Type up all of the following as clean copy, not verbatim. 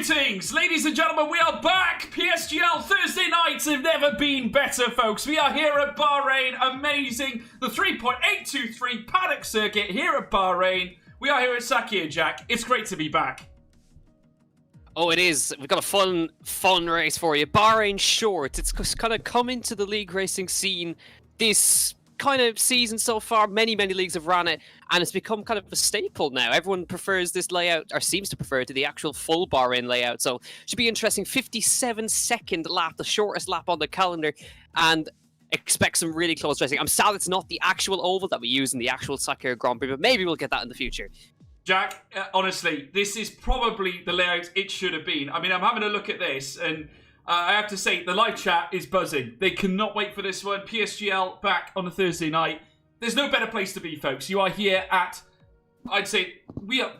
Greetings, ladies and gentlemen, we are back! PSGL Thursday nights have never been better, folks. We are here at Bahrain, amazing. The 3.823 paddock circuit here at Bahrain. We are here at Sakhir, Jack. It's great to be back. Oh, it is. We've got a fun race for you. Bahrain Shorts. It's kind of come into the league racing scene this kind of season so far. Many leagues have ran it, and it's become kind of a staple now. Everyone prefers this layout, or seems to prefer it, to the actual full Bahrain layout. So should be interesting. 57-second lap, the shortest lap on the calendar, and expect some really close racing. I'm sad it's not the actual oval that we use in the actual Sakhir Grand Prix, but maybe we'll get that in the future. Jack, honestly, this is probably the layout it should have been. I mean, I'm having a look at this, and I have to say, the live chat is buzzing. They cannot wait for this one. PSGL back on a Thursday night. There's no better place to be, folks. You are here at, I'd say,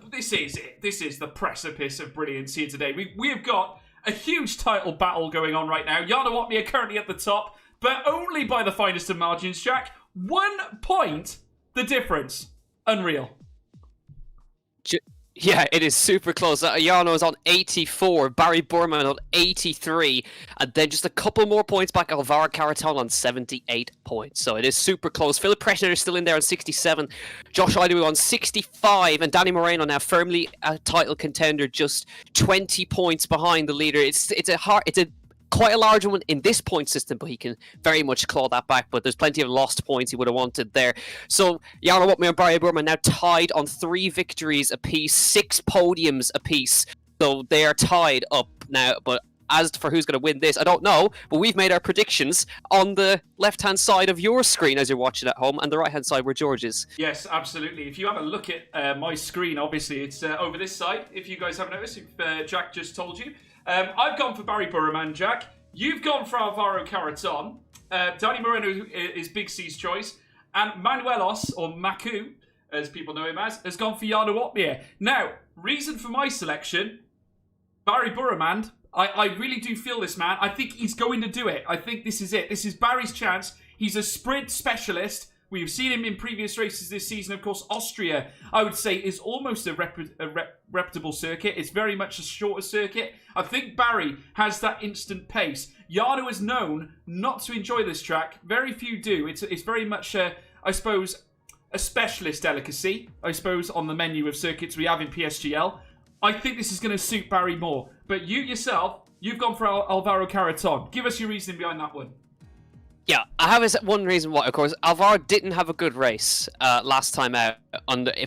this is it. This is the precipice of brilliance here today. We have got a huge title battle going on right now. Yana Watney are currently at the top, but only by the finest of margins, Jack. 1 point the difference. Unreal. Yeah, it is super close. Ayano is on 84, Barry Burman on 83, and then just a couple more points back, Alvaro Caraton on 78 points. So it is super close. Philip Preshner is still in there on 67, Josh Idowu on 65, and Danny Moreno now firmly a title contender, just 20 points behind the leader. It's quite a large one in this point system, but he can very much claw that back. But there's plenty of lost points he would have wanted there. So Yana Watney and Barry Burman now tied on 3 victories apiece, 6 podiums apiece. So they are tied up now. But as for who's going to win this, I don't know. But we've made our predictions on the left-hand side of your screen as you're watching at home, and the right-hand side where George is. Yes, absolutely. If you have a look at my screen, obviously it's over this side. If you guys haven't noticed, if Jack just told you. I've gone for Barry Burman, Jack. You've gone for Alvaro Caraton. Danny Moreno is Big C's choice. And Manuelos, or Maku, as people know him as, has gone for Yana Watney. Now, reason for my selection, Barry Burman. I really do feel this, man. I think he's going to do it. I think this is it. This is Barry's chance. He's a sprint specialist. We've seen him in previous races this season. Of course, Austria, I would say, is almost a reputable circuit. It's very much a shorter circuit. I think Barry has that instant pace. Yano is known not to enjoy this track. Very few do. It's very much, I suppose, a specialist delicacy, I suppose, on the menu of circuits we have in PSGL. I think this is going to suit Barry more. But you yourself, you've gone for Alvaro Caraton. Give us your reasoning behind that one. Yeah, I have one reason why, of course. Alvaro didn't have a good race last time out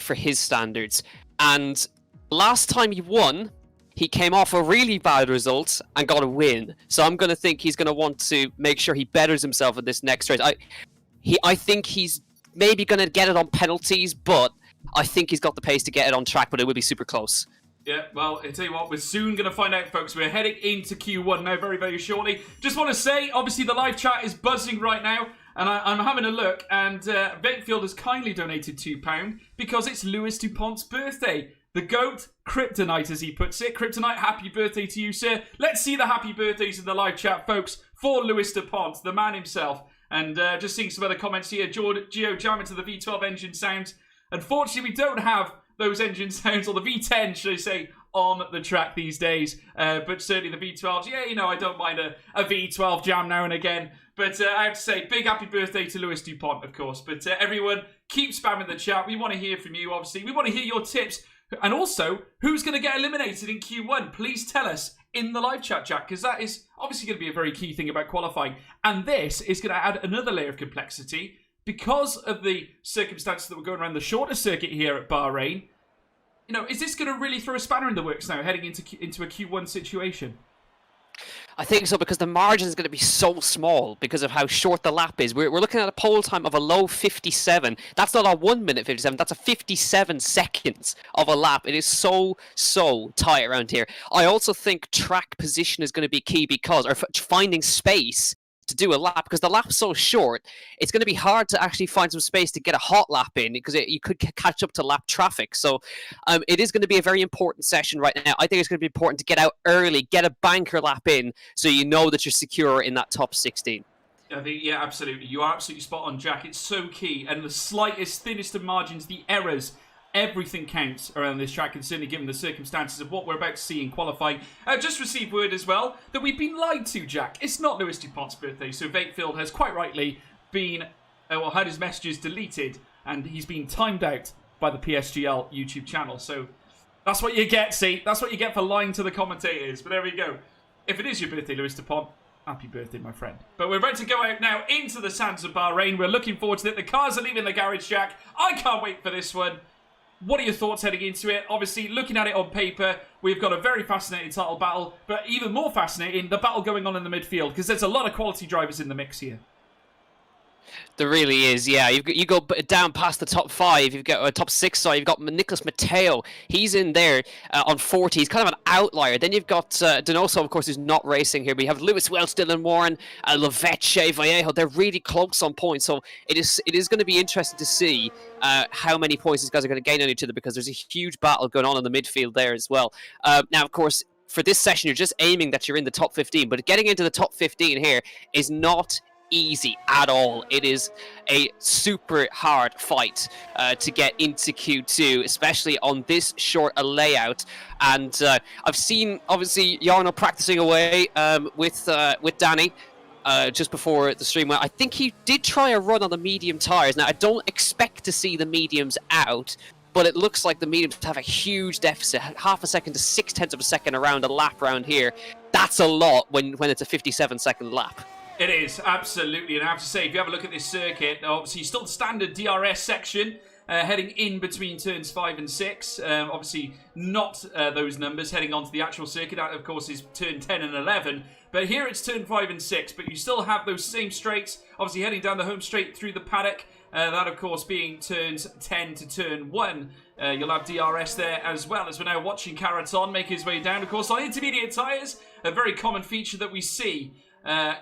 for his standards. And last time he won, he came off a really bad result and got a win. So I'm going to think he's going to want to make sure he betters himself in this next race. I think he's maybe going to get it on penalties, but I think he's got the pace to get it on track, but it will be super close. Yeah, well, I'll tell you what, we're soon going to find out, folks. We're heading into Q1 now very, very shortly. Just want to say, obviously, the live chat is buzzing right now, and I'm having a look, and Vakefield has kindly donated £2 because it's Louis Dupont's birthday. The GOAT, Kryptonite, as he puts it. Kryptonite, happy birthday to you, sir. Let's see the happy birthdays in the live chat, folks, for Louis Dupont, the man himself. And just seeing some other comments here. Geo, jam into the V12 engine sounds. Unfortunately, we don't have those engine sounds, or the V10, should I say, on the track these days. But certainly the V12s, yeah, you know, I don't mind a V12 jam now and again. But I have to say, big happy birthday to Louis Dupont, of course. But everyone, keep spamming the chat. We want to hear from you, obviously. We want to hear your tips. And also, who's going to get eliminated in Q1? Please tell us in the live chat, Jack, because that is obviously going to be a very key thing about qualifying. And this is going to add another layer of complexity. Because of the circumstances that were going around the shorter circuit here at Bahrain, you know, is this going to really throw a spanner in the works now, heading into a Q1 situation? I think so, because the margin is going to be so small because of how short the lap is. We're looking at a pole time of a low 57. That's not a 1 minute 57. That's a 57 seconds of a lap. It is so tight around here. I also think track position is going to be key or finding space to do a lap, because the lap's so short, it's going to be hard to actually find some space to get a hot lap in, because you could catch up to lap traffic. So it is going to be a very important session right now. I think it's going to be important to get out early, get a banker lap in, so you know that you're secure in that top 16. I think, yeah, absolutely. You are absolutely spot on, Jack. It's so key. And the slightest, thinnest of margins, the errors everything counts around this track, and certainly given the circumstances of what we're about to see in qualifying. I've just received word as well that we've been lied to, Jack. It's not Lewis Dupont's birthday, so Vatefield has quite rightly been, had his messages deleted, and he's been timed out by the PSGL YouTube channel. So that's what you get, see? That's what you get for lying to the commentators. But there we go. If it is your birthday, Lewis Dupont, happy birthday, my friend. But we're about to go out now into the sands of Bahrain. We're looking forward to it. The cars are leaving the garage, Jack. I can't wait for this one. What are your thoughts heading into it? Obviously, looking at it on paper, we've got a very fascinating title battle, but even more fascinating, the battle going on in the midfield, because there's a lot of quality drivers in the mix here. There really is, yeah. You go down past the top 5. You've got top 6 side. You've got Nicholas Mateo. He's in there on 40. He's kind of an outlier. Then you've got Donoso, of course, who's not racing here. We have Lewis Welch, Dylan Warren, Leveche, Vallejo. They're really close on points. So it is going to be interesting to see how many points these guys are going to gain on each other, because there's a huge battle going on in the midfield there as well. Now, of course, for this session, you're just aiming that you're in the top 15. But getting into the top 15 here is not easy at all. It is a super hard fight to get into Q2, especially on this short a layout. And I've seen, obviously, Jarno practicing away with Danny just before the stream. I think he did try a run on the medium tyres. Now, I don't expect to see the mediums out, but it looks like the mediums have a huge deficit, half a second to 0.6 of a second around a lap around here. That's a lot when it's a 57-second lap. It is, absolutely. And I have to say, if you have a look at this circuit, obviously still the standard DRS section, heading in between turns 5 and 6. Obviously not those numbers heading onto the actual circuit. That, of course, is turn 10 and 11. But here it's turn 5 and 6. But you still have those same straights, obviously heading down the home straight through the paddock. That, of course, being turns 10 to turn 1. You'll have DRS there, as well as we're now watching Caraton make his way down, of course, on intermediate tyres. A very common feature that we see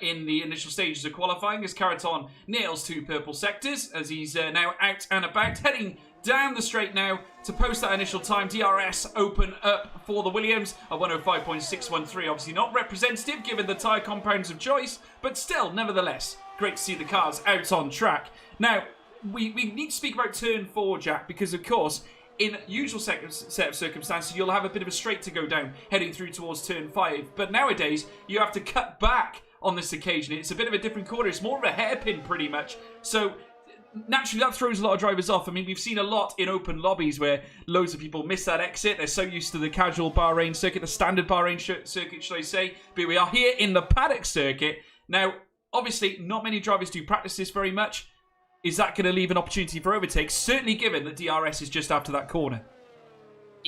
in the initial stages of qualifying, as Caraton nails 2 purple sectors, as he's now out and about, heading down the straight now to post that initial time. DRS open up for the Williams, a 105.613. Obviously not representative given the tyre compounds of choice, but still, nevertheless, great to see the cars out on track. Now, we need to speak about turn 4, Jack, because of course, in usual set of circumstances, you'll have a bit of a straight to go down, heading through towards turn 5. But nowadays, you have to cut back on this occasion. It's a bit of a different corner. It's more of a hairpin, pretty much. So, naturally, that throws a lot of drivers off. I mean, we've seen a lot in open lobbies where loads of people miss that exit. They're so used to the casual Bahrain circuit, the standard Bahrain circuit, should I say. But we are here in the paddock circuit. Now, obviously, not many drivers do practice this very much. Is that going to leave an opportunity for overtakes? Certainly given that DRS is just after that corner.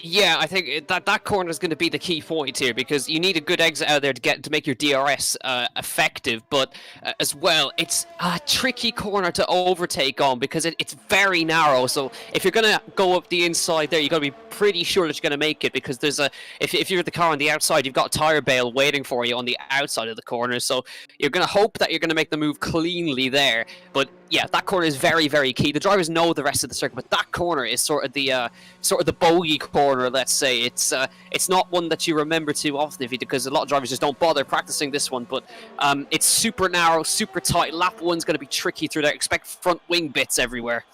Yeah, I think that corner is going to be the key point here, because you need a good exit out there to make your DRS effective. But as well, it's a tricky corner to overtake on, because it's very narrow. So if you're going to go up the inside there, you've got to be pretty sure that you're going to make it, because there's if you're the car on the outside, you've got a tire bale waiting for you on the outside of the corner. So you're going to hope that you're going to make the move cleanly there. But yeah, that corner is very, very key. The drivers know the rest of the circuit, but that corner is sort of the bogey corner, let's say. It's not one that you remember too often, because a lot of drivers just don't bother practicing this one. But it's super narrow, super tight. Lap 1's going to be tricky through there. Expect front wing bits everywhere.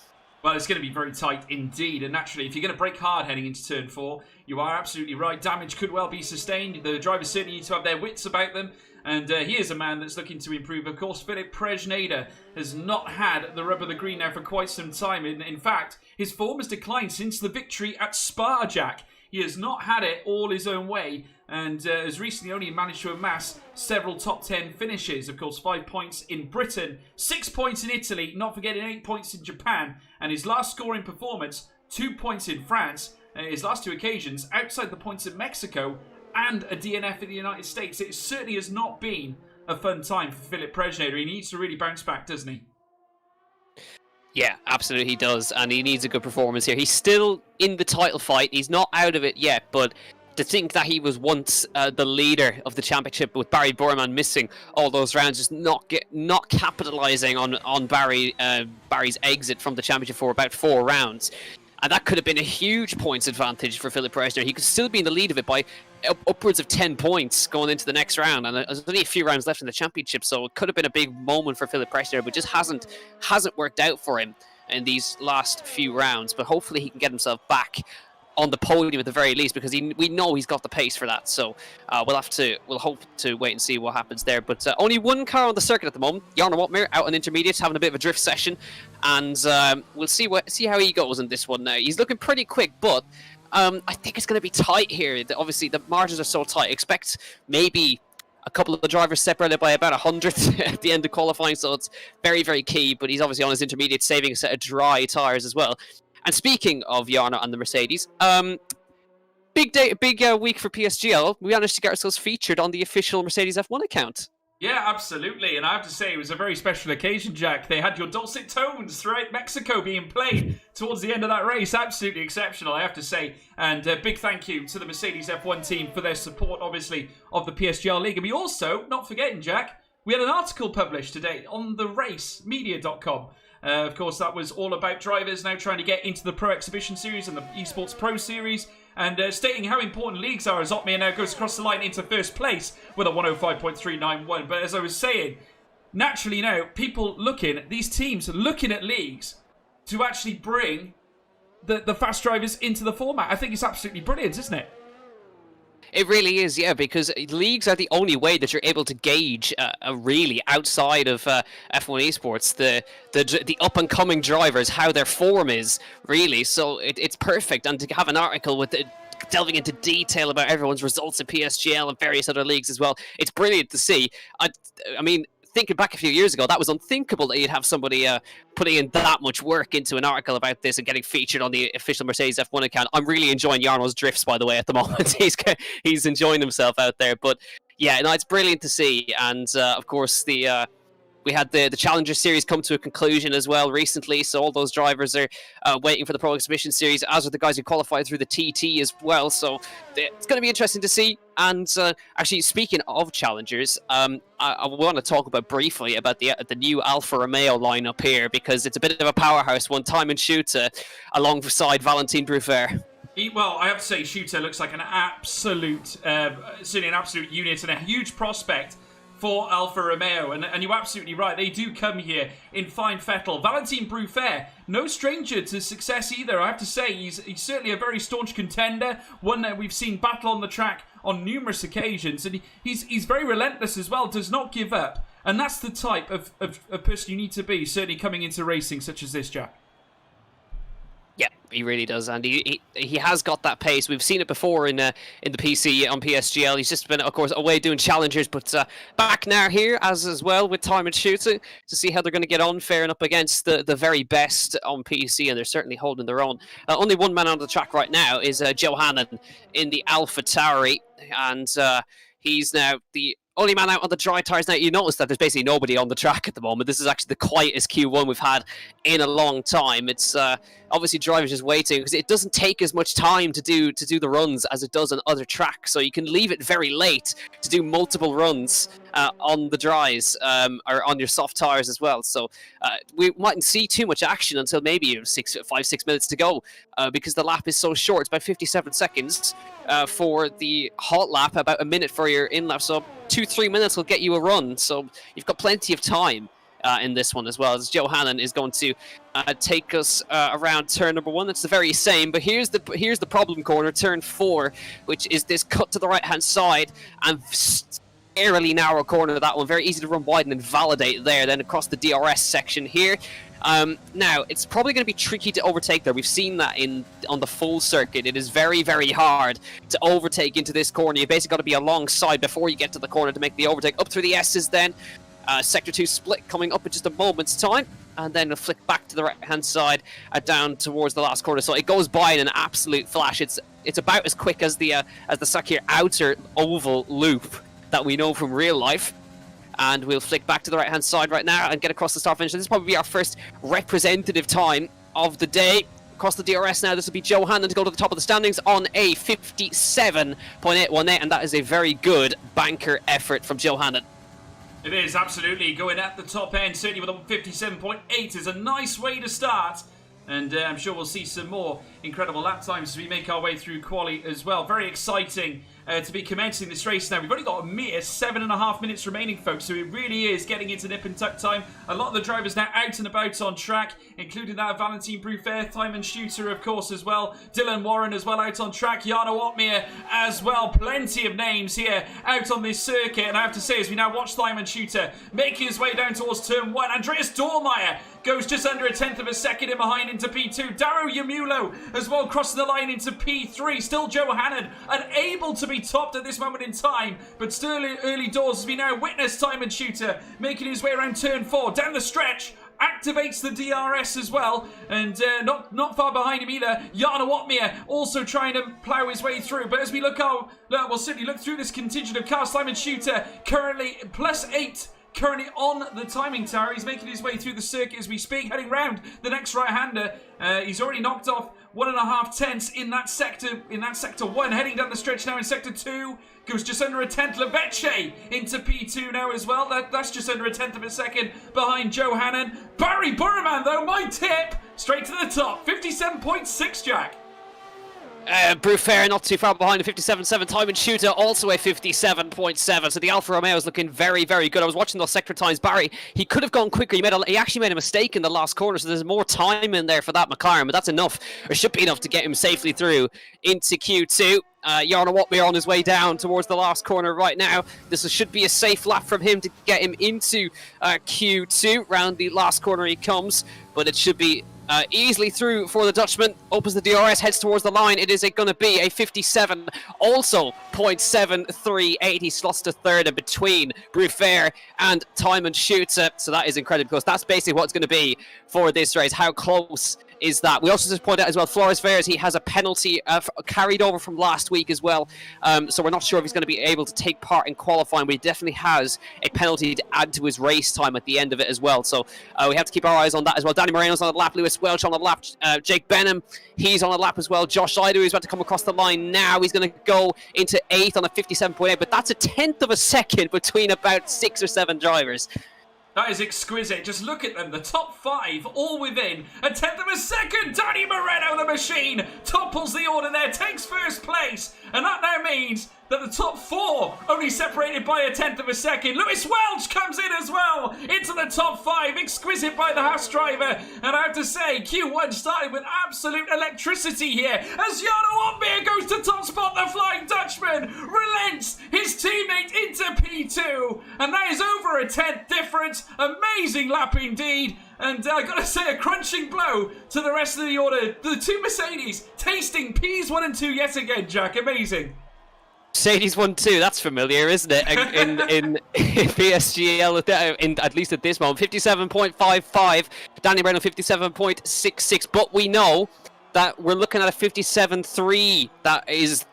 Well, it's going to be very tight indeed. And naturally, if you're going to brake hard heading into turn 4, you are absolutely right. Damage could well be sustained. The drivers certainly need to have their wits about them. And he is a man that's looking to improve. Of course, Philip Prejneda has not had the rub of the green now for quite some time. In fact, his form has declined since the victory at Spa, Jack. He has not had it all his own way, and has recently only managed to amass several top 10 finishes. Of course, 5 points in Britain, 6 points in Italy, not forgetting 8 points in Japan, and his last scoring performance, 2 points in France, his last 2 occasions outside the points in Mexico, and a DNF in the United States. It certainly has not been a fun time for Philip Prejneda. He needs to really bounce back, doesn't he? Yeah, absolutely he does, and he needs a good performance here. He's still in the title fight. He's not out of it yet, but to think that he was once the leader of the championship with Barry Borman missing all those rounds, just not capitalizing on Barry's exit from the championship for about 4 rounds. And that could have been a huge points advantage for Philip Prejneda. He could still be in the lead of it by upwards of 10 points going into the next round. And there's only a few rounds left in the championship, so it could have been a big moment for Philip Prejneda, but just hasn't worked out for him. in these last few rounds, but hopefully he can get himself back on the podium at the very least, because we know he's got the pace for that. So we'll hope to wait and see what happens there. But only one car on the circuit at the moment. Jarno Wotmir out on intermediates, having a bit of a drift session, and we'll see how he goes in this one. Now he's looking pretty quick, but I think it's going to be tight here. Obviously, the margins are so tight. Expect maybe a couple of the drivers separated by about 100 at the end of qualifying, so it's very, very key. But he's obviously on his intermediate, saving a set of dry tyres as well. And speaking of Jarno and the Mercedes, big week for PSGL. We managed to get ourselves featured on the official Mercedes F1 account. Yeah, absolutely. And I have to say, it was a very special occasion, Jack. They had your dulcet tones throughout Mexico being played towards the end of that race. Absolutely exceptional, I have to say. And a big thank you to the Mercedes F1 team for their support, obviously, of the PSGL League. And we also, not forgetting, Jack, we had an article published today on theracemedia.com. Of course, that was all about drivers now trying to get into the Pro Exhibition Series and the Esports Pro Series, and stating how important leagues are, as Otmir now goes across the line into first place with a 105.391. But as I was saying, naturally now, these teams looking at leagues to actually bring the fast drivers into the format. I think it's absolutely brilliant, isn't it? It really is, yeah, because leagues are the only way that you're able to gauge, really, outside of F1 esports, the up-and-coming drivers, how their form is, really. So it's perfect. And to have an article with delving into detail about everyone's results in PSGL and various other leagues as well, it's brilliant to see. I mean, thinking back a few years ago, that was unthinkable that you'd have somebody putting in that much work into an article about this and getting featured on the official Mercedes F1 account. I'm really enjoying Jarno's drifts, by the way, at the moment. He's enjoying himself out there. But yeah, no, it's brilliant to see. And of course, we had the Challenger Series come to a conclusion as well recently, so all those drivers are waiting for the Pro Exhibition Series, as are the guys who qualified through the TT as well, so it's going to be interesting to see. And actually, speaking of Challengers, I want to talk briefly about the new Alfa Romeo lineup here, because it's a bit of a powerhouse one. Timon Shooter alongside Valentin Bruffaert. Well, I have to say, Shooter looks like certainly an absolute unit and a huge prospect for Alfa Romeo, and you're absolutely right. They do come here in fine fettle. Valentin Bruffaert, no stranger to success either. I have to say, he's certainly a very staunch contender, one that we've seen battle on the track on numerous occasions, and he's very relentless as well, does not give up, and that's the type of person you need to be, certainly coming into racing such as this, Jack. Yeah, he really does, and he has got that pace. We've seen it before in the PC on PSGL. He's just been, of course, away doing challengers, but back now here as well with Timon Shooter to see how they're going to get on, faring up against the very best on PC, and they're certainly holding their own. Only one man on the track right now is Johanan in the Alpha Tauri, and he's now the only man out on the dry tyres. Now, you notice that there's basically nobody on the track at the moment. This is actually the quietest Q1 we've had in a long time. It's obviously drivers just waiting, because it doesn't take as much time to do the runs as it does on other tracks. So you can leave it very late to do multiple runs on the dries or on your soft tyres as well. So we mightn't see too much action until maybe 5-6 minutes to go, because the lap is so short. It's about 57 seconds for the hot lap, about a minute for your in lap. So 2-3 minutes will get you a run. So you've got plenty of time in this one as well, as Johanan is going to take us around turn number 1. It's the very same, but here's the problem corner, turn 4, which is this cut to the right hand side, and airily narrow corner, that one very easy to run wide and invalidate there. Then across the DRS section here. Now, it's probably going to be tricky to overtake there. We've seen that on the full circuit. It is very, very hard to overtake into this corner. You've basically got to be alongside before you get to the corner to make the overtake. Up through the S's then. Sector 2 split coming up in just a moment's time. And then a flick back to the right-hand side, down towards the last corner. So it goes by in an absolute flash. It's about as quick as the Sakir outer oval loop that we know from real life. And we'll flick back to the right-hand side right now and get across the start finish. This will probably be our first representative time of the day. Across the DRS now, this will be Johanan to go to the top of the standings on a 57.818, and that is a very good banker effort from Johanan. It is, absolutely. Going at the top end, certainly with a 57.8 is a nice way to start. And I'm sure we'll see some more incredible lap times as we make our way through quali as well. Very exciting to be commencing this race now. We've only got a mere 7.5 minutes remaining, folks, so it really is getting into nip and tuck time. A lot of the drivers now out and about on track, including that Valentin Bruffair, Timon Shooter, of course, as well. Dylan Warren as well out on track. Jarno Otmir as well. Plenty of names here out on this circuit. And I have to say, as we now watch Timon Shooter making his way down towards turn 1, Andreas Dormeyer goes just under a tenth of a second in behind into P2. Daro Yamulo as well crossing the line into P3. Still Joe Hannon unable to be topped at this moment in time, but still early doors as we now witness Timon Shooter making his way around turn 4. Down the stretch, activates the DRS as well, and not far behind him either. Jarno Otmir also trying to plough his way through, but as we we'll certainly look through this contingent of cars. Timon Shooter currently +8. Currently on the timing tower. He's making his way through the circuit as we speak, heading round the next right-hander. He's already knocked off 1.5 tenths in that sector 1, heading down the stretch now in sector 2. Goes just under a tenth. Leveche into P2 now as well. That's just under a tenth of a second behind Joe Hannon. Barry Burman, though, my tip, straight to the top. 57.6, Jack. Bruffair not too far behind, a 57.7. Timon Shooter also a 57.7. So the Alfa Romeo is looking very, very good. I was watching those sector times. Barry, he could have gone quicker. He actually made a mistake in the last corner, so there's more time in there for that McLaren, but that's enough, or should be enough, to get him safely through into Q2. Jarno Otmir on his way down towards the last corner right now. This should be a safe lap from him to get him into Q2. Round the last corner he comes, but it should be easily through for the Dutchman. Opens the DRS, heads towards the line. It is going to be a 57, also 0.738. He slots to third, and between Bruffair and Timon Shooter. So that is incredible, because that's basically what it's going to be for this race. How close is that? We also just point out as well, Flores Veres, he has a penalty carried over from last week as well. So we're not sure if he's going to be able to take part in qualifying, but he definitely has a penalty to add to his race time at the end of it as well. So we have to keep our eyes on that as well. Danny Moreno's on the lap, Lewis Welch on the lap, Jake Benham, he's on the lap as well. Josh Ido is about to come across the line now. He's going to go into 8th on a 57.8, but that's a tenth of a second between about 6 or 7 drivers. That is exquisite. Just look at them. The top 5 all within a tenth of a second. Danny Moreno, the machine, topples the order there, takes first place. And that now means that the top 4 only separated by a tenth of a second. Lewis Welch comes in as well into the top 5. Exquisite by the Haas driver. And I have to say, Q1 started with absolute electricity here as Jarno Otmir goes to top spot. The Flying Dutchman relents his teammate into P2. And that is over a tenth difference. Amazing lap indeed. And I gotta say, a crunching blow to the rest of the order. The 2 Mercedes tasting Ps 1 and 2 yet again, Jack. Amazing. Mercedes 1-2, that's familiar, isn't it? In PSGL, at least at this moment. 57.55, Danny Moreno 57.66, but we know that we're looking at a 57.3. That is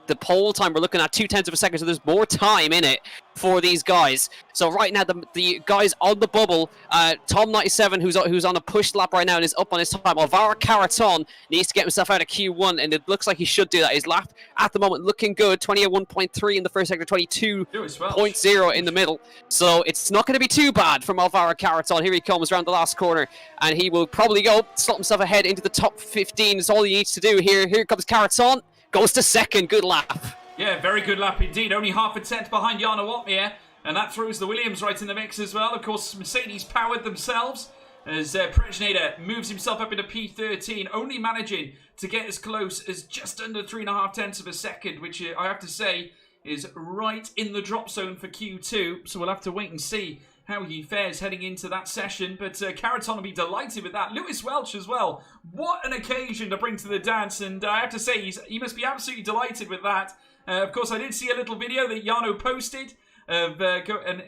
the pole time. We're looking at 0.2 of a second, so there's more time in it for these guys. So right now, the guys on the bubble, Tom97, who's on a push lap right now and is up on his time. Alvaro Caraton needs to get himself out of Q1, and it looks like he should do that. His lap at the moment looking good, 21.3 in the first sector, 22.0 in the middle. So it's not going to be too bad from Alvaro Caraton. Here he comes around the last corner, and he will probably slot himself ahead into the top 15. That's all he needs to do here. Here comes Caraton, goes to second. Good lap. Yeah, very good lap indeed. Only half a tenth behind Jarno Otmir. And that throws the Williams right in the mix as well. Of course, Mercedes powered themselves as Prejnader moves himself up into P13, only managing to get as close as just under 3.5 tenths of a second, which I have to say is right in the drop zone for Q2. So we'll have to wait and see how he fares heading into that session. But Caraton will be delighted with that. Lewis Welch as well. What an occasion to bring to the dance. And I have to say, he must be absolutely delighted with that. Of course, I did see a little video that Jarno posted. And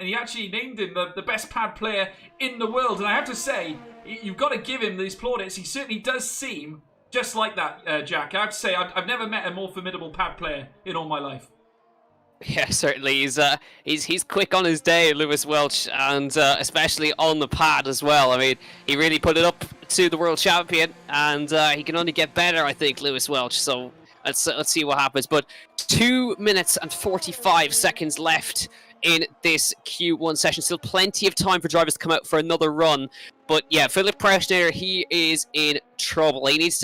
he actually named him the best pad player in the world. And I have to say, you've got to give him these plaudits. He certainly does seem just like that, Jack. I have to say, I've never met a more formidable pad player in all my life. Yeah, certainly. He's quick on his day, Lewis Welch, and especially on the pad as well. I mean, he really put it up to the world champion, and he can only get better, I think, Lewis Welch. So let's see what happens. But 2 minutes and 45 seconds left in this Q1 session. Still plenty of time for drivers to come out for another run. But yeah, Philip Prejnader, he is in trouble. He needs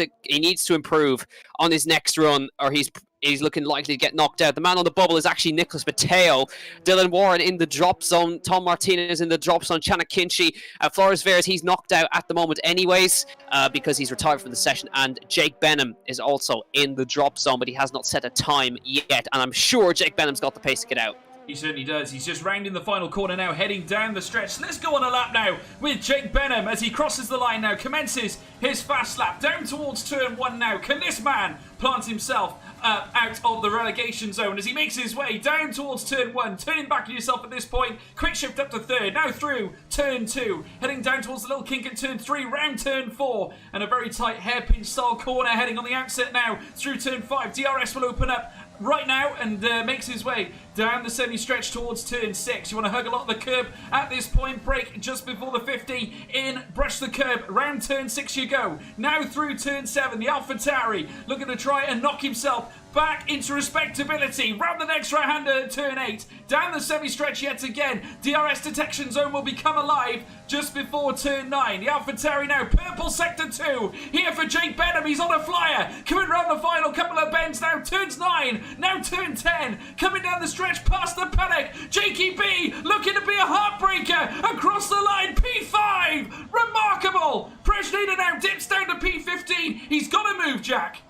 to improve on his next run, or he's is looking likely to get knocked out. The man on the bubble is actually Nicholas Mateo. Dylan Warren in the drop zone. Tom Martinez in the drop zone. Chana Kinchi. Flores Veras, he's knocked out at the moment anyways because he's retired from the session. And Jake Benham is also in the drop zone, but he has not set a time yet. And I'm sure Jake Benham's got the pace to get out. He certainly does. He's just rounding the final corner now, heading down the stretch. Let's go on a lap now with Jake Benham as he crosses the line now, commences his fast lap down towards turn 1 now. Can this man plant himself out of the relegation zone as he makes his way down towards turn 1, turning back on yourself at this point, quick shift up to third, now through turn 2, heading down towards the little kink at turn 3, round turn 4, and a very tight hairpin style corner heading on the outset now through turn 5. DRS will open up right now and makes his way down the semi-stretch towards turn 6. You want to hug a lot of the curb at this point, brake just before the 50, in, brush the curb, round turn 6 you go. Now through turn 7, the AlphaTauri looking to try and knock himself back into respectability. Round the next right-hander at turn 8. Down the semi-stretch yet again. DRS detection zone will become alive just before turn 9. The AlphaTauri now. Purple sector 2. Here for Jake Benham. He's on a flyer. Coming round the final couple of bends now. Turns 9. Now turn 10. Coming down the stretch past the paddock. Jakey B looking to be a heartbreaker. Across the line. P5. Remarkable. Prejnader now dips down to P15. He's got to move, Jack.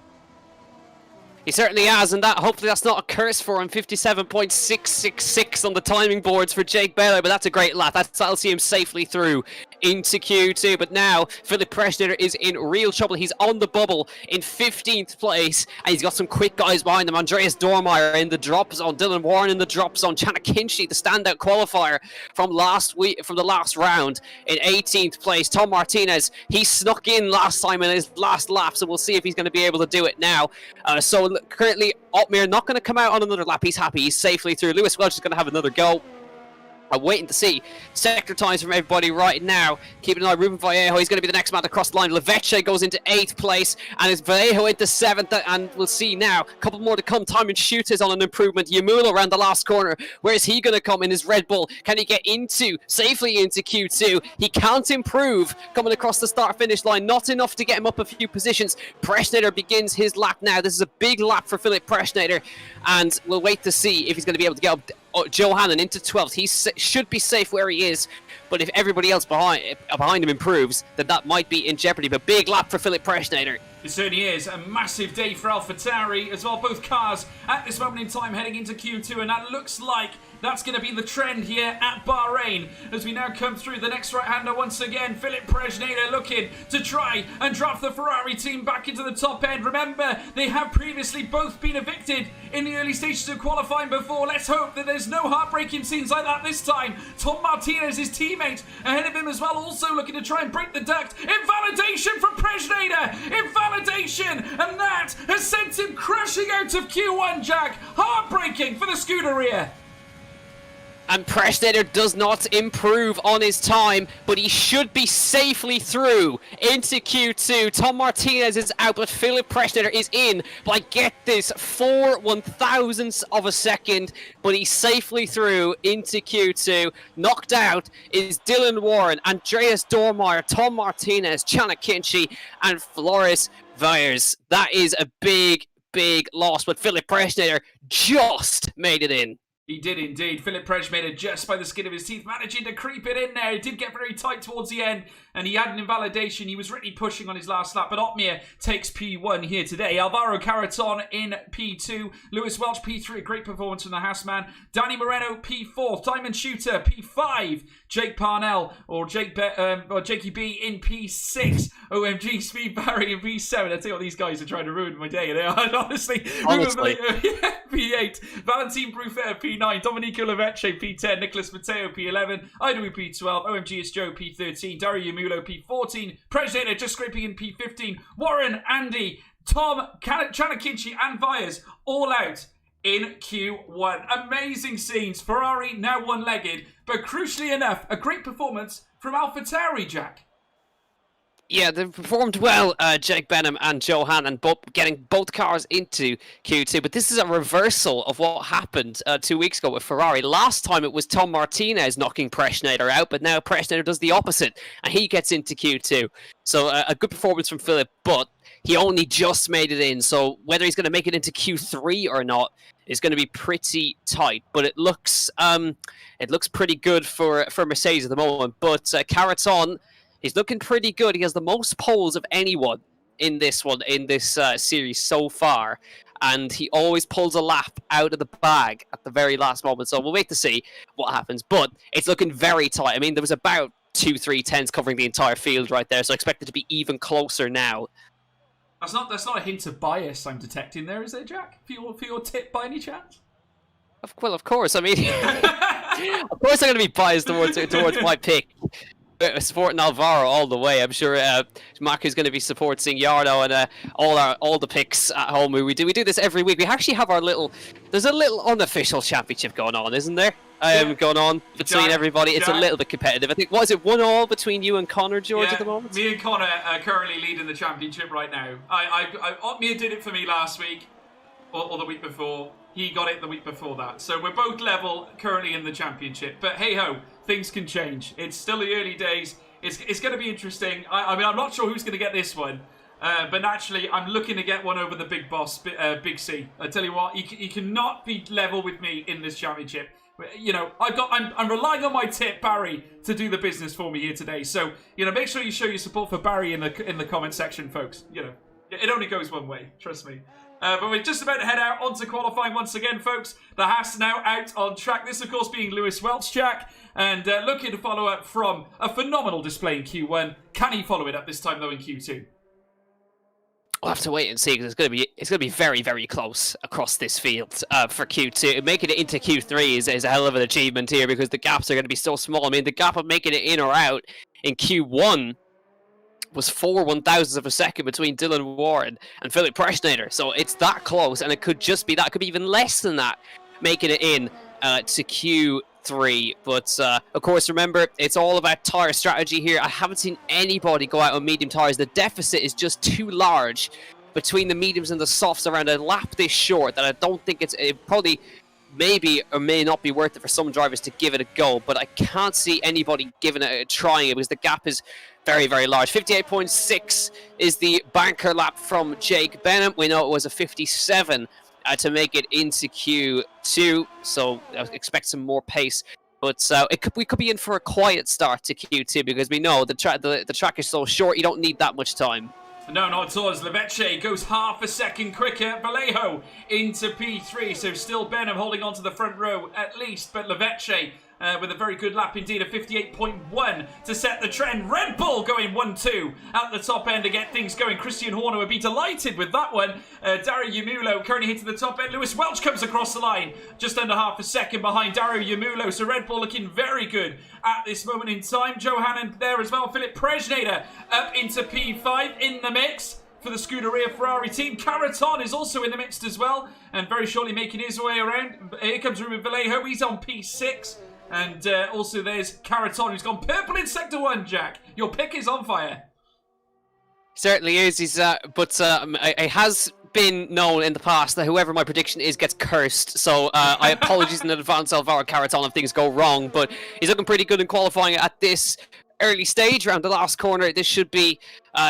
He certainly has, and hopefully that's not a curse for him. 57.666 on the timing boards for Jake Bello, but that's a great lap. That'll see him safely through into Q2. But now Philip Prejnader is in real trouble. He's on the bubble in 15th place, and he's got some quick guys behind him. Andreas Dormeyer in the drop zone, Dylan Warren in the drop zone, Chana Kinchi, the standout qualifier from the last round, in 18th place. Tom Martinez, he snuck in last time in his last lap, so we'll see if he's going to be able to do it now. So currently, Otmir not going to come out on another lap. He's happy. He's safely through. Lewis Welch is going to have another go. I'm waiting to see sector times from everybody right now. Keeping an eye, Ruben Vallejo, he's going to be the next man to cross the line. Leveche goes into 8th place, and it's Vallejo into 7th, and we'll see now. A couple more to come. Timon Shooters on an improvement. Yamula around the last corner. Where is he going to come in his Red Bull? Can he get safely into Q2? He can't improve coming across the start-finish line. Not enough to get him up a few positions. Prejnader begins his lap now. This is a big lap for Philip Prejnader, and we'll wait to see if he's going to be able to get up Johanan into 12th. He should be safe where he is, but if everybody else behind him improves, then that might be in jeopardy. But big lap for Philip Prejnader. It certainly is. A massive day for AlphaTauri as well. Both cars at this moment in time heading into Q2, and that looks like that's going to be the trend here at Bahrain as we now come through the next right-hander once again. Philip Prejnader looking to try and draft the Ferrari team back into the top end. Remember, they have previously both been evicted in the early stages of qualifying before. Let's hope that there's no heartbreaking scenes like that this time. Tom Martinez, his teammate, ahead of him as well, also looking to try and break the duct. Invalidation from Prejnader! Invalidation! And that has sent him crashing out of Q1, Jack. Heartbreaking for the Scuderia. And Prejnader does not improve on his time, but he should be safely through into Q2. Tom Martinez is out, but Philip Prejnader is in by, get this, 4 1,000ths of a second, but he's safely through into Q2. Knocked out is Dylan Warren, Andreas Dormeyer, Tom Martinez, Chana Kinchi, and Flores Viers. That is a big, big loss, but Philip Prejnader just made it in. He did indeed. Philip Prejnader just by the skin of his teeth, managing to creep it in there. It did get very tight towards the end, and he had an invalidation. He was really pushing on his last lap, but Otmir takes P1 here today. Alvaro Caraton in P2. Lewis Welch, P3. A great performance from the Haasman. Danny Moreno, P4. Diamond Shooter, P5. Jake Parnell, or Jakey B in P6. OMG, Speed Barry in P7. I tell you what, these guys are trying to ruin my day. They are, honestly. P8. Valentin Bruffer, P9. Domenico Leveche, P10. Nicholas Mateo, P11. IW, P12. OMG, it's Joe, P13. Dario Yamulo, P14. Prejnader just scraping in P15. Warren, Andy, Tom, Chana Kinchi, and Viers all out in Q1. Amazing scenes. Ferrari now one-legged, but crucially enough, a great performance from AlphaTauri, Jack. Yeah, they performed well, Jake Benham and Johanan, getting both cars into Q2. But this is a reversal of what happened 2 weeks ago with Ferrari. Last time it was Tom Martinez knocking Prejnader out, but now Prejnader does the opposite, and he gets into Q2. So a good performance from Philip, but he only just made it in. So whether he's going to make it into Q3 or not is going to be pretty tight. But it looks pretty good for Mercedes at the moment. But Caraton, he's looking pretty good. He has the most poles of anyone in this series so far. And he always pulls a lap out of the bag at the very last moment. So we'll wait to see what happens. But it's looking very tight. I mean, there was about 2-3 tenths covering the entire field right there. So I expect it to be even closer now. That's not a hint of bias I'm detecting there, is there, Jack? For your tip by any chance? Well, of course. I mean, of course I'm going to be biased towards my pick. Supporting Alvaro all the way. I'm sure Mark is going to be supporting Yarno and all the picks at home. We do this every week. We actually have there's a little unofficial championship going on, isn't there? Going on between everybody. It's a little bit competitive. I think, what is it, 1-1 between you and Connor, George, at the moment? Me and Connor are currently leading the championship right now. Mia did it for me last week, or the week before. He got it the week before that. So we're both level currently in the championship. But hey-ho, things can change. It's still the early days. It's going to be interesting. I mean, I'm not sure who's going to get this one. But naturally, I'm looking to get one over the big boss, Big C. I tell you what, he cannot be level with me in this championship. You know, I'm relying on my tip, Barry, to do the business for me here today. So, you know, make sure you show your support for Barry in the comment section, folks. You know, it only goes one way. Trust me. But we're just about to head out onto qualifying once again, folks. The Haas now out on track. This, of course, being Lewis Welch, Jack. And looking to follow up from a phenomenal display in Q1. Can he follow it up this time, though, in Q2? We'll have to wait and see, because it's going to be very, very close across this field for Q2. Making it into Q3 is a hell of an achievement here, because the gaps are going to be so small. I mean, the gap of making it in or out in Q1 was 4 1,000ths of a second between Dylan Warren and Philip Preschnader. So it's that close, and it could just be that. It could be even less than that, making it in to Q3. But of course, remember, it's all about tyre strategy here. I haven't seen anybody go out on medium tyres. The deficit is just too large between the mediums and the softs around a lap this short that I don't think it probably maybe or may not be worth it for some drivers to give it a go. But I can't see anybody trying it, because the gap is very, very large. 58.6 is the banker lap from Jake Benham. We know it was a 57 to make it into Q2, so I expect some more pace. But we could be in for a quiet start to Q2, because we know the track is so short, you don't need that much time. No, not at all, as Leveche goes half a second quicker. Vallejo into P3, so still Benham holding on to the front row at least, but Leveche with a very good lap indeed, a 58.1 to set the trend. Red Bull going 1-2 at the top end to get things going. Christian Horner would be delighted with that one. Dario Yamulo currently hitting the top end. Lewis Welch comes across the line, just under half a second behind Dario Yamulo. So Red Bull looking very good at this moment in time. Joe Hannon there as well. Philip Preschnader up into P5 in the mix for the Scuderia Ferrari team. Caraton is also in the mix as well, and very shortly making his way around. Here comes Ruben Vallejo. He's on P6. And also there's Caraton, who's gone purple in Sector 1, Jack. Your pick is on fire. Certainly is. It has been known in the past that whoever my prediction is gets cursed. So I apologize in advance, Alvaro Caraton, if things go wrong. But he's looking pretty good in qualifying at this early stage, around the last corner. This should be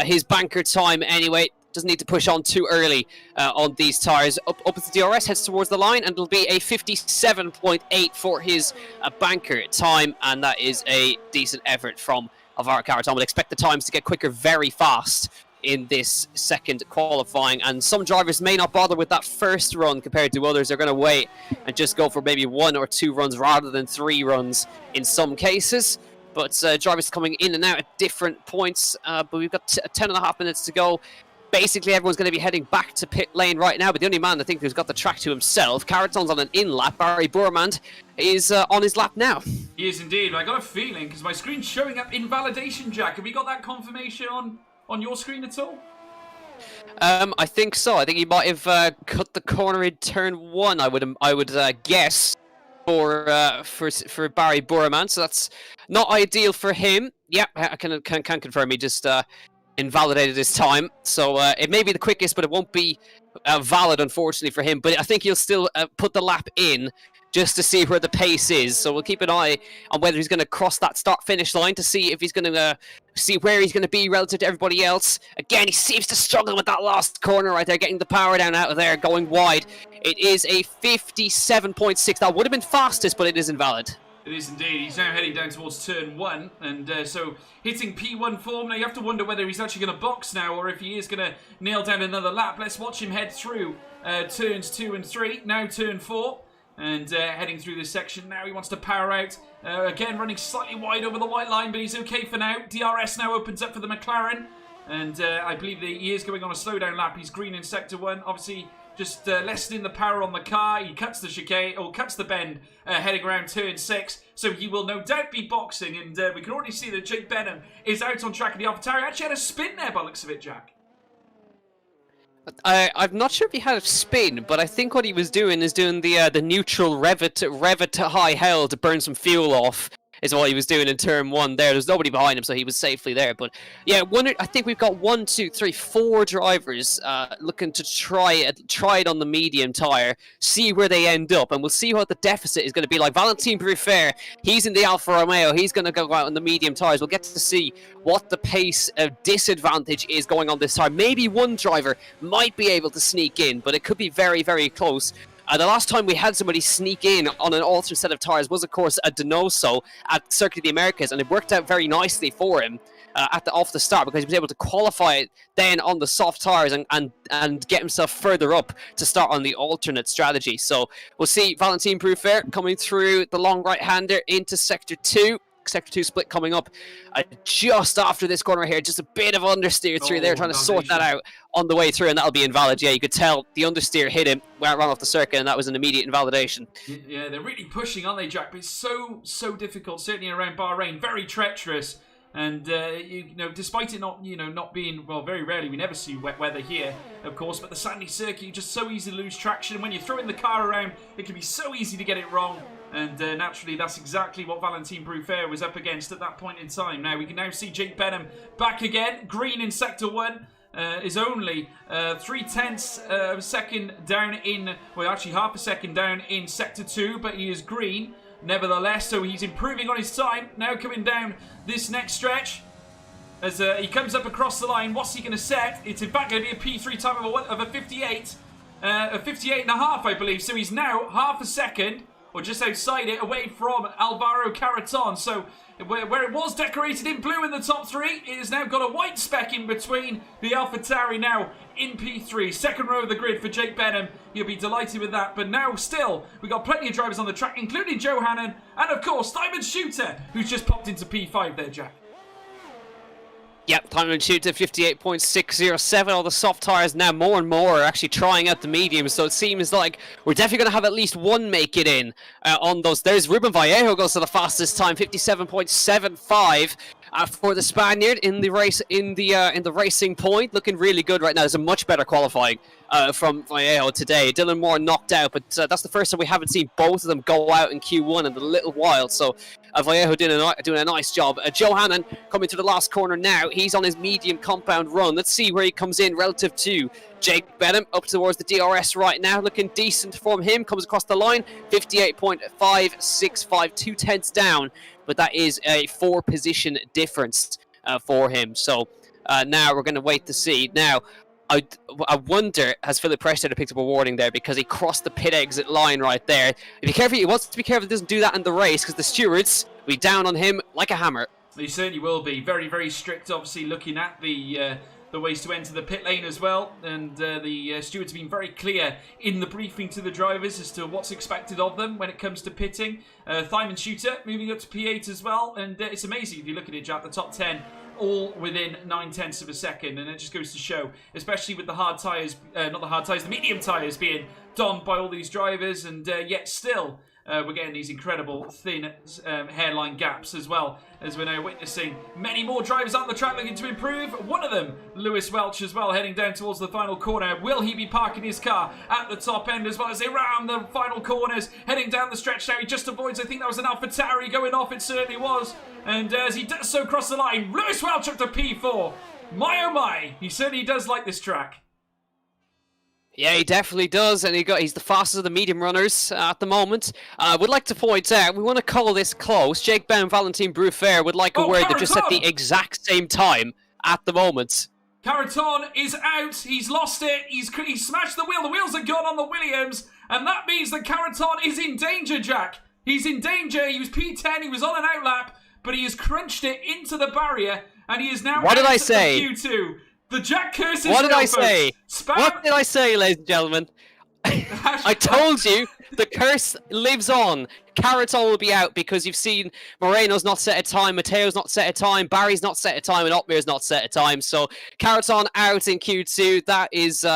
his banker time anyway. Doesn't need to push on too early on these tyres. Up as the DRS heads towards the line, and it'll be a 57.8 for his banker time, and that is a decent effort from Alvaro Caraton. We'll expect the times to get quicker very fast in this second qualifying, and some drivers may not bother with that first run compared to others. They're going to wait and just go for maybe 1 or 2 runs rather than 3 runs in some cases. But drivers coming in and out at different points, but we've got 10.5 minutes to go. Basically, everyone's going to be heading back to pit lane right now, but the only man I think who's got the track to himself, Caraton's on an in-lap. Barry Bourmand is on his lap now. He is indeed. I got a feeling, because my screen's showing up invalidation, Jack. Have we got that confirmation on your screen at all? I think so. I think he might have cut the corner in turn 1, I would guess, for Barry Bourmand. So that's not ideal for him. Yeah, I can confirm he just invalidated his time, so it may be the quickest, but it won't be valid, unfortunately, for him. But I think he'll still put the lap in just to see where the pace is. So we'll keep an eye on whether he's going to cross that start-finish line to see if he's going to see where he's going to be relative to everybody else. Again, he seems to struggle with that last corner right there, getting the power down out of there, going wide. It is a 57.6. That would have been fastest, but it is invalid. It is indeed. He's now heading down towards turn 1, and so hitting P1 form. Now you have to wonder whether he's actually going to box now, or if he is going to nail down another lap. Let's watch him head through turns 2 and 3. Now turn 4, and heading through this section. Now he wants to power out. Again, running slightly wide over the white line, but he's okay for now. DRS now opens up for the McLaren, and I believe that he is going on a slowdown lap. He's green in sector 1. Obviously, just lessening the power on the car. He cuts the chicane, or cuts the bend, heading around turn 6. So he will no doubt be boxing, and we can already see that Jake Benham is out on track of the AlphaTauri. Actually had a spin there by the looks of it, Jack. I'm not sure if he had a spin, but I think what he was doing is doing the neutral rev it to high hell to burn some fuel off. Is what he was doing in turn 1 there. There's nobody behind him, so he was safely there. But yeah, I think we've got 1, 2, 3, 4 drivers looking to try it on the medium tyre, see where they end up, and we'll see what the deficit is going to be like. Valentin Bruffair, he's in the Alfa Romeo. He's going to go out on the medium tyres. We'll get to see what the pace disadvantage is going on this time. Maybe one driver might be able to sneak in, but it could be very, very close. The last time we had somebody sneak in on an alternate set of tyres was, of course, a Donoso at Circuit of the Americas, and it worked out very nicely for him off the start, because he was able to qualify it then on the soft tyres and get himself further up to start on the alternate strategy. So we'll see Valentin Bruffair coming through the long right-hander into Sector 2. Sector 2 split coming up just after this corner here. Just a bit of understeer through there, trying to sort that out on the way through, and that'll be invalid. Yeah, you could tell the understeer hit him, ran off the circuit, and that was an immediate invalidation. Yeah, they're really pushing, aren't they, Jack? But it's so difficult, certainly around Bahrain. Very treacherous. And, despite it not being, well, very rarely, we never see wet weather here, of course, but the sandy circuit, just so easy to lose traction. When you're throwing the car around, it can be so easy to get it wrong. And naturally, that's exactly what Valentin Bruffair was up against at that point in time. Now, we can now see Jake Benham back again. Green in Sector 1 is only 0.3 of a second down in, well, actually half a second down in Sector 2, but he is green nevertheless, so he's improving on his time. Now coming down this next stretch. As he comes up across the line, what's he going to set? It's in fact going to be a P3 time of a 58. A 58 and a half, I believe. So he's now half a second, or just outside it, away from Alvaro Caraton. So where it was decorated in blue in the top 3, it has now got a white speck in between the AlphaTauri now in P3. Second row of the grid for Jake Benham. He'll be delighted with that. But now still, we've got plenty of drivers on the track, including Joe Hannon, and of course, Simon Shooter, who's just popped into P5 there, Jack. Yep, time to shoot to 58.607. All the soft tyres now more and more are actually trying out the mediums, so it seems like we're definitely going to have at least one make it in on those. There's Ruben Vallejo goes to the fastest time, 57.75 for the Spaniard in the race in the racing point, looking really good right now. There's a much better qualifying from Vallejo today. Dylan Moore knocked out, but that's the first time we haven't seen both of them go out in Q1 in a little while. So Vallejo doing a nice job. Joe Hannon coming to the last corner now. He's on his medium compound run. Let's see where he comes in relative to Jake Benham, up towards the DRS right now. Looking decent from him. Comes across the line. 58.565, 0.2 down. But that is a 4-position difference for him. So now we're going to wait to see. Now, I wonder, has Philip Preston picked up a warning there, because he crossed the pit exit line right there. Be careful, he wants to be careful he doesn't do that in the race, because the stewards will be down on him like a hammer. He certainly will be. Very, very strict, obviously, looking at the ways to enter the pit lane as well. And the stewards have been very clear in the briefing to the drivers as to what's expected of them when it comes to pitting. Simon Shooter moving up to P8 as well. And it's amazing if you look at it, Jack, the top 10 all within 0.9 of a second, and it just goes to show, especially with the hard tyres, the medium tyres being donned by all these drivers, and yet still we're getting these incredible thin hairline gaps as well, as we're now witnessing many more drivers on the track looking to improve. One of them, Lewis Welch as well, heading down towards the final corner. Will he be parking his car at the top end as well as they round the final corners, heading down the stretch now? He just avoids, I think that was an AlphaTauri going off, it certainly was. And as he does so cross the line, Lewis Welch up to P4. My oh my, he certainly does like this track. Yeah, he definitely does, and he's the fastest of the medium runners at the moment. I would like to point out, we want to call this close. Jake Ben and Valentin Bruffair would like a word that just at the exact same time at the moment. Caraton is out. He's lost it. He's smashed the wheel. The wheels are gone on the Williams, and that means that Caraton is in danger, Jack. He's in danger. He was P10. He was on an outlap, but he has crunched it into the barrier, and he is now what did I say? Q2. The Jack curse is What did real, I say? Spam. What did I say, ladies and gentlemen? I told you the curse lives on. Caraton will be out because you've seen Moreno's not set a time, Mateo's not set a time, Barry's not set a time, and Otmir's not set a time. So Caraton out in Q2. That is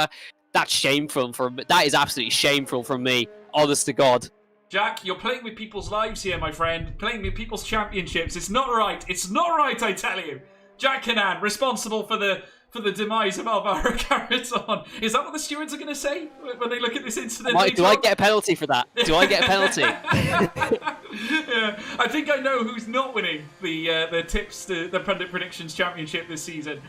that's shameful that is absolutely shameful from me. Honest to God. Jack, you're playing with people's lives here, my friend. Playing with people's championships. It's not right. It's not right, I tell you. Jack Canan, responsible for the demise of Alvaro Caraton. Is that what the stewards are going to say when they look at this incident? Do I get a penalty for that? Do I get a penalty? Yeah, I think I know who's not winning the tips, the pundit predictions championship this season.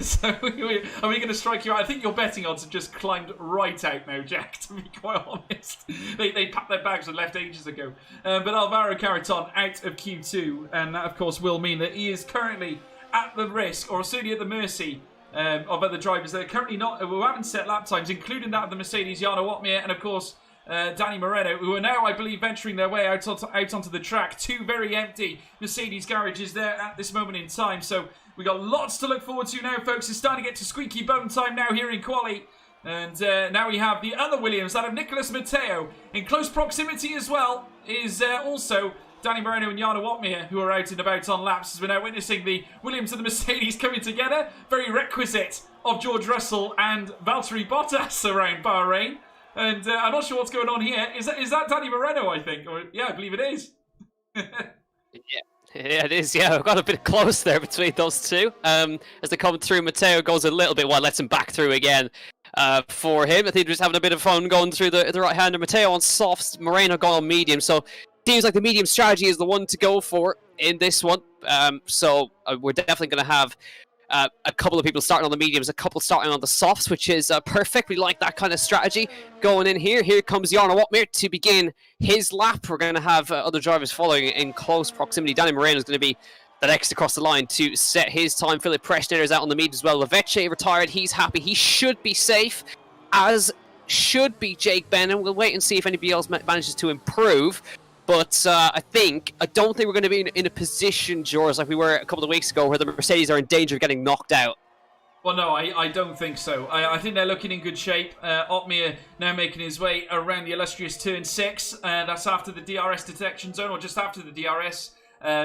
So are we going to strike you out? I think your betting odds have just climbed right out now, Jack, to be quite honest. They packed their bags and left ages ago. But Alvaro Caraton out of Q2, and that of course will mean that he is currently at the risk, or certainly at the mercy of other drivers that are currently who haven't set lap times, including that of the Mercedes, Jarno Otmir, and of course Danny Moreno, who are now, I believe, venturing their way out onto the track. Two very empty Mercedes garages there at this moment in time. So we got lots to look forward to now, folks. It's starting to get to squeaky bum time now here in quali. And now we have the other Williams, that of Nicolas Mateo, in close proximity as well, is also Danny Moreno and Jarno Otmir, who are out and about on laps, as we're now witnessing the Williams and the Mercedes coming together. Very requisite of George Russell and Valtteri Bottas around Bahrain. And I'm not sure what's going on here. Is that Danny Moreno, I think? Or, yeah, I believe it is. Yeah, it is. Yeah, I've got a bit close there between those two. As they come through, Mateo goes a little bit wide, lets him back through again for him. I think they're just having a bit of fun going through the right-hander. Mateo on softs, Moreno going on medium. So seems like the medium strategy is the one to go for in this one. So we're definitely going to have a couple of people starting on the mediums, a couple starting on the softs, which is perfect. We like that kind of strategy going in here. Here comes Jarno Otmir to begin his lap. We're going to have other drivers following in close proximity. Danny Moreno is going to be the next across the line to set his time. Philip Preschner is out on the mediums as well. Leveche retired. He's happy. He should be safe, as should be Jake Ben, and we'll wait and see if anybody else manages to improve. But I don't think we're going to be in a position, George, like we were a couple of weeks ago, where the Mercedes are in danger of getting knocked out. Well, no, I don't think so. I think they're looking in good shape. Otmir now making his way around the illustrious turn 6. That's after the DRS detection zone, or just after the DRS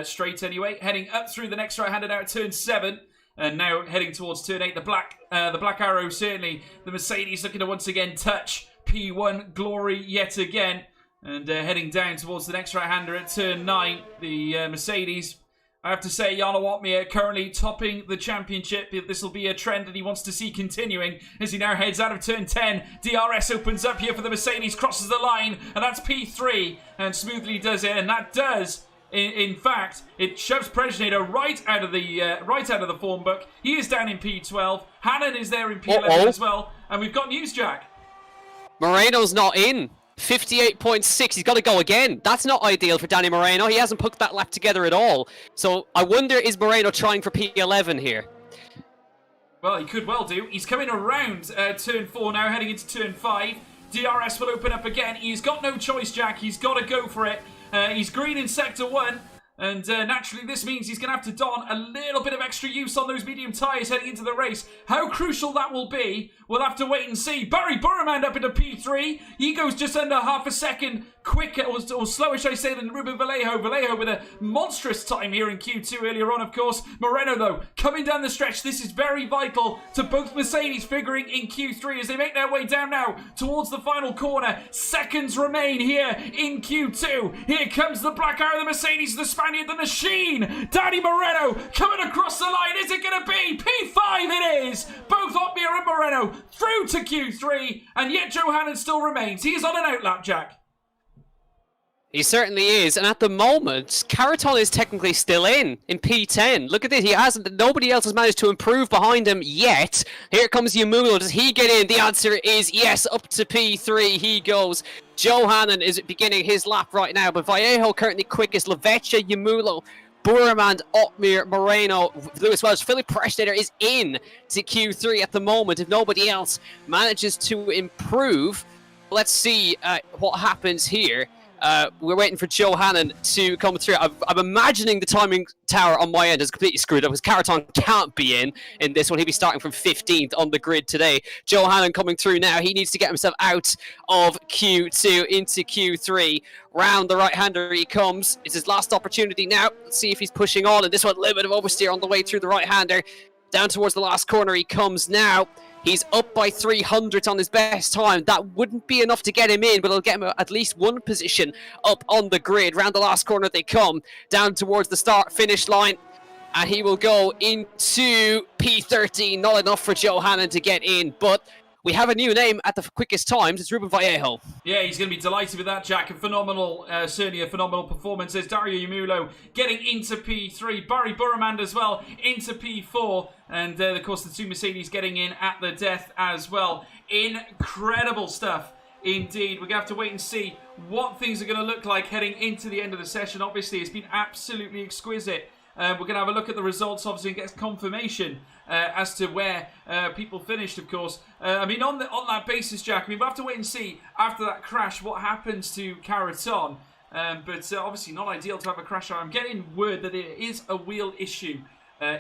straight anyway. Heading up through the next right-hander now at turn 7. And now heading towards turn 8. The black arrow, certainly. The Mercedes looking to once again touch P1 glory yet again. And heading down towards the next right-hander at turn 9, the Mercedes. I have to say, Jarno Otmir currently topping the championship. This will be a trend that he wants to see continuing as he now heads out of turn 10. DRS opens up here for the Mercedes, crosses the line, and that's P3, and smoothly does it. And that does, in fact, it shoves Preschner right out of the form book. He is down in P12. Hannon is there in P11 as well. And we've got news, Jack. Moreno's not in. 58.6, he's got to go again. That's not ideal for Danny Moreno. He hasn't put that lap together at all. So I wonder, is Moreno trying for P11 here? Well, he could well do. He's coming around turn 4 now, heading into turn 5. DRS will open up again. He's got no choice, Jack. He's got to go for it. He's green in sector 1. And naturally, this means he's going to have to don a little bit of extra use on those medium tyres heading into the race. How crucial that will be, we'll have to wait and see. Barry Burman up into P3. He goes just under half a second quicker, or slower, should I say, than Ruben Vallejo. Vallejo with a monstrous time here in Q2 earlier on, of course. Moreno, though, coming down the stretch. This is very vital to both Mercedes figuring in Q3 as they make their way down now towards the final corner. Seconds remain here in Q2. Here comes the black arrow, the Mercedes, the Spaniard, the machine. Danny Moreno coming across the line. Is it going to be P5? It is. Both Otmir and Moreno through to Q3, and yet Joe Hannon still remains. He is on an outlap, Jack. He certainly is, and at the moment, Caraton is technically still in P10. Look at this, nobody else has managed to improve behind him yet. Here comes Yamulo, does he get in? The answer is yes, up to P3 he goes. Johanan is beginning his lap right now, but Vallejo currently quickest. Levecha, Yamulo, Burman, Otmir, Moreno, Lewis Welch, Philip Preschneider is in to Q3 at the moment. If nobody else manages to improve, let's see what happens here. We're waiting for Johanan to come through. I'm imagining the timing tower on my end is completely screwed up because Caraton can't be in this one. He'll be starting from 15th on the grid today. Johanan coming through now. He needs to get himself out of Q2 into Q3. Round the right-hander he comes. It's his last opportunity now. Let's see if he's pushing on. And this one, a little bit of oversteer on the way through the right-hander. Down towards the last corner he comes now. He's up by 300 on his best time. That wouldn't be enough to get him in, but it'll get him at least one position up on the grid. Round the last corner they come, down towards the start-finish line. And he will go into P13. Not enough for Johanan to get in, but we have a new name at the quickest times. It's Ruben Vallejo. Yeah, he's going to be delighted with that, Jack. A phenomenal, certainly a phenomenal performance. There's Dario Yamulo getting into P3. Barry Burman as well into P4. And, of course, the two Mercedes getting in at the death as well. Incredible stuff. Indeed. We're going to have to wait and see what things are going to look like heading into the end of the session. Obviously, it's been absolutely exquisite. We're going to have a look at the results, obviously, and get confirmation as to where people finished, of course. I mean, on that basis, Jack, I mean, we'll have to wait and see after that crash what happens to Caraton. But obviously not ideal to have a crash. I'm getting word that it is a wheel issue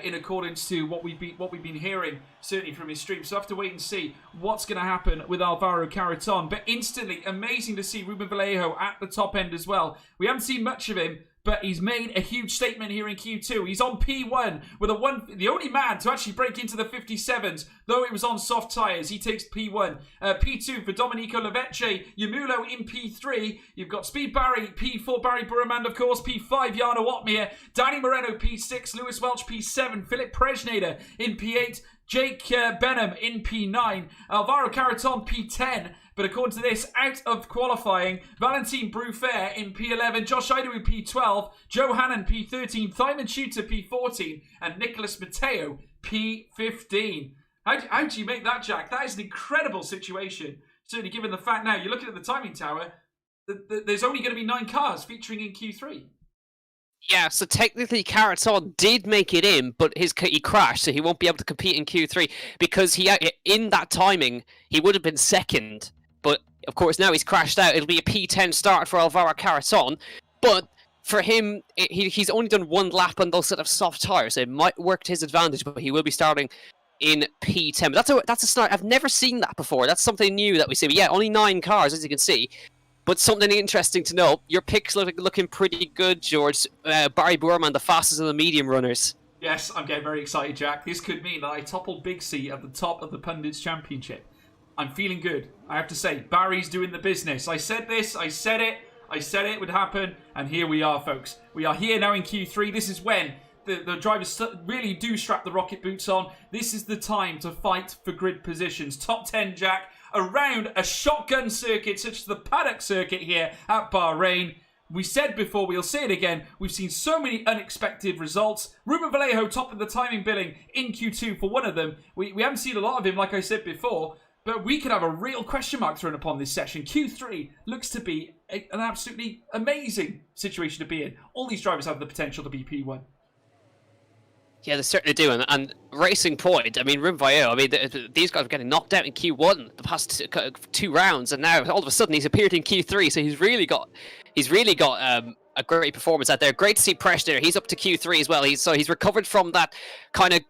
in accordance to what we've been hearing, certainly from his stream. So I have to wait and see what's going to happen with Alvaro Caraton. But instantly, amazing to see Ruben Vallejo at the top end as well. We haven't seen much of him, but he's made a huge statement here in Q2. He's on P1 with the only man to actually break into the 57s, though it was on soft tyres. He takes P1. P2 for Domenico Leveche. Yamulo in P3. You've got Speed Barry, P4 Barry Burman, of course. P5 Jarno Otmir. Danny Moreno, P6. Lewis Welch, P7. Philip Preschneider in P8. Jake Benham in P9. Alvaro Caraton, P10. But according to this, out of qualifying, Valentin Brufer in P11, Josh Ido in P12, Johanan P13, Thyman Shooter P14, and Nicholas Mateo P15. How do you make that, Jack? That is an incredible situation. Certainly given the fact now, you're looking at the timing tower, there's only going to be 9 cars featuring in Q3. Yeah, so technically Caraton did make it in, but he crashed, so he won't be able to compete in Q3 because in that timing, he would have been second. But, of course, now he's crashed out. It'll be a P10 start for Alvaro Caraton. But for him, he's only done one lap on those sort of soft tyres. So it might work to his advantage, but he will be starting in P10. But that's a start. I've never seen that before. That's something new that we see. But yeah, only 9 cars, as you can see. But something interesting to know, your picks looking pretty good, George. Barry Burman, the fastest of the medium runners. Yes, I'm getting very excited, Jack. This could mean that I topple Big C at the top of the Pundits Championship. I'm feeling good, I have to say. Barry's doing the business. I said this, I said it would happen, and here we are, folks. We are here now in Q3. This is when the drivers really do strap the rocket boots on. This is the time to fight for grid positions. Top 10, Jack, around a shotgun circuit such as the paddock circuit here at Bahrain. We said before, we'll say it again, we've seen so many unexpected results. Ruben Vallejo top of the timing billing in Q2 for one of them. We haven't seen a lot of him, like I said before, but we could have a real question mark thrown upon this session. Q3 looks to be an absolutely amazing situation to be in. All these drivers have the potential to be P1. Yeah, they certainly do. And Racing Point, I mean, Ruben Vallejo, I mean, these guys were getting knocked out in Q1 the past 2 rounds, and now all of a sudden he's appeared in Q3, so he's really got a great performance out there. Great to see Preschneider. He's up to Q3 as well. He's recovered from that kind of,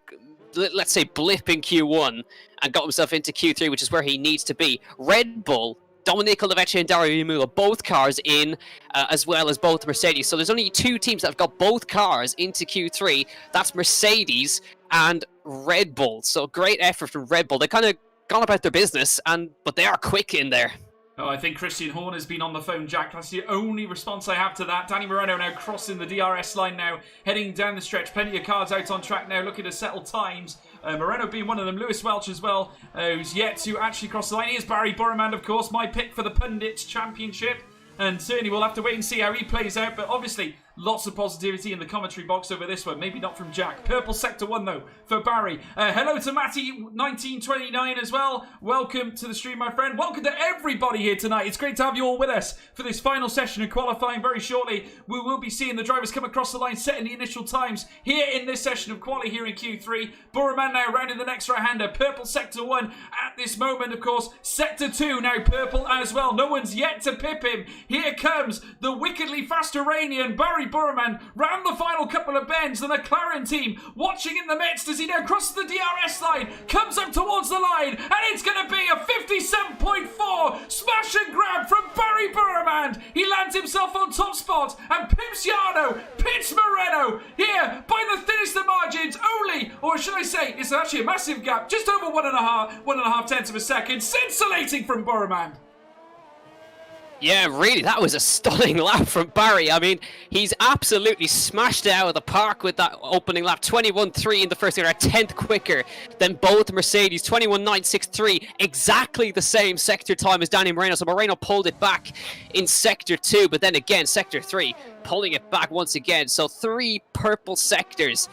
let's say, blip in Q1 and got himself into Q3, which is where he needs to be. Red Bull, Domenico Leveche and Dario Yamulo, both cars in, as well as both Mercedes. So there's only 2 teams that have got both cars into Q3. That's Mercedes and Red Bull. So great effort from Red Bull. They kind of gone about their business, but they are quick in there. Oh, I think Christian Horn has been on the phone, Jack. That's the only response I have to that. Danny Moreno now crossing the DRS line now, heading down the stretch. Plenty of cars out on track now, looking to settle times. Moreno being one of them. Lewis Welch as well, who's yet to actually cross the line. Here's Barry Burman, of course, my pick for the Pundits Championship. And certainly we'll have to wait and see how he plays out. But obviously, lots of positivity in the commentary box over this one. Maybe not from Jack. Purple Sector 1, though, for Barry. Hello to Matty1929 as well. Welcome to the stream, my friend. Welcome to everybody here tonight. It's great to have you all with us for this final session of qualifying. Very shortly, we will be seeing the drivers come across the line, setting the initial times here in this session of quali here in Q3. Buraman now rounding the next right-hander. Purple Sector 1 at this moment, of course. Sector 2 now purple as well. No one's yet to pip him. Here comes the wickedly fast Iranian Barry Buraman round the final couple of bends. The McLaren team watching in the midst as he now crosses the DRS line, comes up towards the line, and it's going to be a 57.4 smash and grab from Barry Buraman. He lands himself on top spot and pimps Yano, pits Moreno here by the thinnest of margins, only, or should I say, it's actually a massive gap, just over 1.5 tenths of a second. Scintillating from Buraman. Yeah, really, that was a stunning lap from Barry. I mean, he's absolutely smashed it out of the park with that opening lap. 21.3 in the first sector, a tenth quicker than both Mercedes. 21.963, exactly the same sector time as Danny Moreno. So Moreno pulled it back in sector 2, but then again, sector 3, pulling it back once again. So 3 purple sectors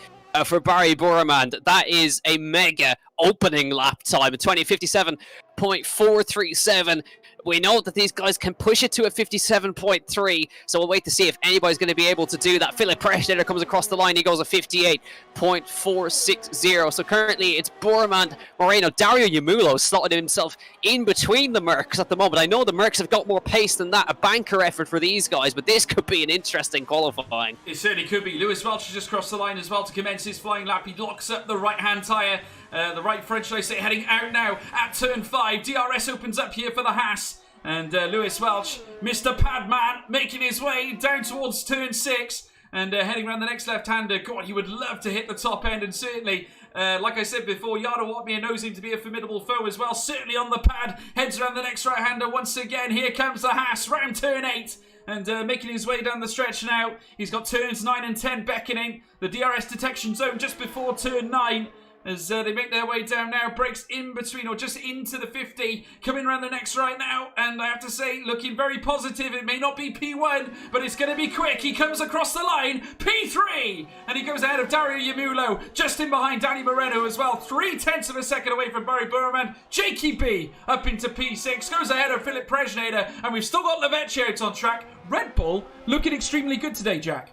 for Barry Buraman. That is a mega opening lap time. 20:57.437. We know that these guys can push it to a 57.3, so we'll wait to see if anybody's going to be able to do that. Philip Preschneider comes across the line. He goes a 58.460. So currently it's Buraman, Moreno. Dario Yamulo slotted himself in between the Mercs at the moment. I know the Mercs have got more pace than that, a banker effort for these guys, but this could be an interesting qualifying. It certainly could be. Lewis Welch has just crossed the line as well to commence his flying lap. He locks up the right-hand tyre. The right front, should I say, heading out now at turn 5. DRS opens up here for the Haas. And Lewis Welch, Mr. Padman, making his way down towards turn 6. And heading around the next left-hander. God, he would love to hit the top end. And certainly, like I said before, Yada Watmir knows him to be a formidable foe as well. Certainly on the pad. Heads around the next right-hander once again. Here comes the Haas, round turn 8. And making his way down the stretch now. He's got turns 9 and 10 beckoning. The DRS detection zone just before turn 9. As they make their way down now, breaks in between or just into the 50, coming around the next right now, and I have to say, looking very positive. It may not be P1, but it's going to be quick. He comes across the line, P3, and he goes ahead of Dario Yamulo, just in behind Danny Moreno as well, 0.3 of a second away from Barry Buraman. Jakey B up into P6, goes ahead of Philip Preschneider, and we've still got Lavecchia out on track. Red Bull looking extremely good today, Jack.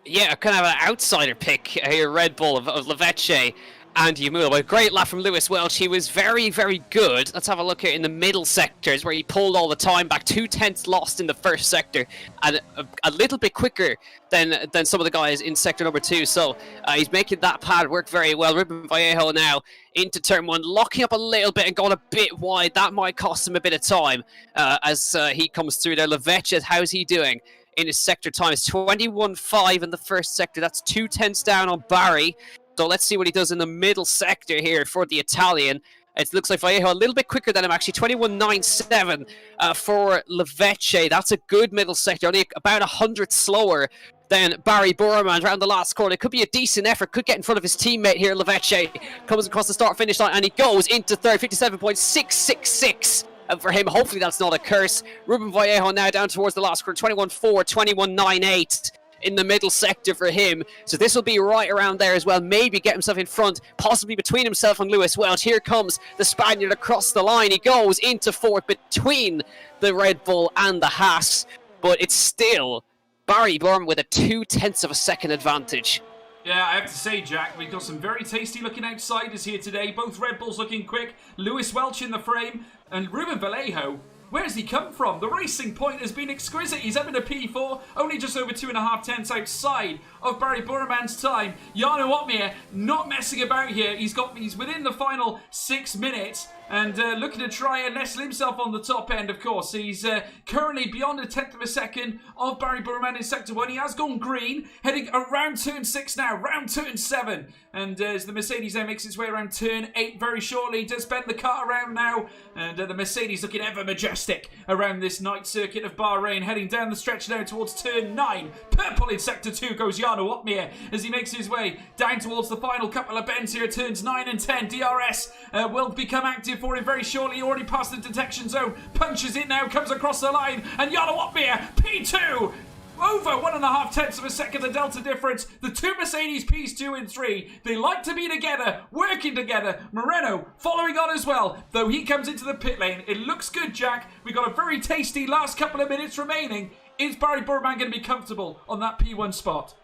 Yeah, kind of an outsider pick here, Red Bull of Lavecchia and Yamulo. A great lap from Lewis Welch. He was very, very good. Let's have a look here in the middle sectors where he pulled all the time back. 2 tenths lost in the first sector and a little bit quicker than some of the guys in sector number 2. So he's making that pad work very well. Ruben Vallejo now into turn 1, locking up a little bit and going a bit wide. That might cost him a bit of time as he comes through there. Lavecchia, how's he doing? In his sector time is 21.5 in the first sector. That's 2 tenths down on Barry. So let's see what he does in the middle sector here for the Italian. It looks like Vallejo a little bit quicker than him, actually. 21.97 for Lavecchia. That's a good middle sector. Only about 100 slower than Barry Buraman around the last corner. It could be a decent effort. Could get in front of his teammate here, Lavecchia. Comes across the start-finish line, and he goes into third. 57.666. For him, hopefully that's not a curse. Ruben Vallejo now down towards the last quarter, 21.4, 21.98 in the middle sector for him. So this will be right around there as well. Maybe get himself in front, possibly between himself and Lewis Welch. Here comes the Spaniard across the line. He goes into fourth between the Red Bull and the Haas. But it's still Barry Buraman with a 0.2 of a second advantage. Yeah, I have to say, Jack, we've got some very tasty looking outsiders here today. Both Red Bulls looking quick. Lewis Welch in the frame. And Ruben Vallejo, where has he come from? The racing point has been exquisite. He's up in a P4, only just over 2.5 tenths outside of Barry Buraman's time. Jarno Otmir not messing about here. He's within the final 6 minutes. And looking to try and nestle himself on the top end, of course. He's currently beyond a 10th of a second of Barry Buraman in Sector 1. He has gone green, heading around turn 6 now, round turn 7. And as the Mercedes now makes its way around turn 8 very shortly, does bend the car around now. And the Mercedes looking ever majestic majestic around this night circuit of Bahrain, heading down the stretch now towards turn 9. Purple in sector 2 goes Jarno Opmeer as he makes his way down towards the final couple of bends here, turns 9 and 10. DRS will become active for him very shortly. Already past the detection zone, punches it now, comes across the line, and Jarno Opmeer, P2, over 1.5 tenths of a second, the delta difference. The two Mercedes P2 and 3, they like to be together, working together. Moreno following on as well, though he comes into the pit lane. It looks good, Jack. We got a very tasty last couple of minutes remaining. Is Barry Burman going to be comfortable on that P1 spot?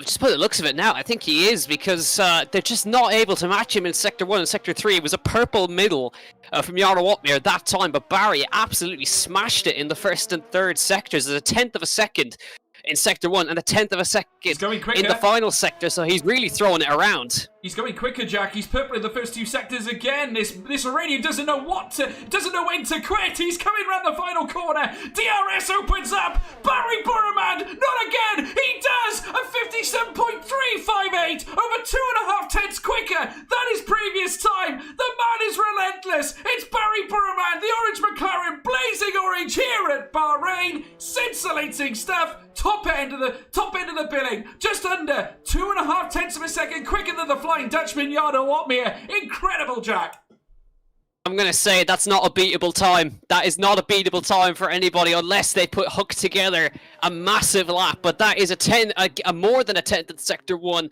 Just by the looks of it now, I think he is, because they're just not able to match him in Sector 1 and Sector 3. It was a purple middle from Jarno Opmeer at that time, but Barry absolutely smashed it in the first and third sectors. There's a 10th of a second in Sector 1 and a 10th of a second in the final sector, so he's really throwing it around. He's going quicker, Jack. He's purple in the first two sectors again. This Iranian doesn't know when to quit. He's coming around the final corner. DRS opens up. Barry Burman, not again. He does a 57.358, over 2.5 tenths quicker than his previous time. The man is relentless. It's Barry Burman, the orange McLaren, blazing orange here at Bahrain. Scintillating stuff. Top end of the billing, just under 2.5 tenths of a second quicker than the Flying Dutchman Jarno Opmeer. Incredible, Jack. I'm going to say that's not a beatable time. That is not a beatable time for anybody unless they hook together a massive lap. But that is a more than a 10th in Sector 1,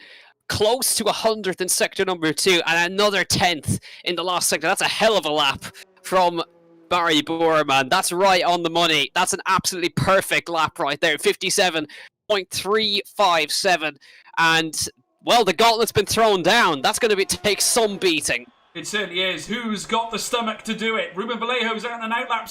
close to 100th in Sector number 2, and another 10th in the last sector. That's a hell of a lap from Barry Burman. That's right on the money. That's an absolutely perfect lap right there. 57.357. And, well, the gauntlet's been thrown down. That's going to take some beating. It certainly is. Who's got the stomach to do it? Ruben Vallejo's out in an outlap.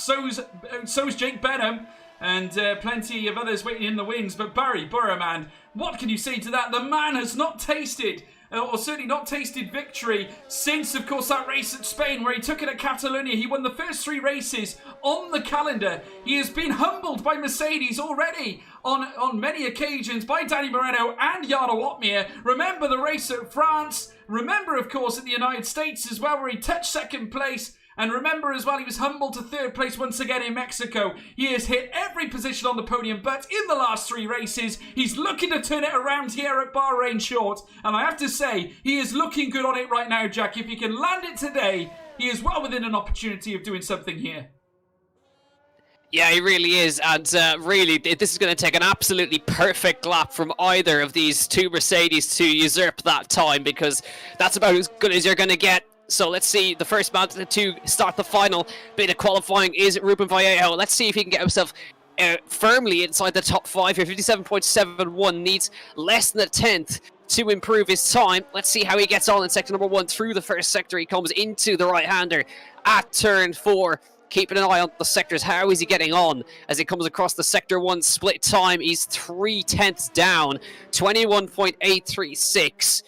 So's Jake Benham. And plenty of others waiting in the wings. But Barry Burman, what can you say to that? The man has not tasted, or certainly not tasted victory since, of course, that race at Spain where he took it at Catalonia. He won the first 3 races on the calendar. He has been humbled by Mercedes already on many occasions by Danny Moreno and Jarno Opmeer. Remember the race at France. Remember, of course, at the United States as well, where he touched second place. And remember as well, he was humbled to 3rd place once again in Mexico. He has hit every position on the podium, but in the last 3 races, he's looking to turn it around here at Bahrain Short. And I have to say, he is looking good on it right now, Jack. If he can land it today, he is well within an opportunity of doing something here. Yeah, he really is, and really, this is going to take an absolutely perfect lap from either of these two Mercedes to usurp that time, because that's about as good as you're going to get. So let's see, the first man to start the final bit of qualifying is Ruben Vallejo. Let's see if he can get himself firmly inside the top 5 here. 57.71, needs less than a 10th to improve his time. Let's see how he gets on in sector number 1 through the first sector. He comes into the right-hander at turn 4. Keeping an eye on the sectors. How is he getting on as he comes across the sector 1 split time? He's 3 tenths down, 21.836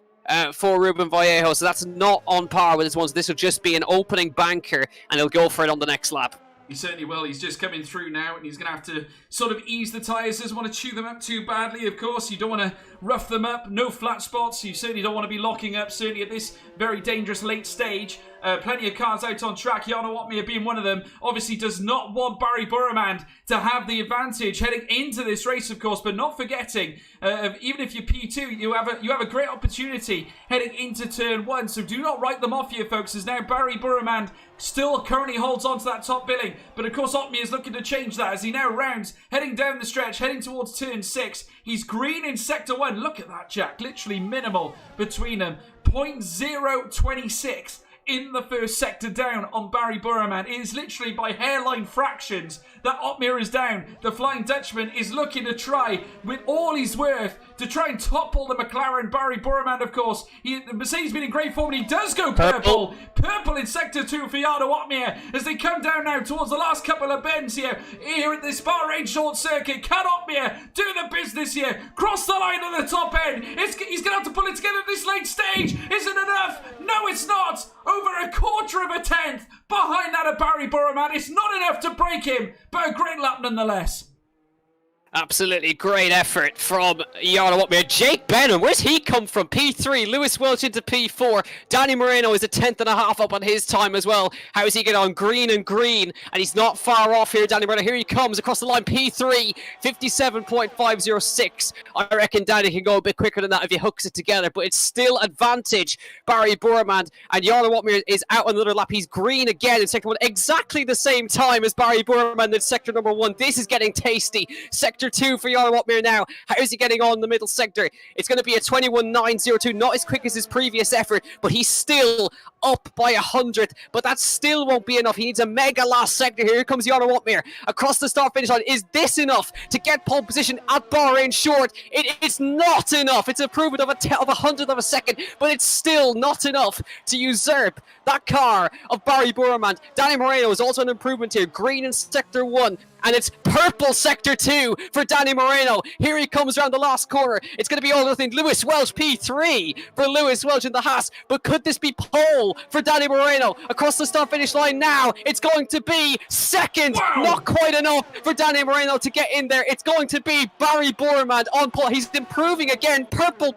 for Ruben Vallejo. So that's not on par with his ones. This will just be an opening banker, and he'll go for it on the next lap. He certainly will. He's just coming through now, and he's going to have to sort of ease the tyres. Doesn't want to chew them up too badly, of course. You don't want to rough them up. No flat spots. You certainly don't want to be locking up, certainly at this very dangerous late stage. Plenty of cars out on track. Jarno Opmeer being one of them. Obviously does not want Barry Burman to have the advantage heading into this race, of course, but not forgetting, even if you're P2, you have a great opportunity heading into turn 1. So do not write them off here, folks, as now Barry Burman still currently holds on to that top billing. But of course, Opmeer is looking to change that as he now rounds, heading down the stretch, heading towards turn 6. He's green in sector 1. Look at that, Jack. Literally minimal between them. 0.026 in the first sector down on Barry Burman. It is literally by hairline fractions that Opmeer is down. The Flying Dutchman is looking to try with all he's worth to try and topple the McLaren. Barry Burman, of course, the Mercedes been in great form, and he does go purple. Purple in sector 2 for Jarno Opmeer as they come down now towards the last couple of bends here at this Bahrain short circuit. Can Opmeer do the business here? Cross the line at the top end. He's going to have to pull it together at this late stage. Is it enough? No, it's not. Over a quarter of a tenth behind that of Barry Burman. It's not enough to break him, but a great lap nonetheless. Absolutely great effort from Jarno Watmere. Jake Benham, where's he come from? P3, Lewis Welch into P4. Danny Moreno is a 10th and a half up on his time as well. How is he getting on? Green and green, and he's not far off here, Danny Moreno. Here he comes across the line, P3, 57.506. I reckon Danny can go a bit quicker than that if he hooks it together, but it's still advantage Barry Bourmand, and Jarno Watmere is out on another lap. He's green again in sector 1, exactly the same time as Barry Bourmand in sector number 1. This is getting tasty. Sector 2 for Jarno Watmere now. How is he getting on in the middle sector? It's going to be a 21.902, not as quick as his previous effort, but he's still up by 100, but that still won't be enough. He needs a mega last sector. Here comes Jarno Watmere across the start finish line. Is this enough to get pole position at Bahrain short? It's not enough. It's a improvement of a hundredth of a second, but it's still not enough to usurp that car of Barry Bourmand. Danny Moreno is also an improvement here. Green in sector 1. And it's purple sector 2 for Danny Moreno. Here he comes around the last corner. It's going to be all nothing. Lewis Welch P3 for Lewis Welch in the Haas. But could this be pole for Danny Moreno? Across the start finish line now. It's going to be second. Wow. Not quite enough for Danny Moreno to get in there. It's going to be Barry Bourmand on pole. He's improving again. Purple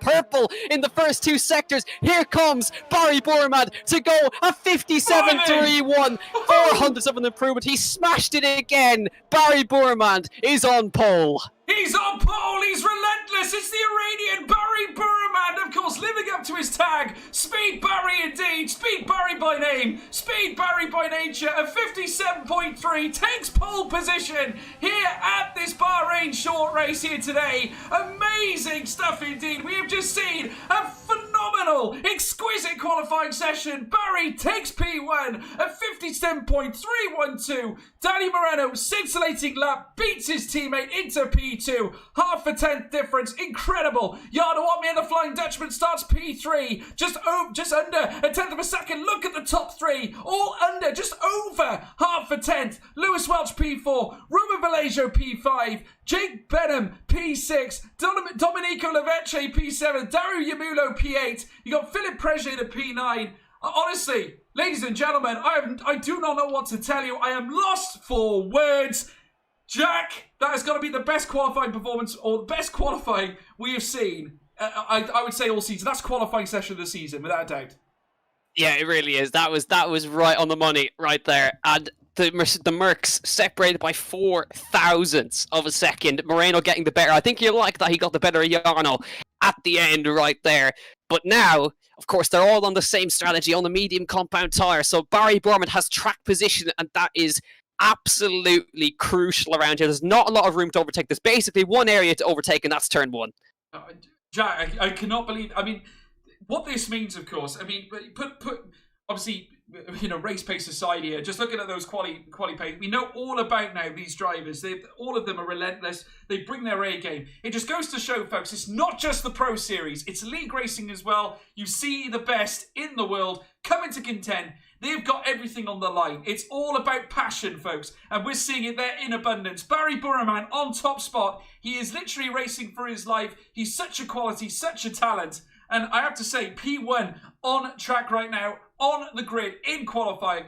in the first 2 sectors. Here comes Barry Bourmand to go a 57.31. 400ths of an improvement. He smashed it again. Barry Bourmand is on pole. He's on pole, he's relentless, it's the Iranian Barry Bourmand, of course, living up to his tag. Speed Barry indeed, Speed Barry by name, Speed Barry by nature, a 57.3, takes pole position here at this Bahrain short race here today. Amazing stuff indeed. We have just seen a phenomenal, exquisite qualifying session. Barry takes P1 at 57.312. Danny Moreno, scintillating lap, beats his teammate into P2. Half a tenth difference, incredible. Jarno Watmere, the Flying Dutchman, starts P3, just under a tenth of a second. Look at the top 3, all under, just over half a tenth. Lewis Welch P4, Ruben Vallejo P5, Jake Benham P6, Domenico Lavecce P7, Daru Yamulo P8. You got Philip Presley to P9. Honestly, ladies and gentlemen, I do not know what to tell you. I am lost for words. Jack, that has got to be the best qualifying performance, or the best qualifying we have seen, I would say, all season. That's qualifying session of the season, without a doubt. Yeah, it really is. That was right on the money right there. And the Mercs separated by 4 thousandths of a second. Moreno getting the better. I think you like that he got the better of Jarno at the end right there. But now, of course, they're all on the same strategy, on the medium compound tyre. So Barry Bourmand has track position, and that is absolutely crucial around here. There's not a lot of room to overtake. There's basically one area to overtake, and that's turn 1. Jack, I cannot believe... I mean, what this means, of course, I mean, put obviously, you know, race pace aside here, just looking at those quali pace, we know all about now these drivers. All of them are relentless. They bring their A game. It just goes to show, folks, it's not just the Pro Series. It's league racing as well. You see the best in the world coming to contend. They've got everything on the line. It's all about passion, folks, and we're seeing it there in abundance. Barry Bourmand on top spot. He is literally racing for his life. He's such a quality, such a talent. And I have to say, P1 on track right now, on the grid, in qualifying,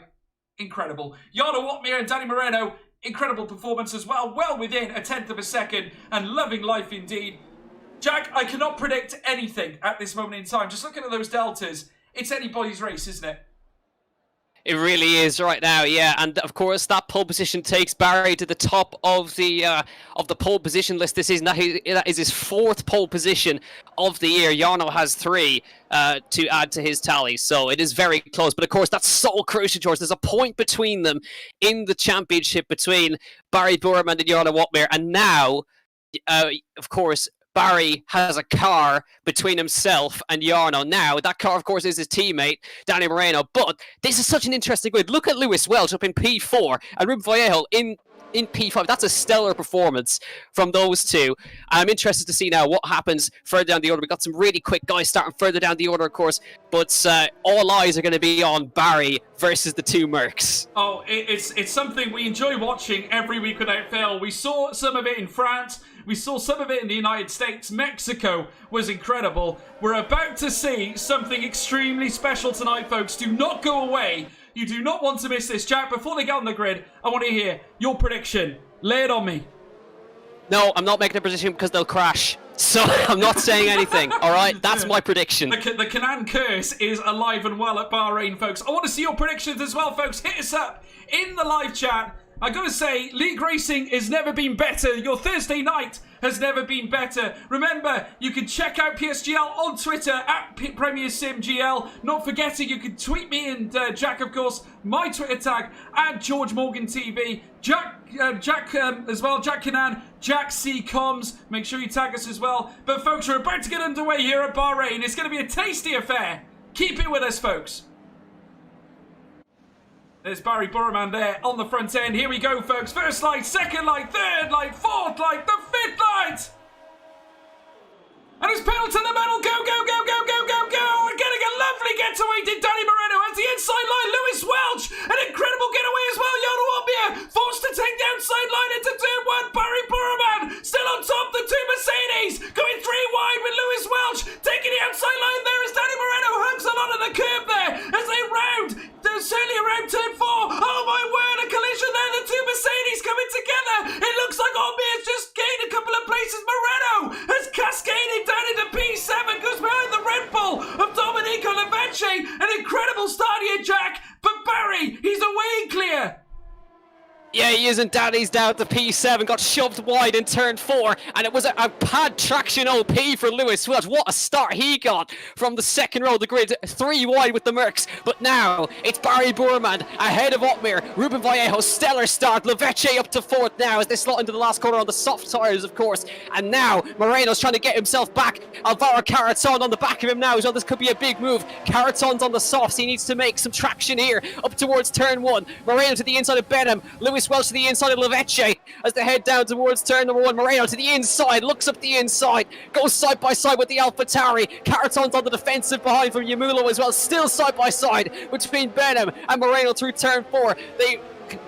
incredible. Jarno Watmere and Danny Moreno, incredible performance as well, well within a tenth of a second, and loving life indeed. Jack, I cannot predict anything at this moment in time. Just looking at those deltas, it's anybody's race, isn't it? It really is right now, yeah, and of course that pole position takes Barry to the top of the pole position list this season. That is his 4th pole position of the year. Jarno has 3 to add to his tally, so it is very close. But of course, that's so crucial, George. There's a point between them in the championship between Barry Bourmand and Jarno Watmere, and now, of course, Barry has a car between himself and Jarno. Now, that car, of course, is his teammate, Danny Moreno. But this is such an interesting grid. Look at Lewis Welch up in P4 and Ruben Vallejo in P5. That's a stellar performance from those two. I'm interested to see now what happens further down the order. We've got some really quick guys starting further down the order, of course. But all eyes are going to be on Barry versus the 2 Mercs. Oh, it's something we enjoy watching every week without fail. We saw some of it in France. We saw some of it in the United States. Mexico was incredible. We're about to see something extremely special tonight, folks. Do not go away. You do not want to miss this. Jack, before they get on the grid, I want to hear your prediction. Lay it on me. No, I'm not making a prediction because they'll crash. So I'm not saying anything, alright? That's my prediction. The Canaan curse is alive and well at Bahrain, folks. I want to see your predictions as well, folks. Hit us up in the live chat. I gotta say, League Racing has never been better. Your Thursday night has never been better. Remember, you can check out PSGL on Twitter at Premier Sim GL. Not forgetting, you can tweet me and Jack, of course, my Twitter tag at George Morgan TV. Jack as well, Jack Canan, Jack C Coms. Make sure you tag us as well. But folks, we're about to get underway here at Bahrain. It's going to be a tasty affair. Keep it with us, folks. There's Barry Burman there on the front end. Here we go, folks. First light, second light, third light, fourth light, the fifth light. And it's pedal to the metal. Go, go, go, go, go, go, go. And getting a lovely getaway did Danny Moreno as the inside line. Lewis Welch, an incredible getaway as well. Yono Opia forced to take the outside line into turn one. Barry Burman still on top. The two Mercedes going three wide with Lewis Welch taking the outside line there as Danny Moreno hugs a lot of the curb there as they round. They're certainly around turn four. Oh my word, a collision there. The two Mercedes coming together. It looks like Obia's just gained a couple of places. Moreno has cascaded down into P7, goes behind the Red Bull of Domenico Lavecce. An incredible start here, Jack. But Barry, he's away and clear. Yeah, he isn't. Daddy's down to P7, got shoved wide in turn 4, and it was a pad traction OP for Lewis Welch. What a start he got from the second row of the grid, 3 wide with the Mercs. But now it's Barry Burman ahead of Otmir, Ruben Vallejo, stellar start, Lavecce up to 4th now as they slot into the last corner on the soft tyres, of course. And now Moreno's trying to get himself back. Alvaro Caraton on the back of him now as well. This could be a big move. Caraton's on the softs. He needs to make some traction here up towards turn 1. Moreno to the inside of Benham. Lewis Welch to the inside of Lavecce as they head down towards turn number 1. Moreno to the inside, looks up the inside, goes side by side with the AlphaTauri. Caraton's on the defensive behind from Yamulo as well, still side by side between Benham and Moreno through turn 4. They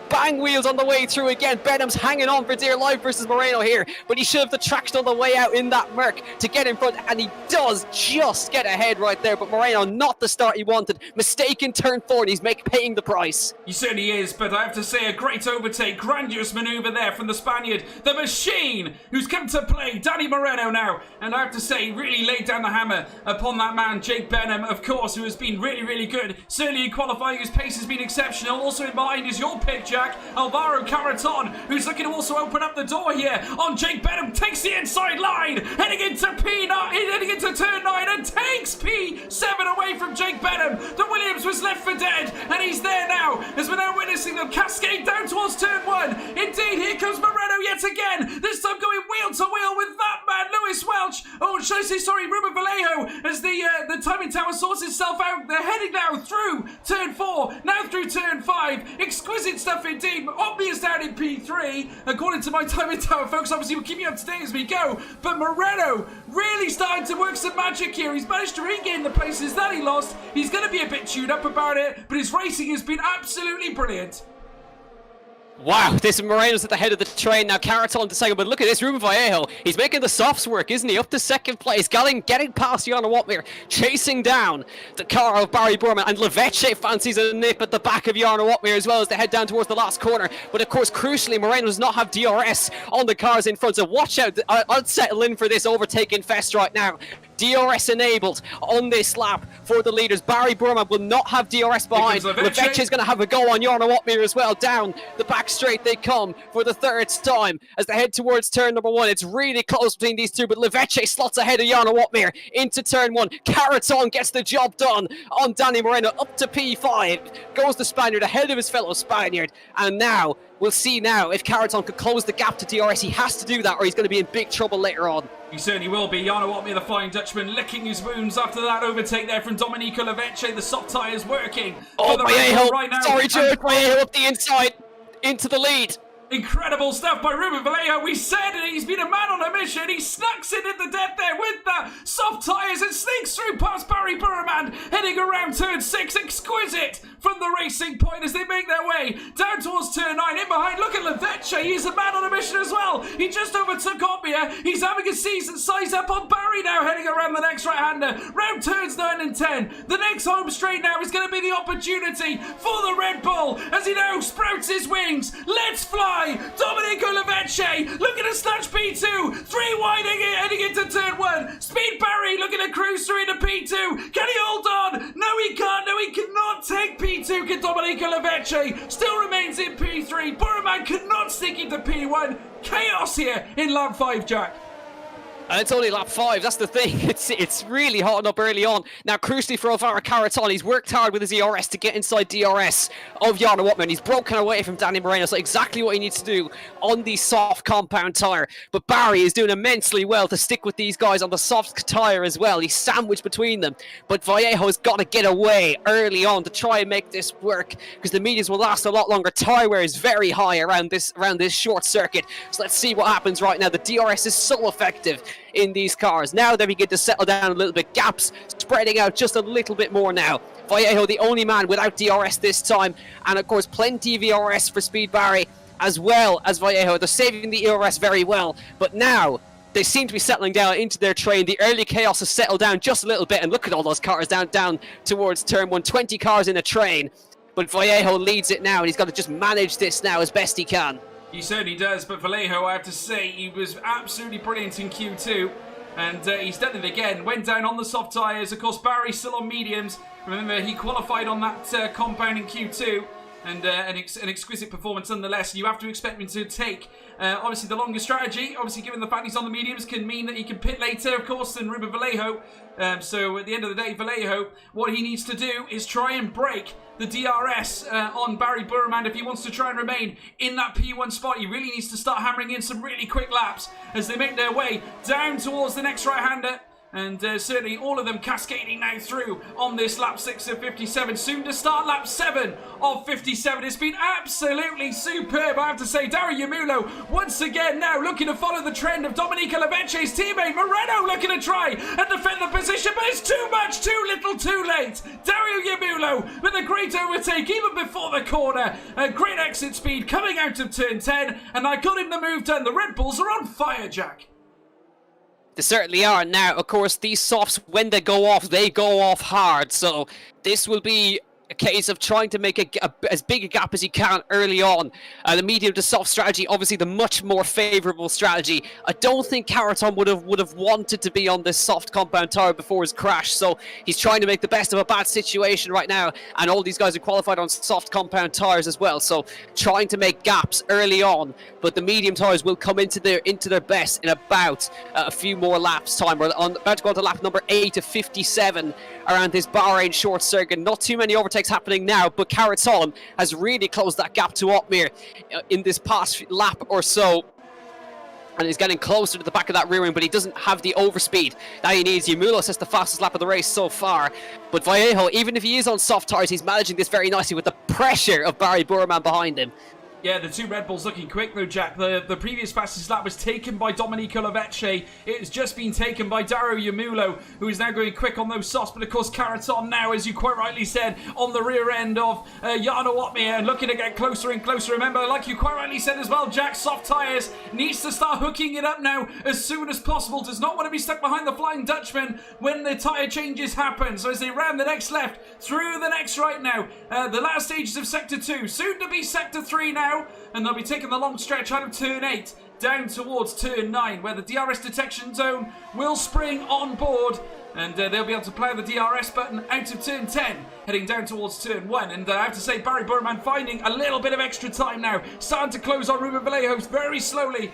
bang wheels on the way through again. Benham's hanging on for dear life versus Moreno here, but he should have the traction on the way out in that Merc to get in front, and he does just get ahead right there. But Moreno, not the start he wanted. Mistake in turn 4, and he's paying the price. He certainly is, but I have to say, a great overtake, grandiose manoeuvre there from the Spaniard, the machine who's come to play, Danny Moreno now. And I have to say, really laid down the hammer upon that man, Jake Benham, of course, who has been really, really good. Certainly in qualifying, his pace has been exceptional. Also in behind is your pick, Jack. Alvaro Caraton, who's looking to also open up the door here on Jake Benham, takes the inside line, heading into P9, heading into turn 9, and takes P7 away from Jake Benham. The Williams was left for dead, and he's there now, as we're now witnessing them cascade down towards turn 1. Indeed, here comes Moreno yet again, this time going wheel to wheel with that man, Lewis Welch. Oh, should I say, sorry, Ruben Vallejo, as the timing tower sorts itself out. They're heading now through turn 4, now through turn 5. Exquisite stuff indeed. Obvious down in P3, according to my timing tower, folks. Obviously, we'll keep you up to date as we go. But Moreno really starting to work some magic here. He's managed to regain the places that he lost. He's going to be a bit chewed up about it, but his racing has been absolutely brilliant. Wow, this Moreno's at the head of the train now. Caraton to second, but look at this, Ruben Vallejo. He's making the softs work, isn't he? Up to second place, getting past Jana Watmir, chasing down the car of Barry Burman, and Lavecce fancies a nip at the back of Jana Watmir as well as they head down towards the last corner. But of course, crucially, Moreno does not have DRS on the cars in front, so watch out. I'll settle in for this overtaking fest right now. DRS enabled on this lap for the leaders. Barry Burman will not have DRS behind. Lavecce is going to have a go on Jarno Watmir as well. Down the back straight they come for the 3rd time as they head towards turn number 1. It's really close between these two, but Lavecce slots ahead of Jarno Watmir into turn 1. Caraton gets the job done on Danny Moreno up to P5. Goes the Spaniard ahead of his fellow Spaniard, and now we'll see now if Caraton could close the gap to DRS. He has to do that or he's going to be in big trouble later on. He certainly will be. Jarno Watmir, the Flying Dutchman, licking his wounds after that overtake there from Domenico Lavecce. The soft tyres working. Oh, Vallejo, right now. Sorry, George, Vallejo up the inside, into the lead. Incredible stuff by Ruben Vallejo. We said it, he's been a man on a mission. He snucks in at the death there with the soft tyres and sneaks through past Barry Burman, heading around turn 6. Exquisite from the Racing Point as they make their way down towards turn 9. In behind, look at Leveche. He's a man on a mission as well. He just overtook Opia. He's having a season size up on Barry now, heading around the next right-hander. Round turns 9 and 10. The next home straight now is going to be the opportunity for the Red Bull as he now sprouts his wings. Let's fly. Domenico Leveche looking to snatch P2. 3 wide heading into turn 1. Speed Barry looking to cruise through into P2. Can he hold on? No, he can't. No, he cannot take P2. Can Domenico Leveche still remains in P3. Burman cannot stick into P1. Chaos here in lap 5, Jack. And it's only lap 5, that's the thing. It's really hotting up early on. Now, crucially for Alvaro Caraton, he's worked hard with his ERS to get inside DRS of Jarno Wotman. He's broken away from Danny Moreno, so exactly what he needs to do on the soft compound tyre. But Barry is doing immensely well to stick with these guys on the soft tyre as well. He's sandwiched between them. But Vallejo's got to get away early on to try and make this work, because the mediums will last a lot longer. Tyre wear is very high around this short circuit. So let's see what happens right now. The DRS is so effective in these cars. Now they begin to settle down a little bit. Gaps spreading out just a little bit more now. Vallejo, the only man without DRS this time. And of course, plenty of ERS for Speed Barry as well as Vallejo. They're saving the ERS very well. But now they seem to be settling down into their train. The early chaos has settled down just a little bit. And look at all those cars down towards turn 1. 20 cars in a train. But Vallejo leads it now, and he's got to just manage this now as best he can. He certainly does, but Vallejo, I have to say, he was absolutely brilliant in Q2. And he's done it again. Went down on the soft tyres. Of course, Barry's still on mediums. Remember, he qualified on that compound in Q2. And an exquisite performance nonetheless. You have to expect him to take, obviously, the longer strategy. Obviously, given the fact he's on the mediums, can mean that he can pit later, of course, than Ruben Vallejo. So at the end of the day, Vallejo, what he needs to do is try and break the DRS on Barry Burman if he wants to try and remain in that P1 spot. He really needs to start hammering in some really quick laps as they make their way down towards the next right-hander. And certainly all of them cascading now through on this lap 6 of 57. Soon to start lap 7 of 57. It's been absolutely superb, I have to say. Dario Yamulo once again now looking to follow the trend of Domenico Leveche's teammate. Moreno looking to try and defend the position, but it's too much, too little, too late. Dario Yamulo with a great overtake even before the corner. A great exit speed coming out of turn 10. And I got him the move done. The Red Bulls are on fire, Jack. They certainly are. Now, of course, these softs, when they go off hard. So this will be a case of trying to make as big a gap as you can early on. The medium to soft strategy, obviously the much more favourable strategy. I don't think Caraton would have wanted to be on this soft compound tower before his crash, so he's trying to make the best of a bad situation right now, and all these guys are qualified on soft compound tires as well, so trying to make gaps early on, but the medium tires will come into their best in about a few more laps time. We're about to go on to lap number 8 of 57 around this Bahrain short circuit. Not too many overtakes happening now, but Caraton has really closed that gap to Otmir in this past lap or so, and he's getting closer to the back of that rear wing, but he doesn't have the overspeed that he needs. Yamulos has the fastest lap of the race so far, but Vallejo, even if he is on soft tires, he's managing this very nicely with the pressure of Barry Burman behind him. Yeah, the two Red Bulls looking quick though, Jack. The previous fastest lap was taken by Domenico Leveche. It has just been taken by Dario Yamulo, who is now going quick on those softs. But of course, Caraton now, as you quite rightly said, on the rear end of Jarno Otmir and looking to get closer and closer. Remember, like you quite rightly said as well, Jack, soft tyres, needs to start hooking it up now as soon as possible. Does not want to be stuck behind the Flying Dutchman when the tyre changes happen. So as they round the next left, through the next right now, the last stages of Sector 2, soon to be Sector 3 now. And they'll be taking the long stretch out of turn 8 down towards turn 9, where the DRS detection zone will spring on board. And they'll be able to play the DRS button out of turn 10, heading down towards turn 1. And I have to say, Barry Burman finding a little bit of extra time now. Starting to close on Ruben Vallejo very slowly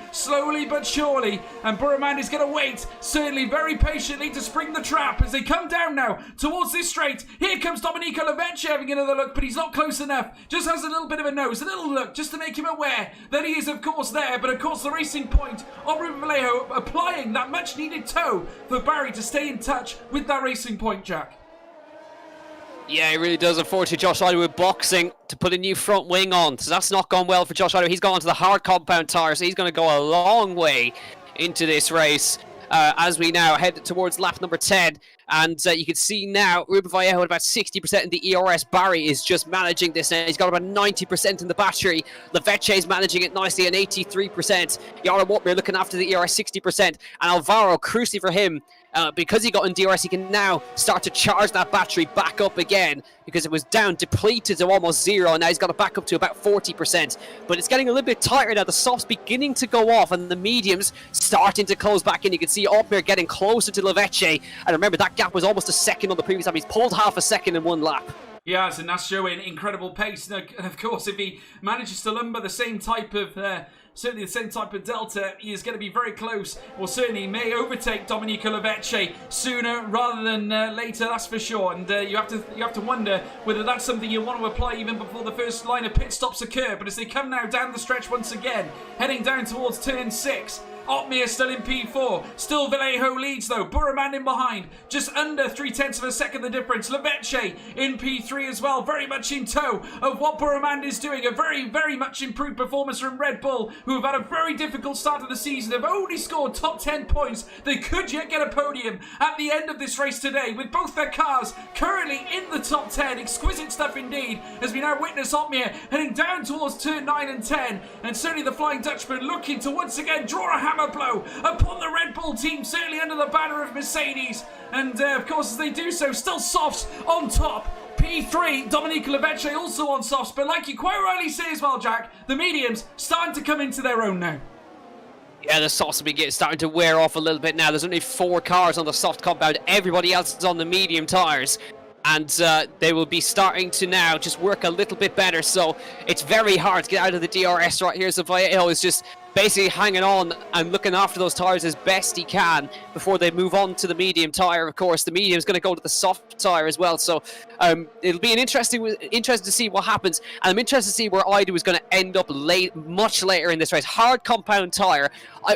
but surely. And Burman is going to wait, certainly very patiently, to spring the trap as they come down now towards this straight. Here comes Domenico Leveche having another look, but he's not close enough. Just has a little bit of a nose, a little look, just to make him aware that he is, of course, there. But of course, the Racing Point of Ruben Vallejo applying that much-needed toe for Barry to stay in touch with that Racing Point, Jack. Yeah, it really does. Unfortunately, Josh Idaho boxing to put a new front wing on, so that's not gone well for Josh Idaho. He's gone to the hard compound tire, so he's going to go a long way into this race. as we now head towards lap number 10. And you can see now Ruben Vallejo at about 60% in the ERS. Barry is just managing this now. He's got about 90% in the battery. Leveche is managing it nicely at 83%. Yara Watmere looking after the ERS 60%. And Alvaro, crucially for him, because he got in DRS, he can now start to charge that battery back up again, because it was down, depleted to almost zero, and now he's got it back up to about 40%. But it's getting a little bit tighter now. The softs beginning to go off, and the mediums starting to close back in. You can see Opmer getting closer to Leveche, and remember, that gap was almost a second on the previous lap. He's pulled half a second in one lap. Yeah, and that's showing incredible pace. And of course, if he manages to lumber the same type of... certainly the same type of delta, he is going to be very close, or certainly may overtake Domenico Leveche sooner rather than later, that's for sure. And you have to wonder whether that's something you want to apply even before the first line of pit stops occur. But as they come now down the stretch once again, heading down towards turn 6, Otmir still in P4. Still Vallejo leads though. Buraman in behind. Just under 0.3 of a second the difference. Leveche in P3 as well. Very much in tow of what Buraman is doing. A very, very much improved performance from Red Bull, who have had a very difficult start to the season. Have only scored top 10 points. They could yet get a podium at the end of this race today, with both their cars currently in the top 10. Exquisite stuff indeed, as we now witness Otmir heading down towards turn 9 and 10. And certainly the Flying Dutchman looking to once again draw a hammer blow upon the Red Bull team, certainly under the banner of Mercedes. And of course, as they do so, still softs on top. P3, Domenico Leveche also on softs, but like you quite rightly say as well, Jack, the mediums starting to come into their own now. Yeah, the softs will be starting to wear off a little bit now. There's only 4 cars on the soft compound. Everybody else is on the medium tyres. And they will be starting to now just work a little bit better. So it's very hard to get out of the DRS right here. So Vallejo is just basically hanging on and looking after those tyres as best he can before they move on to the medium tyre. Of course, the medium is going to go to the soft tyre as well. So it'll be an interesting to see what happens. And I'm interested to see where Ido is going to end up much later in this race. Hard compound tyre.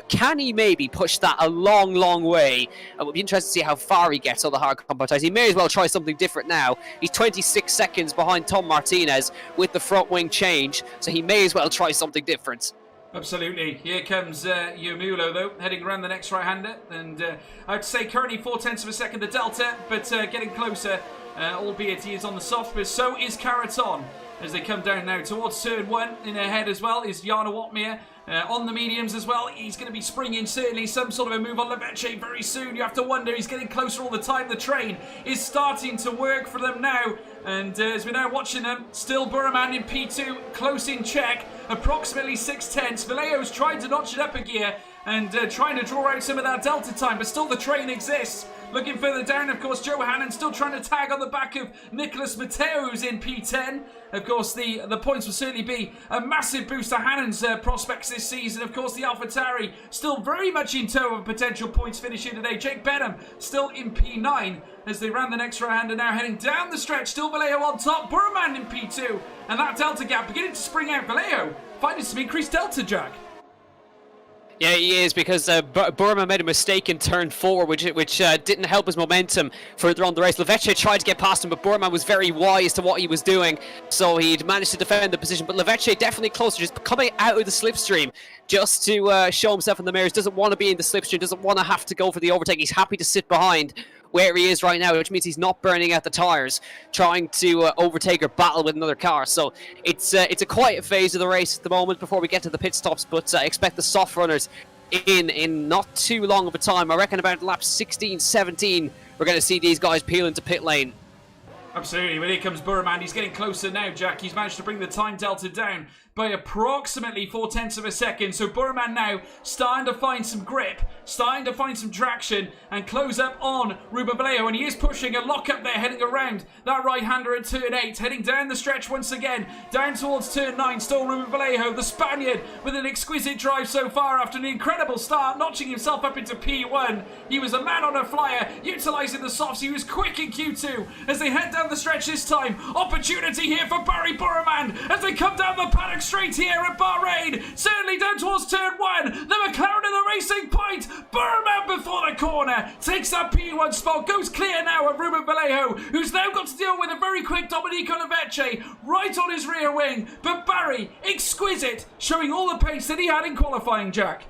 Can he maybe push that a long, long way? It will be interesting to see how far he gets on the hard compound tyres. He may as well try something different now. He's 26 seconds behind Tom Martinez with the front wing change. So he may as well try something different. Absolutely. Here comes Yomulo, though, heading around the next right-hander. And I'd say currently 0.4 of a second the delta, but getting closer, albeit he is on the soft, but so is Caraton. As they come down now towards turn 1, in ahead as well is Jana Watmir. On the mediums as well, he's going to be springing certainly some sort of a move on Leveche very soon. You have to wonder, he's getting closer all the time. The train is starting to work for them now. And as we're now watching them, still Buraman in P2, close in check, approximately 0.6. Vallejo's trying to notch it up a gear and trying to draw out some of that delta time, but still the train exists. Looking further down, of course, Joe Hannon still trying to tag on the back of Nicholas Matteo, who's in P10. Of course, the points will certainly be a massive boost to Hannon's prospects this season. Of course, the AlphaTauri still very much in tow of a potential points finish here today. Jake Benham still in P9 as they ran the next right-hander, now heading down the stretch. Still Vallejo on top, Buraman in P2, and that delta gap beginning to spring out. Vallejo finding some increased delta, Jack. Yeah, he is, because Burma made a mistake in turn 4, which didn't help his momentum further on the race. Leveche tried to get past him, but Burma was very wise to what he was doing, so he'd managed to defend the position. But Leveche definitely closer, just coming out of the slipstream just to show himself in the mirrors. Doesn't want to be in the slipstream, doesn't want to have to go for the overtake. He's happy to sit behind where he is right now, which means he's not burning out the tyres, trying to overtake or battle with another car. So it's a quiet phase of the race at the moment before we get to the pit stops, but expect the soft runners in not too long of a time. I reckon about lap 16, 17, we're going to see these guys peel into pit lane. Absolutely, well, here comes Buraman. He's getting closer now, Jack. He's managed to bring the time delta down by approximately 0.4 of a second. So Buraman now starting to find some grip, starting to find some traction, and close up on Ruben Vallejo. And he is pushing a lock up there, heading around that right-hander at turn 8, heading down the stretch once again, down towards turn 9. Still Ruben Vallejo, the Spaniard, with an exquisite drive so far after an incredible start, notching himself up into P1. He was a man on a flyer, utilising the softs. He was quick in Q2 as they head down the stretch this time. Opportunity here for Barry Buraman as they come down the paddock straight here at Bahrain. Certainly down towards turn 1. The McLaren in the racing point. Buraman before the corner takes that P1 spot. Goes clear now of Ruben Vallejo, who's now got to deal with a very quick Domenico Leveche right on his rear wing. But Barry, exquisite, showing all the pace that he had in qualifying, Jack.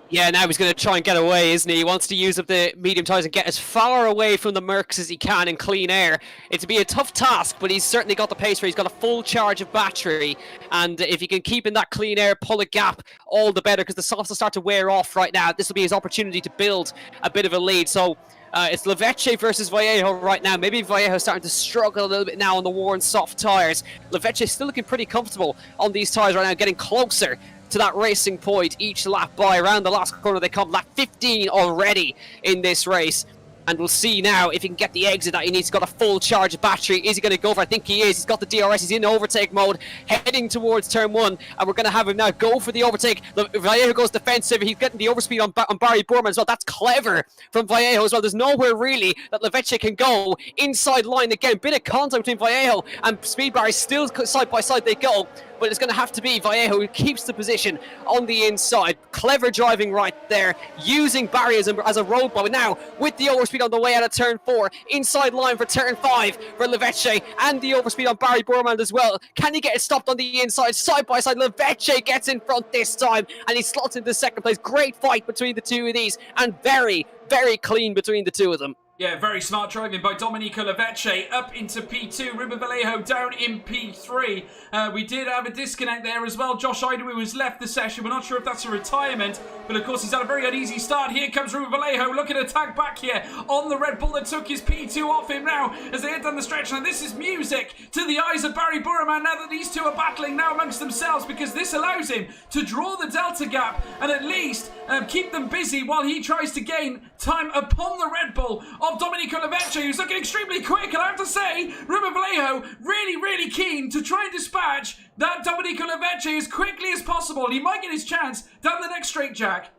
Yeah, now he's going to try and get away, isn't he? He wants to use up the medium tyres and get as far away from the Mercs as he can in clean air. It'll be a tough task, but he's certainly got the pace where he's got a full charge of battery. And if he can keep in that clean air, pull a gap, all the better, because the softs will start to wear off right now. This will be his opportunity to build a bit of a lead. So it's Leveche versus Vallejo right now. Maybe Vallejo's starting to struggle a little bit now on the worn soft tyres. Leveche still looking pretty comfortable on these tyres right now, getting closer to that racing point each lap by. Around the last corner they come, lap 15 already in this race. And we'll see now if he can get the exit that he needs. He's got a full charge of battery. Is he going to go for it? I think he is. He's got the DRS. He's in overtake mode, heading towards turn 1. And we're going to have him now go for the overtake. Vallejo goes defensive. He's getting the overspeed on Barry Burman as well. That's clever from Vallejo as well. There's nowhere really that Leveche can go. Inside line again. Bit of contact between Vallejo and Speed Barry. Still side by side they go. But it's going to have to be Vallejo who keeps the position on the inside. Clever driving right there, using Barry as a roadblock. Now, with the overspeed on the way out of turn 4, inside line for turn 5 for Leveche, and the overspeed on Barry Burman as well. Can he get it stopped on the inside, side by side? Leveche gets in front this time, and he slots into second place. Great fight between the two of these, and very, very clean between the two of them. Yeah, very smart driving by Domenico Leveche up into P2. Ruben Vallejo down in P3. We did have a disconnect there as well. Josh Idawu has left the session. We're not sure if that's a retirement, but of course he's had a very uneasy start. Here comes Ruben Vallejo looking to tag back here on the Red Bull that took his P2 off him now as they head down the stretch. Now this is music to the eyes of Barry Burman now that these two are battling now amongst themselves, because this allows him to draw the delta gap and at least keep them busy while he tries to gain time upon the Red Bull of Domenico Leveche, who's looking extremely quick. And I have to say, Ruben Vallejo really, really keen to try and dispatch that Domenico Leveche as quickly as possible. He might get his chance down the next straight, Jack.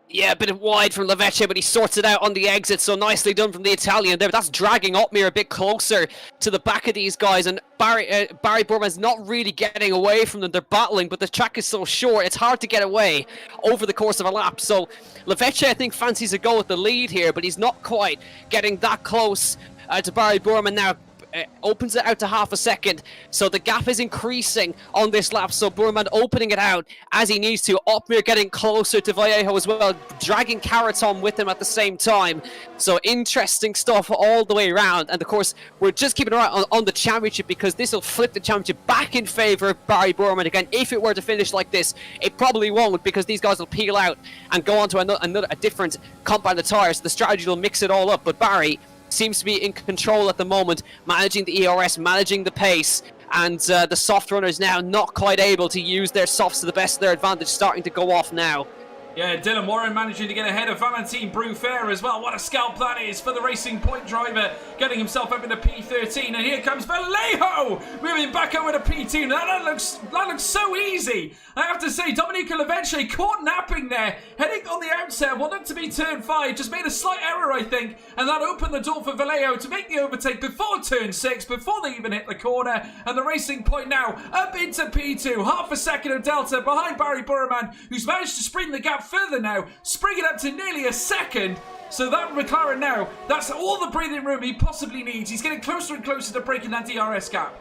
Yeah, a bit wide from Leveche, but he sorts it out on the exit, so nicely done from the Italian there. That's dragging Otmir a bit closer to the back of these guys, and Barry Burman's not really getting away from them. They're battling, but the track is so short, it's hard to get away over the course of a lap. So Leveche, I think, fancies a go at the lead here, but he's not quite getting that close to Barry Burman now. Opens it out to half a second, so the gap is increasing on this lap. So Burman opening it out as he needs to. Otmir getting closer to Vallejo as well, dragging Caraton with him at the same time. So interesting stuff all the way around. And of course, we're just keeping an eye on the championship, because this will flip the championship back in favour of Barry Burman again. If it were to finish like this, it probably won't, because these guys will peel out and go on to a different compound of tyres. The strategy will mix it all up, but Barry seems to be in control at the moment, managing the ERS, managing the pace, and the soft runners now not quite able to use their softs to the best of their advantage, starting to go off now. Yeah, Dylan Warren managing to get ahead of Valentin Brufair as well. What a scalp that is for the Racing Point driver, getting himself up into P13. And here comes Vallejo, moving back over to P2. Now that looks so easy. I have to say, Domenico Leveche caught napping there, heading on the outset, what looked to be turn 5, just made a slight error, I think, and that opened the door for Vallejo to make the overtake before turn 6, before they even hit the corner. And the Racing Point now up into P2, half a second of delta behind Barry Burman, who's managed to spring the gap further now, spring it up to nearly a second. So that McLaren now, that's all the breathing room he possibly needs. He's getting closer and closer to breaking that DRS gap.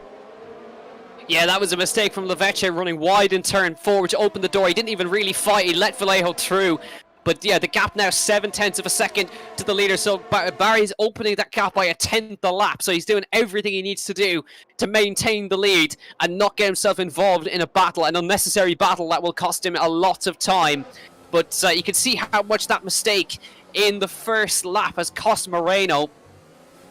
Yeah, that was a mistake from Leveche, running wide in turn 4, which opened the door. He didn't even really fight, he let Vallejo through. But yeah, the gap now 0.7 of a second to the leader. So Barry's opening that gap by a 10th a lap. So he's doing everything he needs to do to maintain the lead and not get himself involved in a battle, an unnecessary battle that will cost him a lot of time. But you can see how much that mistake in the first lap has cost Moreno.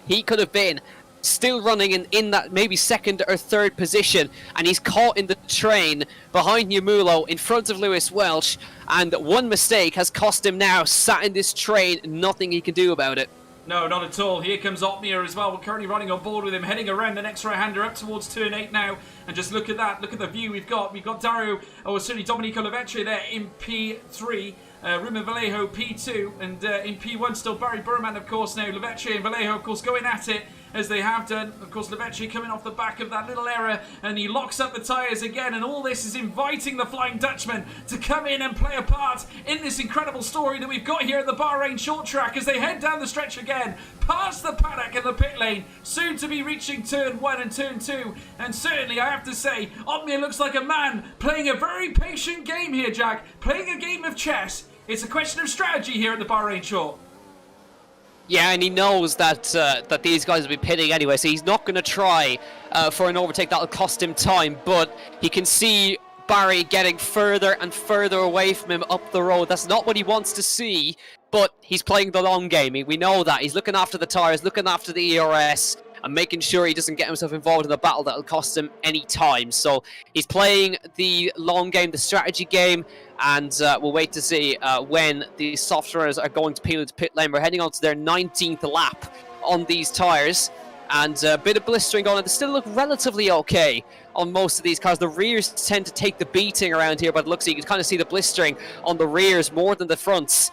He could have been still running in that maybe second or third position, and he's caught in the train behind Yamulo in front of Lewis Welch, and one mistake has cost him now sat in this train, nothing he can do about it. No, not at all. Here comes Otmir as well. We're currently running on board with him, heading around the next right-hander up towards turn 8 now. And just look at that. Look at the view we've got. We've got Dario, or certainly Domenico Leveche there in P3. Ruben Vallejo P2, and in P1 still Barry Burman, of course, now. Leveche and Vallejo, of course, going at it as they have done. Of course, Leveche coming off the back of that little error, and he locks up the tyres again, and all this is inviting the Flying Dutchman to come in and play a part in this incredible story that we've got here at the Bahrain short track as they head down the stretch again, past the paddock and the pit lane, soon to be reaching turn 1 and turn 2. And certainly, I have to say, Otmir looks like a man playing a very patient game here, Jack, playing a game of chess. It's a question of strategy here at the Bahrain short. Yeah, and he knows that that these guys will be pitting anyway, so he's not going to try for an overtake. That'll cost him time, but he can see Barry getting further and further away from him up the road. That's not what he wants to see, but he's playing the long game. We know that. He's looking after the tyres, looking after the ERS, and making sure he doesn't get himself involved in a battle that'll cost him any time. So he's playing the long game, the strategy game, and we'll wait to see when the soft runners are going to peel into pit lane. We're heading on to their 19th lap on these tyres, and a bit of blistering on it. They still look relatively okay on most of these cars. The rears tend to take the beating around here, but it looks like you can kind of see the blistering on the rears more than the fronts.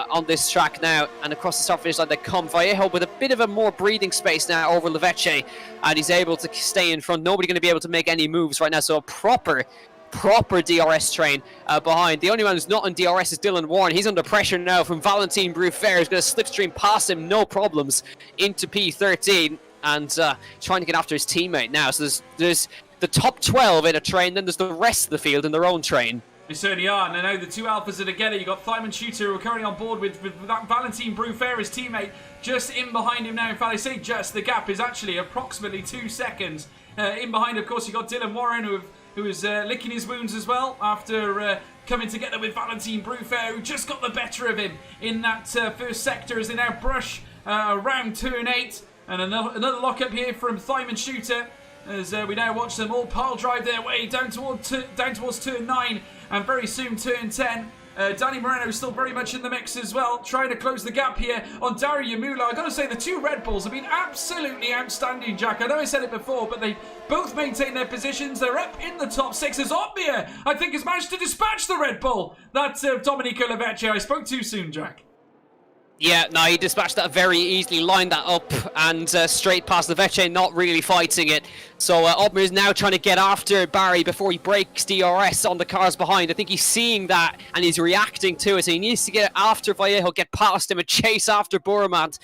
On this track now, and across the start finish line they come. Vallejo with a bit of a more breathing space now over Leveche, and he's able to stay in front. Nobody going to be able to make any moves right now, so a proper DRS train behind. The only one who's not on DRS is Dylan Warren. He's under pressure now from Valentin Bruffair, who's going to slipstream past him, no problems, into P13, and trying to get after his teammate now. So there's the top 12 in a train, then there's the rest of the field in their own train. They certainly are, and I know the two alphas are together. You've got Simon Shooter, who are currently on board with that Valentin Bruffair, his teammate, just in behind him now. In fact, I say just, the gap is actually approximately 2 seconds. In behind, of course, you've got Dylan Warren, who is licking his wounds as well after coming together with Valentin Bruffair, who just got the better of him in that first sector as they now brush around turn 8. And another lock-up here from Simon Shooter, as we now watch them all pile drive their way down towards turn 9 and very soon turn 10. Danny Moreno is still very much in the mix as well, trying to close the gap here on Dario Yamula. I've got to say, the two Red Bulls have been absolutely outstanding, Jack. I know I said it before, but they both maintain their positions. They're up in the top 6 as Otmir, I think, has managed to dispatch the Red Bull. That's Domenico Leveche. I spoke too soon, Jack. Yeah, no, he dispatched that very easily, lined that up, and straight past Leveche, not really fighting it. So Otmir is now trying to get after Barry before he breaks DRS on the cars behind. I think he's seeing that, and he's reacting to it. So he needs to get after Vallejo, get past him, and chase after Bourmand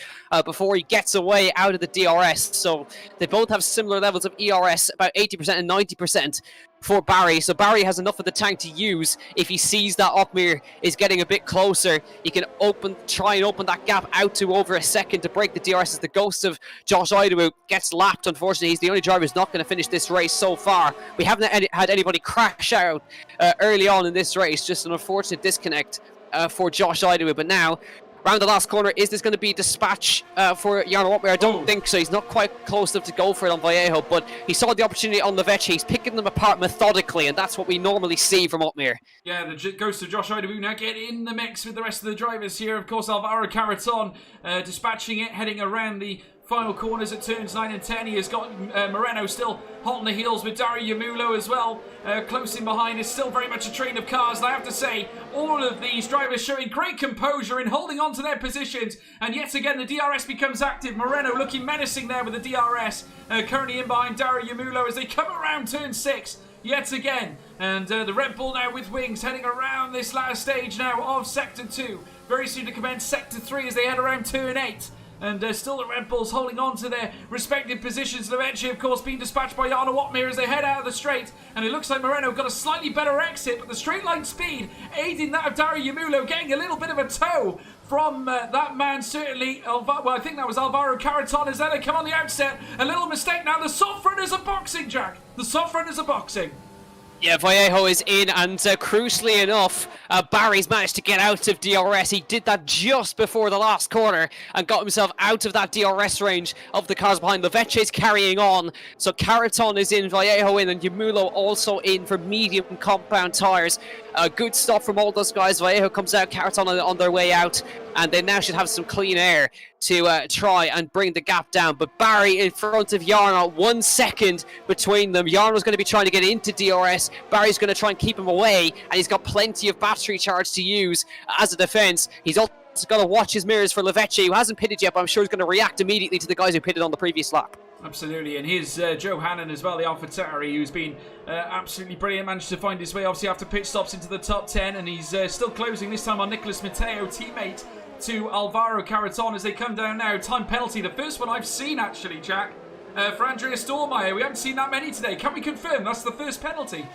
before he gets away out of the DRS. So they both have similar levels of ERS, about 80% and 90%. For Barry, so Barry has enough of the tank to use. If he sees that Otmir is getting a bit closer, he can try and open that gap out to over a second to break the DRS as the ghost of Josh Idawu gets lapped. Unfortunately, he's the only driver who's not going to finish this race so far. We haven't had anybody crash out early on in this race, just an unfortunate disconnect for Josh Idawu. But now, around the last corner, is this going to be dispatch for Jarno Otmir? I don't think so. He's not quite close enough to go for it on Vallejo, but he saw the opportunity on Leveche. He's picking them apart methodically, and that's what we normally see from Otmir. Yeah, the ghost of Josh Idawu now get in the mix with the rest of the drivers here. Of course, Alvaro Caraton dispatching it, heading around the final corners at turns 9 and 10. He has got Moreno still hot on the heels with Dario Yamulo as well. Close in behind is still very much a train of cars. And I have to say, all of these drivers showing great composure in holding on to their positions. And yet again, the DRS becomes active. Moreno looking menacing there with the DRS. Currently in behind Dario Yamulo as they come around turn 6. Yet again. And the Red Bull now with wings heading around this last stage now of Sector 2. Very soon to commence Sector 3 as they head around turn 8. And still the Red Bulls holding on to their respective positions. Leveche, of course, being dispatched by Jarno Otmir as they head out of the straight. And it looks like Moreno got a slightly better exit, but the straight line speed aiding that of Dario Yamulo, getting a little bit of a tow from that man, certainly. Well, I think that was Alvaro Caraton as they come on the outset. A little mistake now. The soft runners are boxing, Jack. The soft runners are boxing. Yeah, Vallejo is in, and crucially enough, Barry's managed to get out of DRS. He did that just before the last corner and got himself out of that DRS range of the cars behind. Leveche's carrying on, so Caraton is in, Vallejo in, and Yamulo also in for medium compound tyres. Good stuff from all those guys. Vallejo comes out, Caraton on their way out, and they now should have some clean air to try and bring the gap down. But Barry in front of Jarno, 1 second between them. Jarno's going to be trying to get into DRS. Barry's going to try and keep him away, and he's got plenty of battery charge to use as a defence. He's also got to watch his mirrors for Leveche, who hasn't pitted yet, but I'm sure he's going to react immediately to the guys who pitted on the previous lap. Absolutely, and here's Joe Hannon as well, the AlphaTauri, who's been absolutely brilliant, managed to find his way, obviously, after pit stops into the top 10, and he's still closing, this time on Nicolas Matteo, teammate to Alvaro Caraton as they come down now. Time penalty, the first one I've seen, actually, Jack, for Andrea Stormeyer. We haven't seen that many today. Can we confirm that's the first penalty?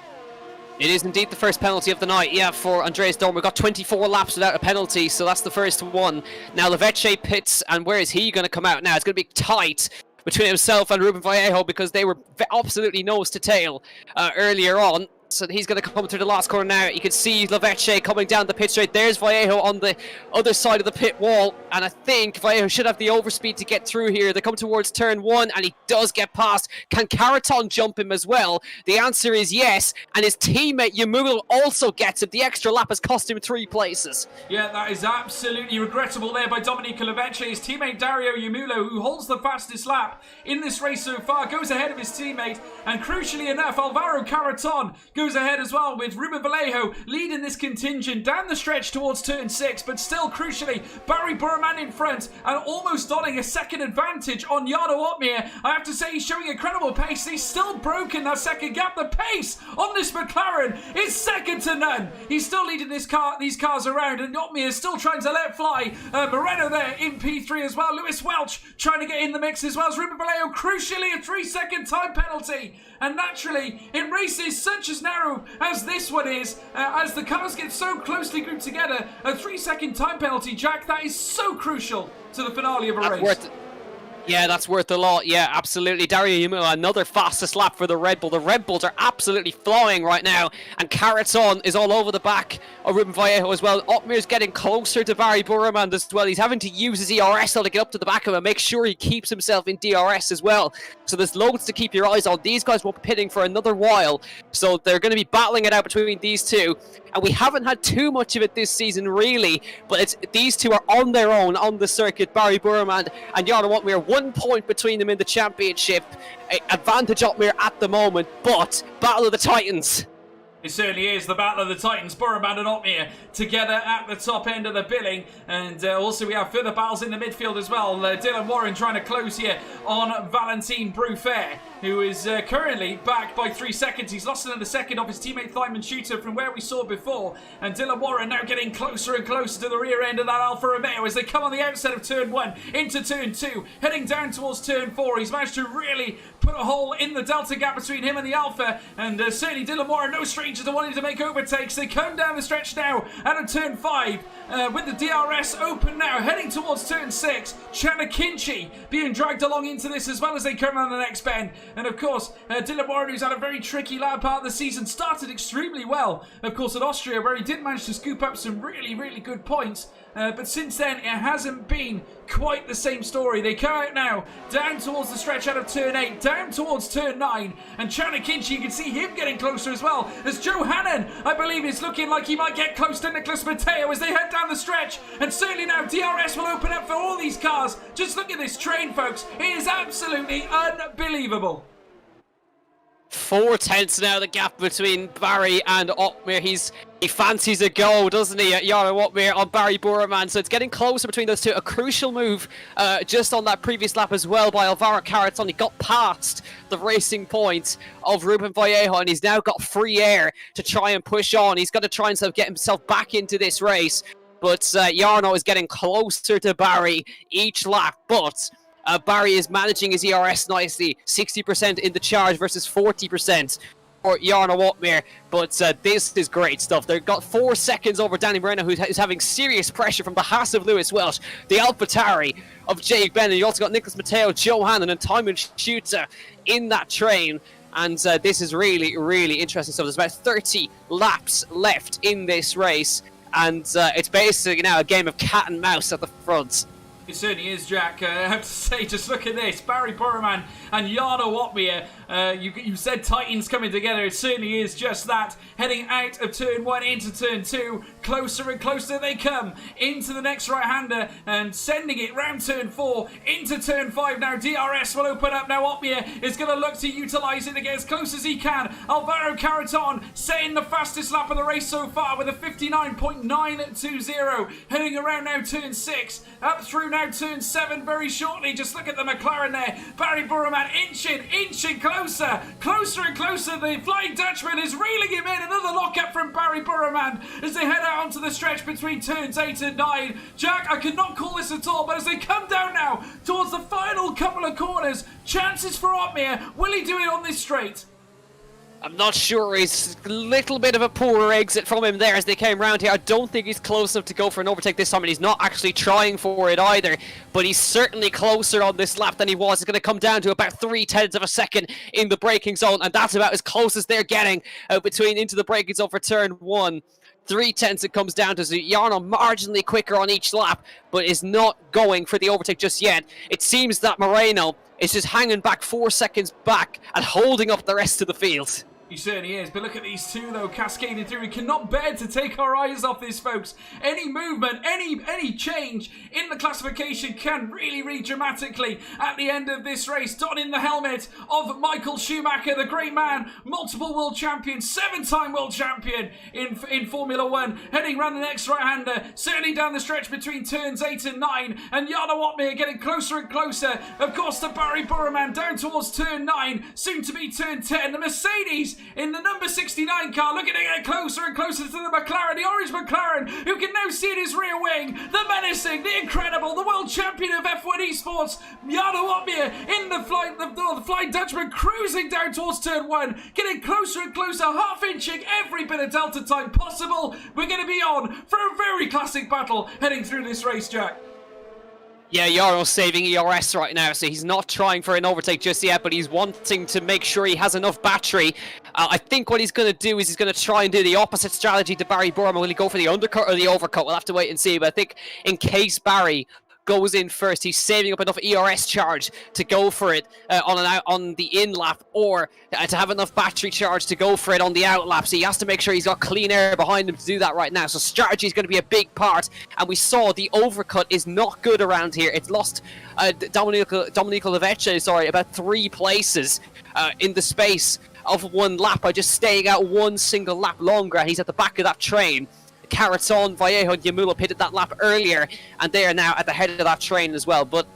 It is indeed the first penalty of the night, yeah, for Andreas Dorn. We've got 24 laps without a penalty, so that's the first one. Now Leveche pits, and where is he going to come out now? It's going to be tight between himself and Ruben Vallejo because they were absolutely nose to tail earlier on. So he's going to come through the last corner now. You can see Leveche coming down the pit straight. There's Vallejo on the other side of the pit wall. And I think Vallejo should have the overspeed to get through here. They come towards turn 1 and he does get past. Can Caraton jump him as well? The answer is yes. And his teammate Yamul also gets him. The extra lap has cost him 3 places. Yeah, that is absolutely regrettable there by Domenico Leveche. His teammate Dario Yamulo, who holds the fastest lap in this race so far, goes ahead of his teammate. And crucially enough, Alvaro Caraton goes ahead as well, with Ruben Vallejo leading this contingent down the stretch towards turn 6, but still crucially Barry Burman in front and almost donning a second advantage on Jarno Opmeer. I have to say he's showing incredible pace. He's still broken that second gap. The pace on this McLaren is second to none. He's still leading these cars around, and Opmeer is still trying to let fly. Moreno there in P3 as well. Lewis Welch trying to get in the mix as well as Ruben Vallejo. Crucially a 3-second time penalty. And naturally, in races such as narrow as this one is, as the cars get so closely grouped together, a 3-second time penalty, Jack, that is so crucial to the finale of a race. Yeah, that's worth a lot. Yeah, absolutely. Dario Yamula, another fastest lap for the Red Bull. The Red Bulls are absolutely flying right now. And Caraton is all over the back of Ruben Vallejo as well. Opmeer's getting closer to Barry Burman as well. He's having to use his ERS to get up to the back of him and make sure he keeps himself in DRS as well. So there's loads to keep your eyes on. These guys won't be pitting for another while. So they're going to be battling it out between these two. And we haven't had too much of it this season, really. But these two are on their own on the circuit. Barry Burman and Jarno Opmeer, 1 point between them in the championship. Advantage Opmeer at the moment, but Battle of the Titans. It certainly is the Battle of the Titans, Burman and Opmeer together at the top end of the billing. And also we have further battles in the midfield as well. Dylan Warren trying to close here on Valentin Brufair, who is currently back by 3 seconds. He's lost another second off his teammate Thyman Shooter from where we saw before. And Dylan Warren now getting closer and closer to the rear end of that Alfa Romeo as they come on the outset of turn 1 into turn 2, heading down towards turn 4. He's managed to really put a hole in the delta gap between him and the Alfa. And certainly Dylan Warren, no stranger to wanting to make overtakes. They come down the stretch now out of turn 5 with the DRS open now, heading towards turn 6. Chanakinchi being dragged along into this as well as they come around the next bend. And of course, Dylan Warren, who's had a very tricky latter part of the season, started extremely well, of course, at Austria, where he did manage to scoop up some really, really good points. But since then, it hasn't been quite the same story. They come out now, down towards the stretch out of turn 8, down towards turn 9. And Chanakinchi, you can see him getting closer as well, as Joe Hannon, I believe, is looking like he might get close to Nicholas Mateo as they head down the stretch. And certainly now, DRS will open up for all these cars. Just look at this train, folks. It is absolutely unbelievable. 4 tenths now, the gap between Barry and Opmeer. He fancies a go, doesn't he, Jarno Opmeer on Barry Burman. So it's getting closer between those two. A crucial move just on that previous lap as well by Alvaro Caraton. He got past the racing point of Ruben Vallejo, and he's now got free air to try and push on. He's got to try and get himself back into this race. But Jarno is getting closer to Barry each lap. But Barry is managing his ERS nicely, 60% in the charge versus 40% for Jarno Opmeer. But this is great stuff. They've got 4 seconds over Danny Moreno, who's having serious pressure from the Haas of Lewis Welch, the AlphaTauri of Jake Bennett. You also got Nicholas Mateo, Joe Hannon, and Thyman Shooter in that train. And this is really, really interesting stuff. There's about 30 laps left in this race. And it's basically now a game of cat and mouse at the front. It certainly is, Jack. I have to say, just look at this. Barry Burman and Jarno Opmeer. You said Titans coming together. It certainly is just that. Heading out of turn 1 into turn 2. Closer and closer they come into the next right-hander and sending it round turn 4 into turn 5. Now DRS will open up. Now Opmeer is going to look to utilise it to get as close as he can. Alvaro Caraton setting the fastest lap of the race so far with a 59.920. Heading around now turn 6. Up through now turn 7 very shortly. Just look at the McLaren there. Barry Burman inching closer and closer. The Flying Dutchman is reeling him in. Another lockup from Barry Burman as they head out onto the stretch between turns 8 and 9. Jack, I could not call this at all, but as they come down now towards the final couple of corners, chances for Opmeer. Will he do it on this straight? I'm not sure. He's a little bit of a poor exit from him there as they came round here. I don't think he's close enough to go for an overtake this time, and he's not actually trying for it either. But he's certainly closer on this lap than he was. It's going to come down to about 0.3 of a second in the braking zone, and that's about as close as they're getting into the braking zone for turn 1. 0.3 it comes down to. So Jarno marginally quicker on each lap, but is not going for the overtake just yet. It seems that Moreno is just hanging back 4 seconds back and holding up the rest of the field. He certainly is, but look at these two though, cascading through. We cannot bear to take our eyes off this, folks. Any movement, any change in the classification can really dramatically at the end of this race. Donning the helmet of Michael Schumacher, the great man, multiple world champion, 7-time world champion in Formula 1, heading round the next right-hander, certainly down the stretch between turns 8 and 9, and Jarno Opmeer getting closer and closer, of course, to Barry Burman down towards turn 9, soon to be turn 10. The Mercedes in the number 69 car, looking to get closer and closer to the McLaren, the orange McLaren, who can now see in his rear wing the menacing, the incredible, the world champion of F1 esports, Jarno Opmeer, in the Flying Dutchman, cruising down towards turn 1, getting closer and closer, half-inching every bit of delta time possible. We're going to be on for a very classic battle heading through this race, Jack. Yeah, Jarno's saving ERS right now, so he's not trying for an overtake just yet, but he's wanting to make sure he has enough battery. I think what he's going to do is he's going to try and do the opposite strategy to Barry Burman. Will he go for the undercut or the overcut? We'll have to wait and see, but I think in case Barry goes in first, he's saving up enough ERS charge to go for it on the in lap, or to have enough battery charge to go for it on the out lap. So he has to make sure he's got clean air behind him to do that right now. So strategy is going to be a big part, and we saw the overcut is not good around here. It's lost Domenico Leveche, about 3 places in the space of 1 lap by just staying out 1 single lap longer, and he's at the back of that train. Caraton, Vallejo, and Yamula pitted that lap earlier, and they are now at the head of that train as well. But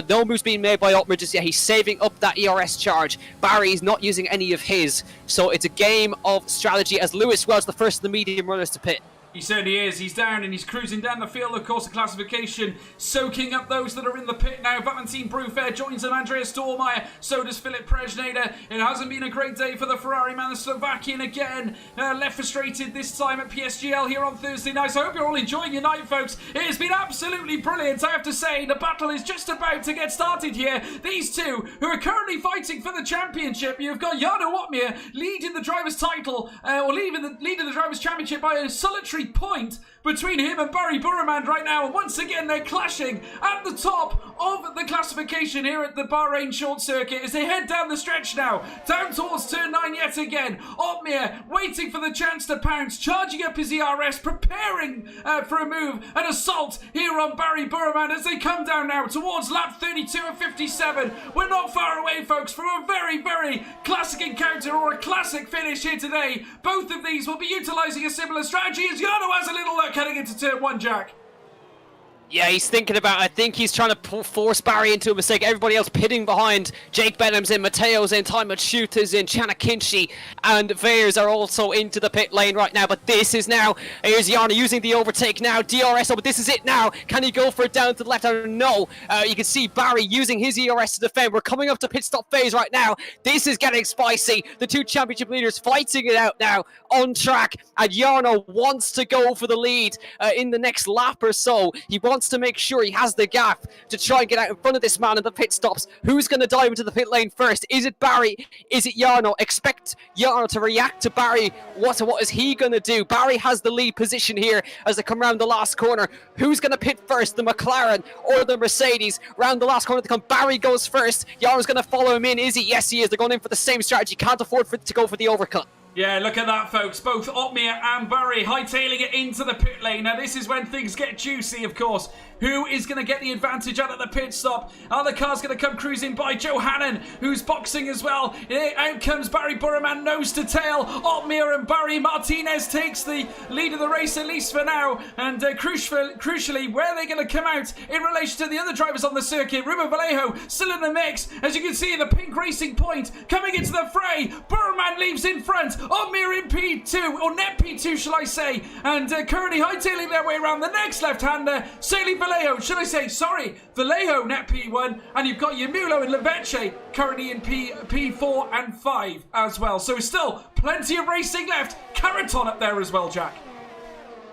no moves being made by Opmeer just yet. He's saving up that ERS charge. Barry's not using any of his, so it's a game of strategy as Lewis Welch, the first of the medium runners to pit. He certainly is. He's down and he's cruising down the field, of course, the classification, soaking up those that are in the pit now. Valentin Brufair joins him, Andreas Dormeyer, so does Philip Prejnader. It hasn't been a great day for the Ferrari man, the Slovakian again, left frustrated this time at PSGL here on Thursday night. So I hope you're all enjoying your night, folks. It has been absolutely brilliant, I have to say. The battle is just about to get started here. These two, who are currently fighting for the championship, you've got Jarno Opmeer leading the driver's title, or leading the driver's championship by a solitary point between him and Barry Burman right now, and once again they're clashing at the top of the classification here at the Bahrain short circuit as they head down the stretch now, down towards turn 9 yet again. Opmeer waiting for the chance to pounce, charging up his ERS, preparing for a move, an assault here on Barry Burman as they come down now towards lap 32 of 57. We're not far away, folks, from a very classic encounter or a classic finish here today. Both of these will be utilising a similar strategy as Jarno has a little look heading into turn 1, Jack. Yeah, he's thinking about it. I think he's trying to force Barry into a mistake. Everybody else pitting behind. Jake Benham's in, Matteo's in, Timon Schuta's in, Chana Kinchi and Veers are also into the pit lane right now. But this is now, here's Jarno using the overtake now. DRS, but this is it now. Can he go for it down to the left? I don't know. You can see Barry using his ERS to defend. We're coming up to pit stop phase right now. This is getting spicy. The 2 championship leaders fighting it out now on track. And Jarno wants to go for the lead in the next lap or so. He wants to make sure he has the gap to try and get out in front of this man in the pit stops. Who's going to dive into the pit lane first? Is it Barry? Is it Jarno? Expect Jarno to react to Barry. What is he going to do? Barry has the lead position here as they come around the last corner. Who's going to pit first? The McLaren or the Mercedes? Round the last corner to come. Barry goes first. Jarno's going to follow him in. Is he? Yes, he is. They're going in for the same strategy. Can't afford to go for the overcut. Yeah, look at that, folks. Both Opmeer and Barry hightailing it into the pit lane. Now, this is when things get juicy, of course. Who is going to get the advantage out of the pit stop? Other car's going to come cruising by. Joe Hannon, who's boxing as well. Out comes Barry Burman, nose to tail. Opmeer and Barry Martinez takes the lead of the race, at least for now. And crucially, where are they going to come out in relation to the other drivers on the circuit? Ruben Vallejo still in the mix. As you can see, the pink racing point coming into the fray. Burman leaves in front. Otmir in P2, or net P2 shall I say, and currently hightailing their way around the next left-hander, Saley Vallejo, should I say, sorry, Vallejo net P1, and you've got Yamulo and Leveche currently in P4 and 5 as well. So still plenty of racing left. Caraton up there as well, Jack.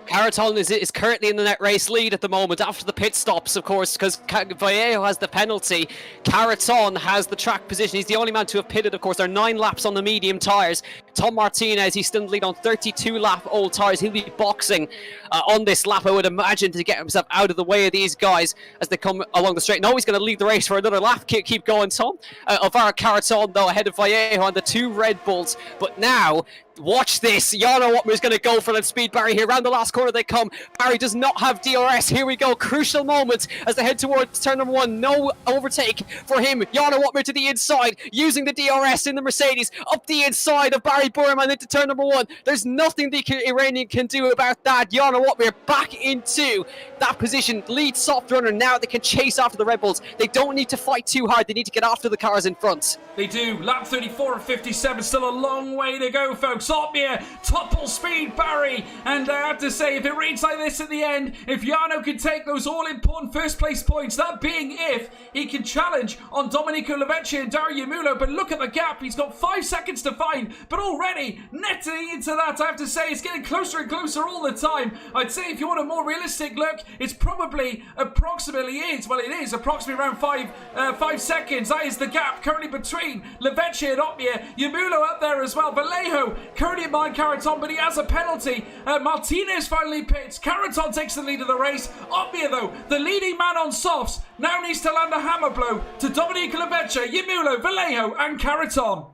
Caraton is currently in the net race lead at the moment after the pit stops, of course, because Vallejo has the penalty. Caraton has the track position. He's the only man to have pitted, of course. There are 9 laps on the medium tyres. Tom Martinez, he's still in the lead on 32-lap old tyres. He'll be boxing on this lap, I would imagine, to get himself out of the way of these guys as they come along the straight. No, he's going to lead the race for another lap. Keep going, Tom. Alvaro Caraton, though, ahead of Vallejo on the 2 Red Bulls. But now, watch this. Jarno Opmer is going to go for that speed barrier here. Around the last corner they come. Barry does not have DRS. Here we go. Crucial moment as they head towards turn number 1. No overtake for him. Jarno Opmer to the inside, using the DRS in the Mercedes. Up the inside of Barry Burman into turn number 1. There's nothing the Iranian can do about that. Jarno Opmer back into that position. Lead soft runner. Now they can chase after the Red Bulls. They don't need to fight too hard. They need to get after the cars in front. They do. Lap 34 of 57. Still a long way to go, folks. Otmir, topple speed Barry. And I have to say, if it reads like this at the end, if Jarno can take those all-important first-place points, that being if he can challenge on Domenico Leveche and Dario Mulo, but look at the gap. He's got 5 seconds to find, but already netting into that, I have to say, it's getting closer and closer all the time. I'd say if you want a more realistic look, it's probably approximately around 5 seconds. That is the gap currently between Leveche and Otmir. Yamulo up there as well. Vallejo currently behind Caraton, but he has a penalty. Martinez finally pits. Caraton takes the lead of the race. Otmir, though, the leading man on softs, now needs to land a hammer blow to Domenico Leveche, Yamulo, Vallejo, and Caraton.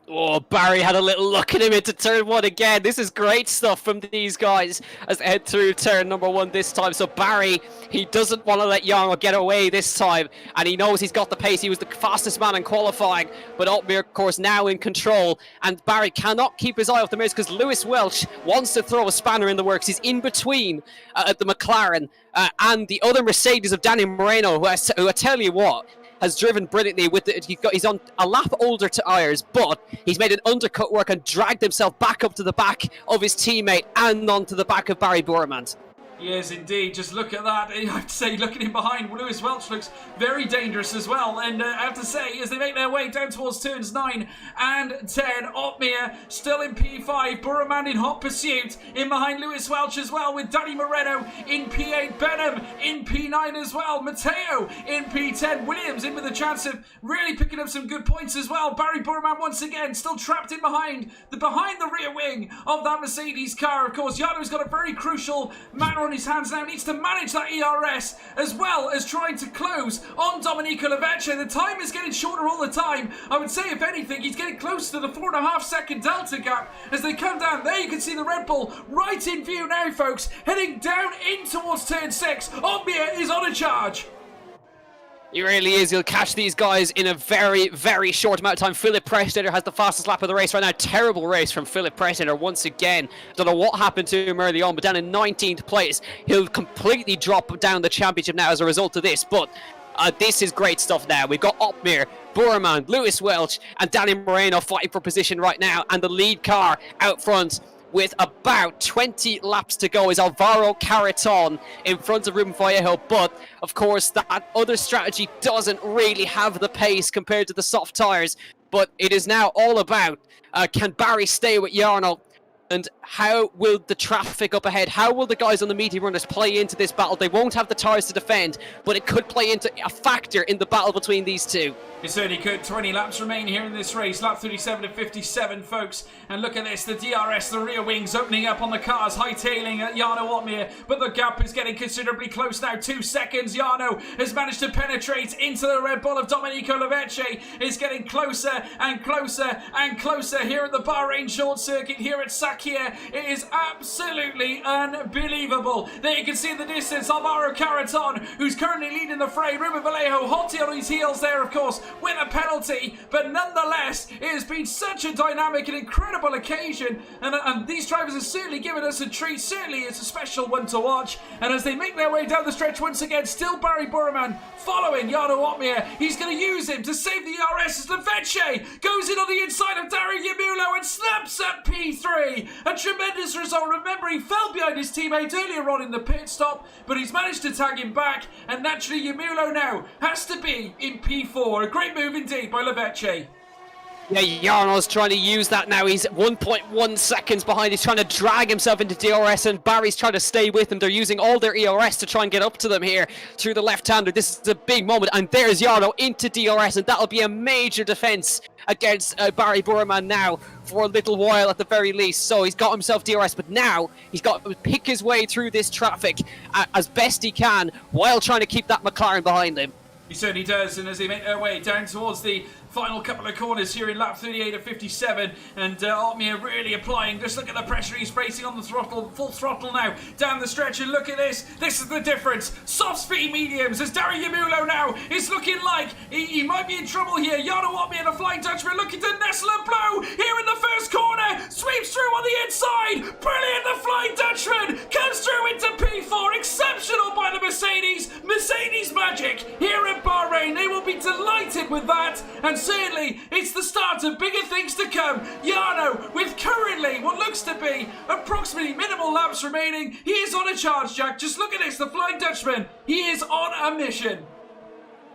Oh, Barry had a little look at him into turn 1 again. This is great stuff from these guys as they head through turn number 1 this time. So Barry, he doesn't want to let Jarno get away this time, and he knows he's got the pace. He was the fastest man in qualifying, but Otmir, of course, now in control, and Barry cannot keep his eye off the mirrors because Lewis Welch wants to throw a spanner in the works. He's in between the McLaren and the other Mercedes of Danny Moreno, who I tell you what, has driven brilliantly with he's on a lap older tyres, but he's made an undercut work and dragged himself back up to the back of his teammate and onto the back of Barry Borman. Yes, indeed. Just look at that. I have to say, looking in behind, Lewis Welch looks very dangerous as well. And I have to say, as they make their way down towards turns 9 and 10, Otmir still in P5. Burman in hot pursuit. In behind Lewis Welch as well, with Danny Moreno in P8. Benham in P9 as well. Matteo in P10. Williams in with a chance of really picking up some good points as well. Barry Burman once again still trapped in behind the rear wing of that Mercedes car. Of course, Jarno's got a very crucial matter on his hands now, needs to manage that ERS as well as trying to close on Domenico Leveche. The time is getting shorter all the time. I would say, if anything, he's getting close to the 4.5 second delta gap as they come down. There you can see the Red Bull right in view now, folks, heading down in towards turn 6. Otmir is on a charge. He really is. He'll catch these guys in a very, very short amount of time. Philip Prestater has the fastest lap of the race right now. Terrible race from Philip Prestater once again. Don't know what happened to him early on, but down in 19th place. He'll completely drop down the championship now as a result of this. But this is great stuff now. We've got Otmir, Burman, Lewis Welch, and Danny Moreno fighting for position right now. And the lead car out front, with about 20 laps to go, is Alvaro Caraton in front of Ruben Vallejo. But, of course, that other strategy doesn't really have the pace compared to the soft tyres. But it is now all about, can Barry stay with Jarno? And how will the traffic up ahead, how will the guys on the medium runners play into this battle? They won't have the tyres to defend, but it could play into a factor in the battle between these two. It certainly could. 20 laps remain here in this race. Lap 37 of 57, folks. And look at this. The DRS, the rear wings opening up on the cars, hightailing at Jarno Otmir. But the gap is getting considerably close now. 2 seconds. Jarno has managed to penetrate into the Red Bull of Domenico Leveche. It's getting closer and closer and closer here at the Bahrain short circuit, here at attack here. It is absolutely unbelievable. There you can see in the distance Alvaro Caraton, who's currently leading the fray. Ruben Vallejo hotty on his heels there, of course, with a penalty. But nonetheless, it has been such a dynamic and incredible occasion. And these drivers have certainly given us a treat. Certainly it's a special one to watch. And as they make their way down the stretch once again, still Barry Burman following Jarno Opmeer. He's going to use him to save the ERS as Leveche goes in on the inside of Dario Yamulo and snaps at P3. A tremendous result. Remember, he fell behind his teammate earlier on in the pit stop, but he's managed to tag him back, and naturally Yamulo now has to be in P4. A great move indeed by Leveche. Yeah, Jarno's trying to use that now. He's 1.1 seconds behind. He's trying to drag himself into DRS, and Barry's trying to stay with him. They're using all their ERS to try and get up to them here through the left-hander. This is a big moment, and there's Jarno into DRS, and that'll be a major defense against Barry Burman now for a little while at the very least. So he's got himself DRS, but now he's got to pick his way through this traffic as best he can while trying to keep that McLaren behind him. He certainly does, and as they make their way down towards the final couple of corners here in lap 38 of 57, and Opmeer really applying. Just look at the pressure he's bracing on the throttle, full throttle now down the stretch, and look at this. This is the difference. Soft speed mediums as Dario Yamulo now is looking like he might be in trouble here. Jarno Opmeer, the Flying Dutchman, looking to nestle and blow here in the first corner. Sweeps through on the inside. Brilliant, the Flying Dutchman comes through into P4. Exceptional by the Mercedes. Mercedes magic here in Bahrain. They will be delighted with that, and certainly it's the start of bigger things to come. Jarno, with currently what looks to be approximately minimal laps remaining, he is on a charge, Jack. Just look at this, the Flying Dutchman. He is on a mission.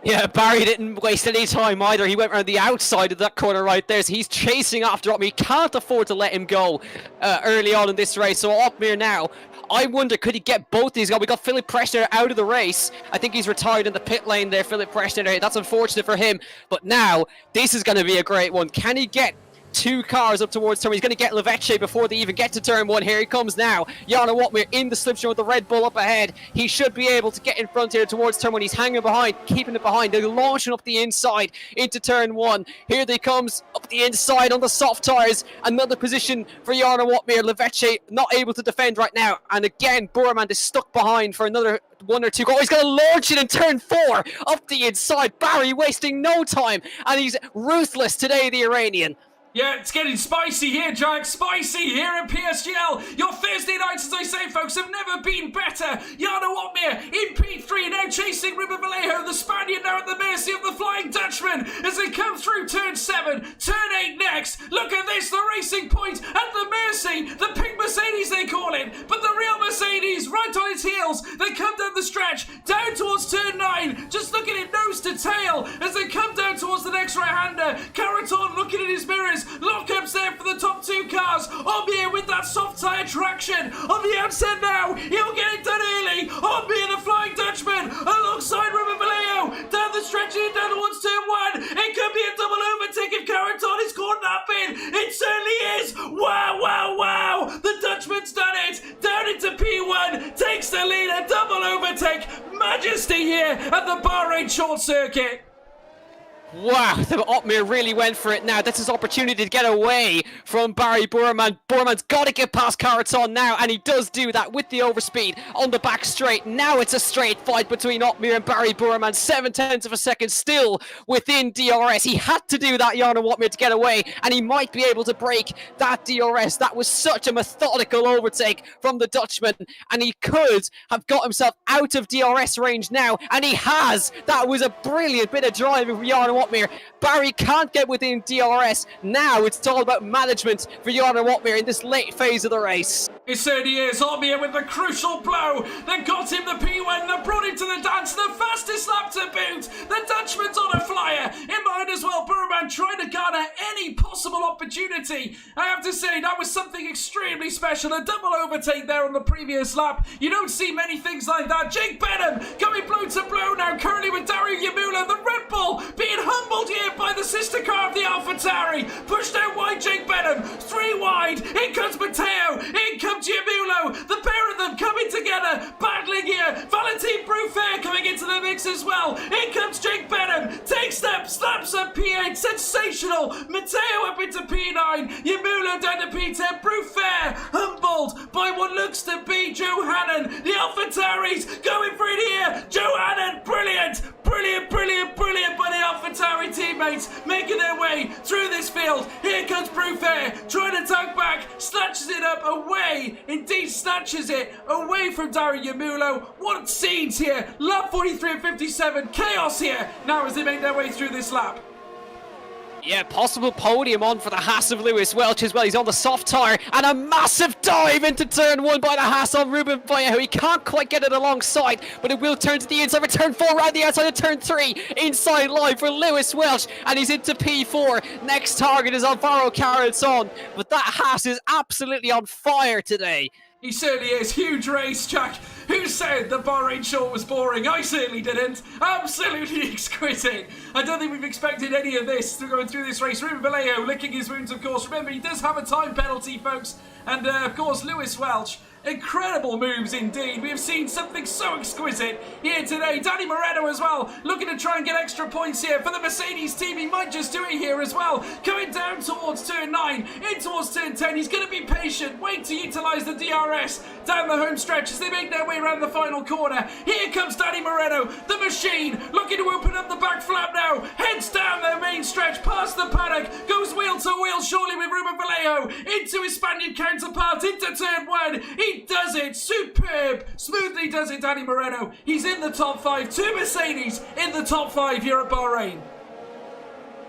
Yeah, Barry didn't waste any time either. He went around the outside of that corner right there. So he's chasing after Opmeer. He can't afford to let him go early on in this race. So Opmeer now, I wonder, could he get both these guys? We got Philip Preschner out of the race. I think he's retired in the pit lane there, Philip Preschner. That's unfortunate for him. But now, this is going to be a great one. Can he get two cars up towards turn? He's going to get Leveche before they even get to turn one. Here he comes now. Jarno Opmeer in the slipstream with the Red Bull up ahead. He should be able to get in front here towards turn one. He's hanging behind, keeping it behind. They're launching up the inside into turn one. Here they comes up the inside on the soft tires. Another position for Jarno Opmeer. Leveche not able to defend right now. And again, Burman is stuck behind for another one or two. Oh, he's going to launch it in turn four up the inside. Barry wasting no time. And he's ruthless today, the Iranian. Yeah, it's getting spicy here, Jack. Spicy here in PSGL. Your Thursday nights, as I say, folks, have never been better. Jarno Opmeer in P3, now chasing Ruben Vallejo, the Spaniard, now at the mercy of the Flying Dutchman as they come through turn 7, turn 8 next. Look at this, the Racing Point at the mercy, the pink Mercedes they call it, but the real Mercedes right on its heels. They come down the stretch, down towards turn 9, just looking at nose to tail as they come down towards the next right-hander. Caraton looking at his mirrors. Lockups there for the top two cars. Opmeer with that soft tyre traction on the outset now. He'll get it done early. Opmeer, the Flying Dutchman, alongside Ruben Vallejo. Down the stretch here, down towards turn 1. It could be a double overtake if Caraton is caught napping. It certainly is. Wow, wow, wow. The Dutchman's done it. Down into P1. Takes the lead. A double overtake. Majesty here at the Bahrain short circuit. Wow, the Opmeer really went for it now. That's his opportunity to get away from Barry Burman. Burman's got to get past Caraton now, and he does do that with the overspeed on the back straight. Now it's a straight fight between Opmeer and Barry Burman. 0.7 of a second still within DRS. He had to do that, Jarno Opmeer, to get away, and he might be able to break that DRS. That was such a methodical overtake from the Dutchman, and he could have got himself out of DRS range now, and he has. That was a brilliant bit of driving from Jarno Opmeer. Barry can't get within DRS. Now it's all about management for Jarno Opmeer in this late phase of the race. It certainly is. Opmeer with the crucial blow that got him the P1 that brought him to the dance. The fastest lap to boot. The Dutchman's on a flyer. In behind as well, Burman trying to garner any possible opportunity. I have to say, that was something extremely special. A double overtake there on the previous lap. You don't see many things like that. Jake Benham going blow to blow now, currently with Dario Yamulo. The Red Bull being humbled here by the sister car of the AlphaTauri. Pushed out wide, Jake Benham. 3 wide. In comes Matteo. In comes Giamulo. The pair of them coming together, battling here. Valentin Brufair coming into the mix as well. In comes Jake Benham. Takes steps, slaps up P8. Sensational. Matteo up into P9. Giamulo down to P10. Brufair looks to be Johanan. The AlphaTauris going for it here. Johanan, brilliant. Brilliant by the AlphaTauri teammates, making their way through this field. Here comes Brufair, trying to tank back, snatches it up away, indeed snatches it away from Dari Yamulo. What scenes here, lap 43 and 57, chaos here now as they make their way through this lap. Yeah, possible podium on for the Haas of Lewis Welch as well. He's on the soft tyre and a massive dive into turn 1 by the Haas on Ruben Vallejo. He can't quite get it alongside, but it will turn to the inside for turn 4, around the outside of turn 3. Inside line for Lewis Welch, and he's into P4. Next target is Alvaro Carreton, but that Haas is absolutely on fire today. He certainly is. Huge race, Jack. Who said the Bahrain short was boring? I certainly didn't. Absolutely exquisite. I don't think we've expected any of this going through this race. Ruben Vallejo licking his wounds, of course. Remember, he does have a time penalty, folks. And, of course, Lewis Welch. Incredible moves indeed. We have seen something so exquisite here today. Danny Moreno as well, looking to try and get extra points here for the Mercedes team. He might just do it here as well. Coming down towards turn 9, in towards turn 10. He's going to be patient, wait to utilise the DRS down the home stretch as they make their way around the final corner. Here comes Danny Moreno, the machine, looking to open up the back flap now. Heads down their main stretch, past the paddock, goes wheel to wheel surely with Ruben Vallejo, into his Spaniard counterpart, into turn 1. He does it, superb, smoothly does it, Danny Moreno. He's in the top 5, 2 Mercedes in the top 5 here at Bahrain.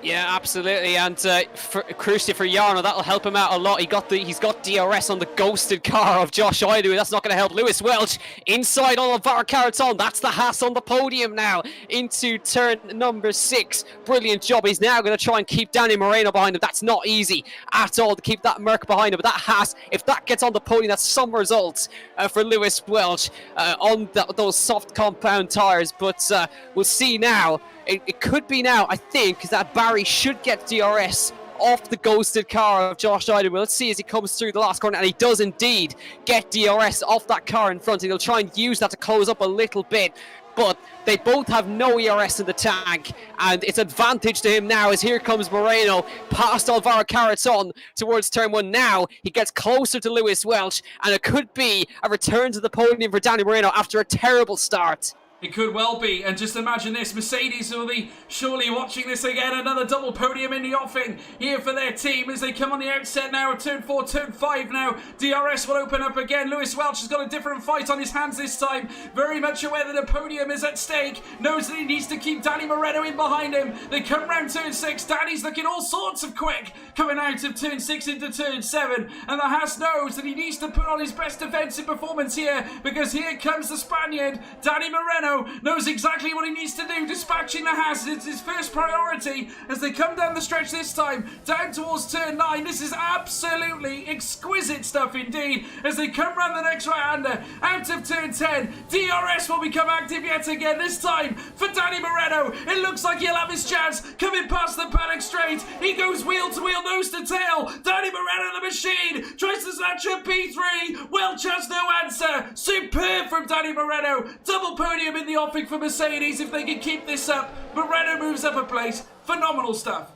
Yeah, absolutely, and crucially for Jarno, that'll help him out a lot. He's got DRS on the ghosted car of Josh Idu. That's not going to help Lewis Welch. Inside on Alvaro Carreton. That's the Haas on the podium now into turn number 6. Brilliant job. He's now going to try and keep Danny Moreno behind him. That's not easy at all to keep that Merc behind him. But that Haas, if that gets on the podium, that's some results for Lewis Welch on those soft compound tyres. But we'll see now. It could be now, I think, that Barry should get DRS off the ghosted car of Josh Idan. Well, let's see as he comes through the last corner, and he does indeed get DRS off that car in front, and he'll try and use that to close up a little bit. But they both have no ERS in the tank, and it's advantage to him now as here comes Moreno past Alvaro Carreton towards turn 1. Now he gets closer to Lewis Welch, and it could be a return to the podium for Danny Moreno after a terrible start. It could well be, and just imagine this, Mercedes will be surely watching this again, another double podium in the offing here for their team as they come on the outset now of turn 4, turn 5 now. DRS will open up again. Lewis Welch has got a different fight on his hands this time, very much aware that the podium is at stake, knows that he needs to keep Danny Moreno in behind him. They come round turn 6, Danny's looking all sorts of quick, coming out of turn 6 into turn 7, and the Haas knows that he needs to put on his best defensive performance here, because here comes the Spaniard, Danny Moreno, knows exactly what he needs to do, dispatching the Haas. It's his first priority as they come down the stretch this time, down towards turn 9. This is absolutely exquisite stuff indeed as they come round the next right-hander, out of turn 10. DRS will become active yet again, this time for Danny Moreno. It looks like he'll have his chance, coming past the paddock straight. He goes wheel to wheel, nose to tail. Danny Moreno, the machine, tries to snatch up P3. Welch has no answer. Superb from Danny Moreno. Double podium in the offing for Mercedes if they can keep this up. Moreno moves up a place. Phenomenal stuff.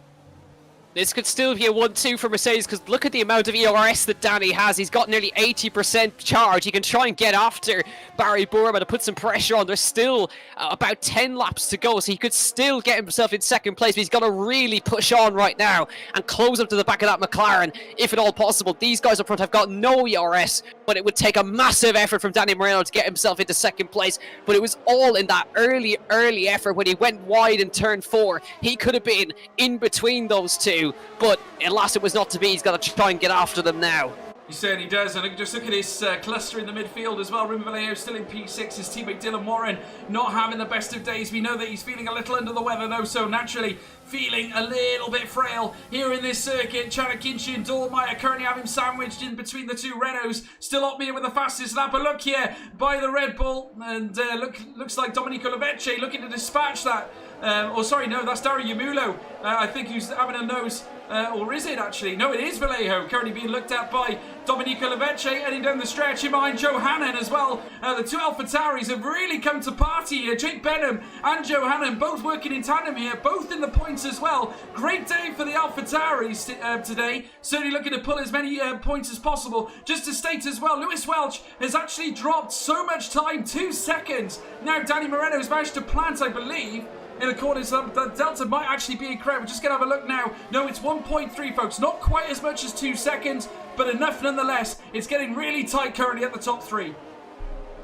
This could still be a 1-2 for Mercedes because look at the amount of ERS that Danny has. He's got nearly 80% charge. He can try and get after Barry Burma to put some pressure on. There's still about 10 laps to go, so he could still get himself in second place, but he's got to really push on right now and close up to the back of that McLaren, if at all possible. These guys up front have got no ERS, but it would take a massive effort from Danny Moreno to get himself into second place. But it was all in that early effort when he went wide in turn 4. He could have been in between those two, but alas, it was not to be. He's got to try and get after them now. He certainly does, and just look at his cluster in the midfield as well. Ruben Vallejo still in P6, his teammate Dylan Warren not having the best of days. We know that he's feeling a little under the weather though, so naturally feeling a little bit frail here in this circuit. Chanakinchi and Dormeyer currently have him sandwiched in between the two Renaults. Still up here with the fastest lap. But look here by the Red Bull, and looks like Domenico Lovecchi looking to dispatch that. That's Dari Yamulo. I think he's having a nose Or is it actually? No, it is Vallejo, currently being looked at by Domenico Lavecce, heading down the stretch in behind Johanan as well. The two AlphaTauris have really come to party here. Jake Benham and Johanan both working in tandem here, both in the points as well. Great day for the AlphaTauris today. Certainly looking to pull as many points as possible. Just to state as well, Lewis Welch has actually dropped so much time, 2 seconds. Now Danny Moreno has managed to plant, I believe, in accordance to the delta might actually be incorrect. We're just going to have a look now. No, it's 1.3, folks. Not quite as much as 2 seconds, but enough nonetheless. It's getting really tight currently at the top 3.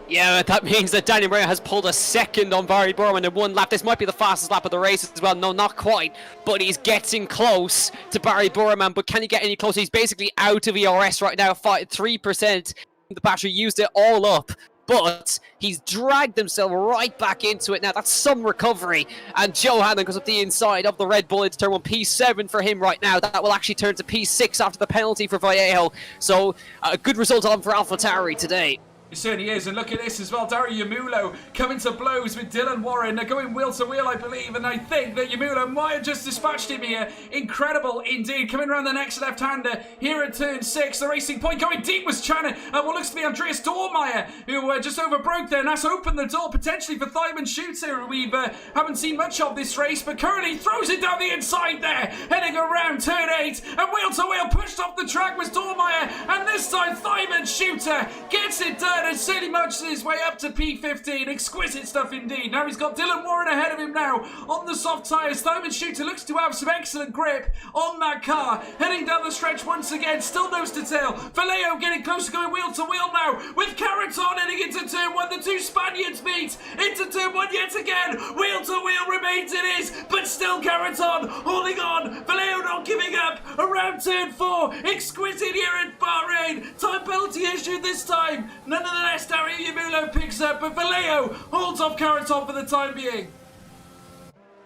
Yeah, that means that Danny Moreno has pulled a second on Barry Borman in 1 lap. This might be the fastest lap of the race as well. No, not quite, but he's getting close to Barry Borman. But can he get any closer? He's basically out of ERS right now. 3%. The battery used it all up. But he's dragged himself right back into it now. That's some recovery. And Johanan goes up the inside of the Red Bull into turn 1. P7 for him right now. That will actually turn to P6 after the penalty for Vallejo. So a good result on for AlphaTauri today. It certainly is, and look at this as well. Dario Yamulo coming to blows with Dylan Warren. They're going wheel to wheel, I believe, and I think that Yamulo might have just dispatched him here. Incredible indeed. Coming around the next left-hander here at turn 6. The Racing Point going deep was China. What looks to be Andreas Dormeyer, who just overbroke there, and that's opened the door potentially for Thyman Shooter, who we haven't seen much of this race, but currently throws it down the inside there, heading around turn 8, and wheel to wheel pushed off the track was Dormeyer, and this time Thyman Shooter gets it done. And certainly munched his way up to P15. Exquisite stuff indeed. Now he's got Dylan Warren ahead of him now on the soft tyres. Thyman Shooter looks to have some excellent grip on that car. Heading down the stretch once again. Still nose to tail. Vallejo getting closer, going wheel to wheel now with Caraton heading into turn 1. The two Spaniards meet into turn 1 yet again. Wheel to wheel remains it is, but still Caraton holding on. Vallejo not giving up around turn 4. Exquisite here at Bahrain. Time penalty issued this time. Nonetheless, Dario Yamulo picks up, but Vallejo holds off Caraton for the time being.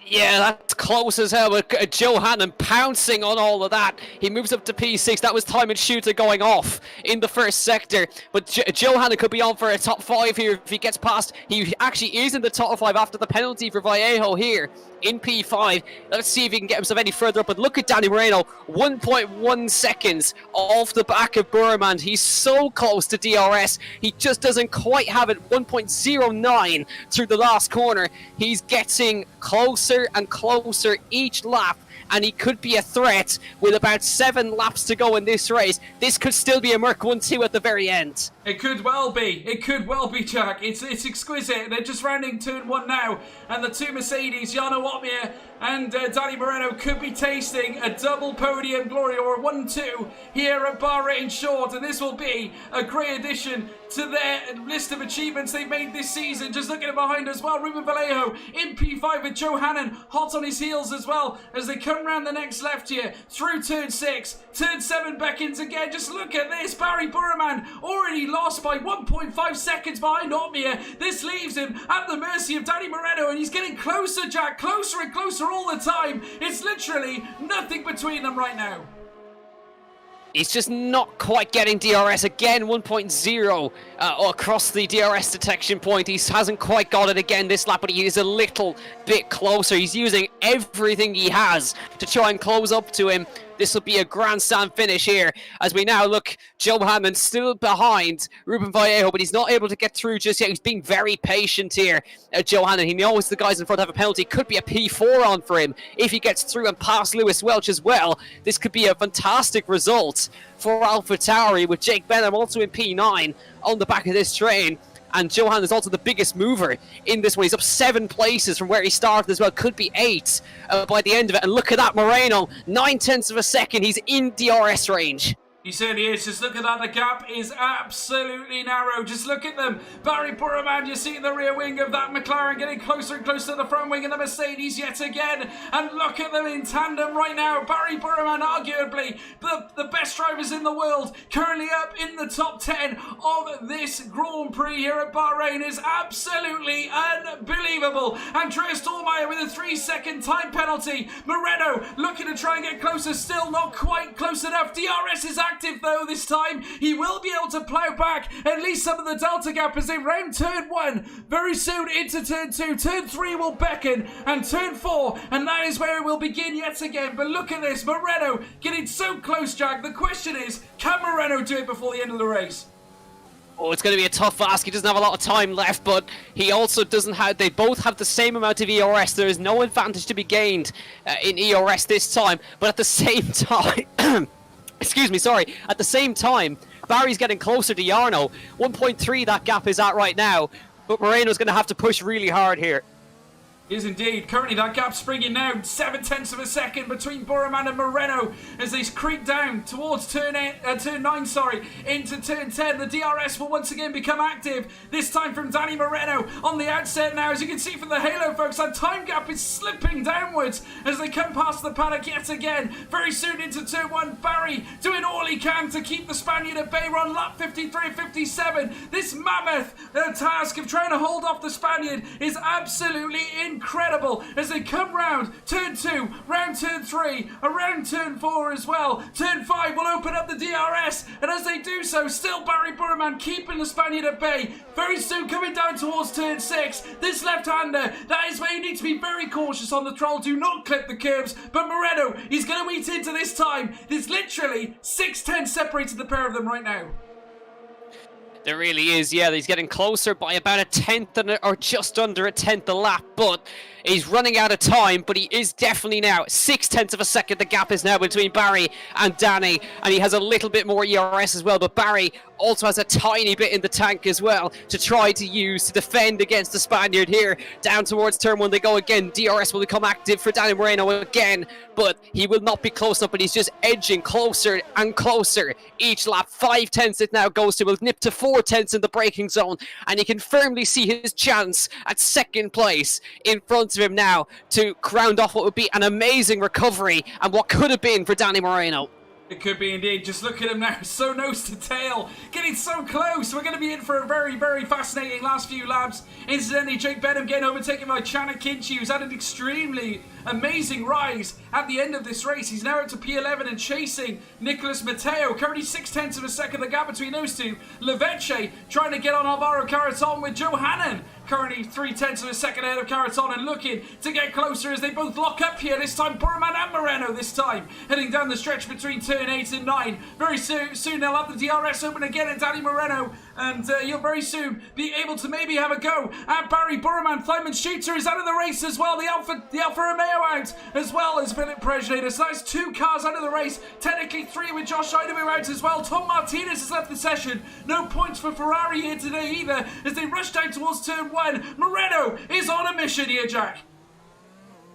Yeah, that's close as hell with Johanan pouncing on all of that. He moves up to P6. That was Thyman Shooter going off in the first sector. But Johanan could be on for a top 5 here if he gets past. He actually is in the top 5 after the penalty for Vallejo here in P5. Let's see if he can get himself any further up. But look at Danny Moreno, 1.1 seconds off the back of Burman. He's so close to DRS. He just doesn't quite have it. 1.09 through the last corner. He's getting closer and closer each lap, and he could be a threat with about 7 laps to go in this race. This could still be a Merc 1-2 at the very end. It could well be. It could well be, Jack. It's exquisite. They're just rounding turn 1 now, and the two Mercedes, Jarno Otmir and Danny Moreno, could be tasting a double podium glory, or a 1-2 here at Bahrain Short, and this will be a great addition to their list of achievements they've made this season. Just looking at behind as well, Ruben Vallejo in P5 with Johanan hot on his heels as well as they come round the next left here through turn 6. Turn 7 beckons again. Just look at this. Barry Burman already lost by 1.5 seconds behind Otmir. This leaves him at the mercy of Danny Moreno, and he's getting closer, Jack, closer and closer all the time. It's literally nothing between them right now. He's just not quite getting DRS again. 1.0 across the DRS detection point. He hasn't quite got it again this lap, but he is a little bit closer. He's using everything he has to try and close up to him. This will be a grandstand finish here as we now look. Johanan still behind Ruben Vallejo, but he's not able to get through just yet. He's being very patient here. Johanan, he knows the guys in front have a penalty. Could be a P4 on for him if he gets through and past Lewis Welch as well. This could be a fantastic result for AlphaTauri with Jake Benham also in P9 on the back of this train. And Johanan is also the biggest mover in this one. He's up 7 places from where he started as well. Could be 8 by the end of it. And look at that, Moreno, 9/10 of a second. He's in DRS range. He certainly is. Just look at that. The gap is absolutely narrow. Just look at them. Barry Burman, you see the rear wing of that McLaren getting closer and closer to the front wing of the Mercedes yet again. And look at them in tandem right now. Barry Burman, arguably the best drivers in the world, currently up in the top 10 of this Grand Prix here at Bahrain, is absolutely unbelievable. Andreas Dormeyer with a 3-second time penalty. Moreno looking to try and get closer, still not quite close enough. DRS is actually active though this time. He will be able to plough back at least some of the delta gap as they round turn 1. Very soon into turn 2. Turn 3 will beckon, and turn 4, and that is where it will begin yet again. But look at this, Moreno getting so close, Jack. The question is, can Moreno do it before the end of the race? Oh, it's going to be a tough ask. He doesn't have a lot of time left, but he also doesn't have... They both have the same amount of ERS. There is no advantage to be gained in ERS this time, but at the same time... excuse me, sorry. At the same time, Barry's getting closer to Jarno. 1.3 that gap is at right now, but Moreno's going to have to push really hard here. Is indeed. Currently that gap springing now 7/10 of a second between Burman and Moreno as they creep down towards turn 9, into turn 10. The DRS will once again become active, this time from Danny Moreno on the outset now. As you can see from the halo, folks, that time gap is slipping downwards as they come past the paddock yet again. Very soon into turn 1, Barry doing all he can to keep the Spaniard at bay. We're on lap 53-57. This mammoth task of trying to hold off the Spaniard is absolutely incredible as they come round turn 2, round turn 3, around turn 4 as well. Turn 5 will open up the DRS, and as they do so, still Barry Burman keeping the Spaniard at bay. Very soon coming down towards turn 6. This left-hander, that is where you need to be very cautious on the Troll. Do not clip the curbs, but Moreno, he's going to eat into this time. There's literally 6/10 separated the pair of them right now. There really is, yeah. He's getting closer by about a tenth or just under a tenth a lap, but he's running out of time. But he is definitely now 6/10 of a second. The gap is now between Barry and Danny, and he has a little bit more ERS as well. But Barry also has a tiny bit in the tank as well to try to use to defend against the Spaniard here. Down towards turn 1 they go again. DRS will become active for Danny Moreno again, but he will not be close enough, but he's just edging closer and closer each lap. 5/10 it now goes to. Will nip to 4/10 in the braking zone, and he can firmly see his chance at second place in front of him now to round off what would be an amazing recovery and what could have been for Danny Moreno. It could be indeed. Just look at him now, so nose to tail, getting so close. We're going to be in for a very, very fascinating last few laps. Incidentally, Jake Benham getting overtaken by Chana Kinchi, who's had an extremely amazing rise at the end of this race. He's now up to P11 and chasing Nicholas Matteo. Currently 6/10 of a second, the gap between those two. Leveche trying to get on Alvaro Caraton with Joe Hannon. Currently 3/10 of a second ahead of Caraton and looking to get closer as they both lock up here. This time Burman and Moreno this time. Heading down the stretch between turn 8 and 9. Very soon they'll have the DRS open again and Danny Moreno. And you'll very soon be able to maybe have a go at Barry Burman. Simon Shooter is out of the race as well. The Alfa Romeo out as well as Philip Prejnader. So that's 2 cars out of the race. Technically 3 with Josh Idamu out as well. Tom Martinez has left the session. No points for Ferrari here today either as they rush down towards turn 1. Moreno is on a mission here, Jack.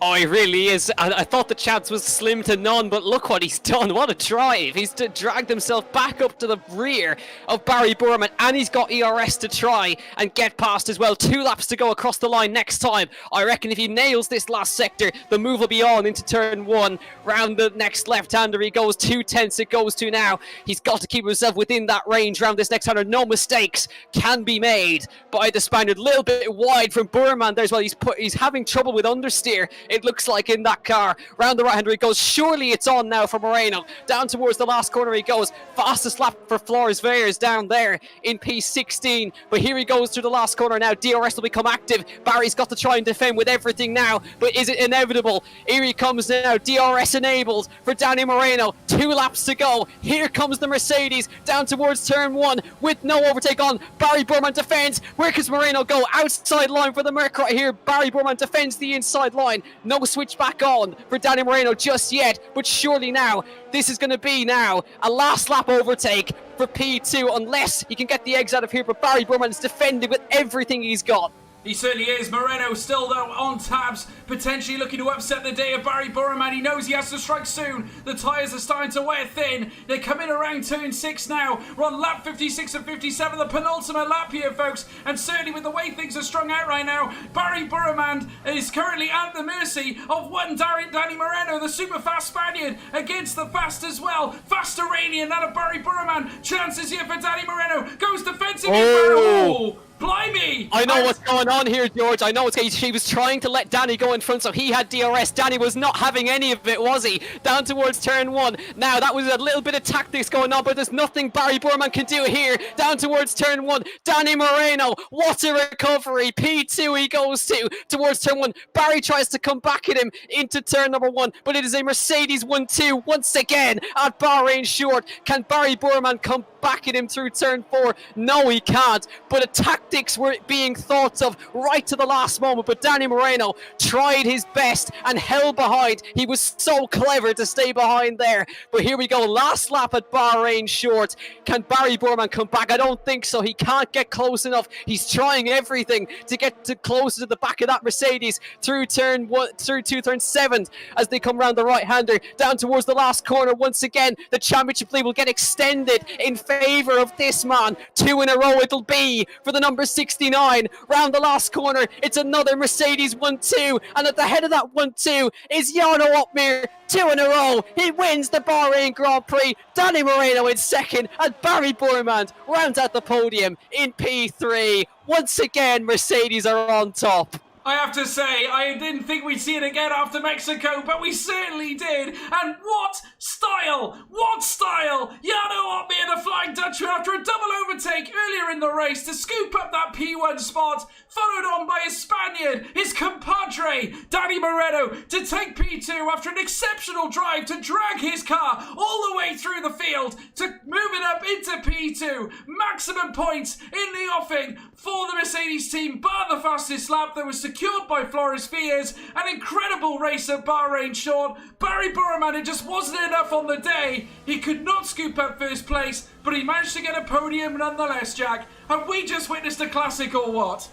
Oh, he really is. I thought the chance was slim to none, but look what he's done. What a drive. He's dragged himself back up to the rear of Barry Burman, and he's got ERS to try and get past as well. 2 laps to go across the line next time. I reckon if he nails this last sector, the move will be on into turn 1. Round the next left-hander he goes. 2/10 it goes to now. He's got to keep himself within that range round this next hander. No mistakes can be made by the Spaniard. A little bit wide from Burman there as well. He's having trouble with understeer, it looks like, in that car. Round the right-hander he goes. Surely it's on now for Moreno. Down towards the last corner he goes. Fastest lap for Flores Veers down there in P16. But here he goes through the last corner now. DRS will become active. Barry's got to try and defend with everything now. But is it inevitable? Here he comes now. DRS enabled for Danny Moreno. 2 laps to go. Here comes the Mercedes down towards turn 1 with no overtake on. Barry Burman defends. Where can Moreno go? Outside line for the Merc right here. Barry Burman defends the inside line. No switch back on for Danny Moreno just yet, but surely now this is going to be now a last lap overtake for P2 unless he can get the eggs out of here. But Barry Burman is defending with everything he's got. He certainly is. Moreno still, though, on tabs, potentially looking to upset the day of Barry Burman. He knows he has to strike soon. The tyres are starting to wear thin. They come in around turn 6 now. We're on lap 56 and 57, the penultimate lap here, folks. And certainly with the way things are strung out right now, Barry Burman is currently at the mercy of one Danny Moreno, the super fast Spaniard, against the fast as well. Fast Iranian, that of Barry Burman. Chances here for Danny Moreno. Goes defensive. Oh. Blimey! I know what's going on here, George. I know he was trying to let Danny go in front, so he had DRS. Danny was not having any of it, was he? Down towards turn 1. Now, that was a little bit of tactics going on, but there's nothing Barry Burman can do here. Down towards turn 1. Danny Moreno, what a recovery. P2 he goes towards turn 1. Barry tries to come back at him into turn number 1, but it is a Mercedes 1-2 once again at Bahrain short. Can Barry Burman come back at him through turn 4? No, he can't, but the tactics were being thought of right to the last moment, but Danny Moreno tried his best and held behind. He was so clever to stay behind there, but here we go, last lap at Bahrain short. Can Barry Burman come back? I don't think so. He can't get close enough. He's trying everything to get closer to the back of that Mercedes through turn 1, through 2, turn 7 as they come round the right-hander down towards the last corner. Once again, the championship lead will get extended in favour of this man. 2 in a row it'll be for the number 69. Round the last corner, it's another Mercedes 1-2, and at the head of that 1-2 is Jarno Opmeer. 2 in a row, he wins the Bahrain Grand Prix. Danny Moreno in second, and Barry Burman rounds out the podium in P3. Once again, Mercedes are on top. I have to say, I didn't think we'd see it again after Mexico, but we certainly did. And what style! What style! Jarno Opmeer, the Flying Dutchman, after a double overtake earlier in the race to scoop up that P1 spot, followed on by his Spaniard, his compadre, Danny Moreno, to take P2 after an exceptional drive to drag his car all the way through the field to move it up into P2. Maximum points in the offing for the Mercedes team, bar the fastest lap that was secured by Flores Fiers. An incredible race at Bahrain short. Barry Burman, it just wasn't enough on the day. He could not scoop up first place, but he managed to get a podium nonetheless, Jack. Have we just witnessed a classic or what?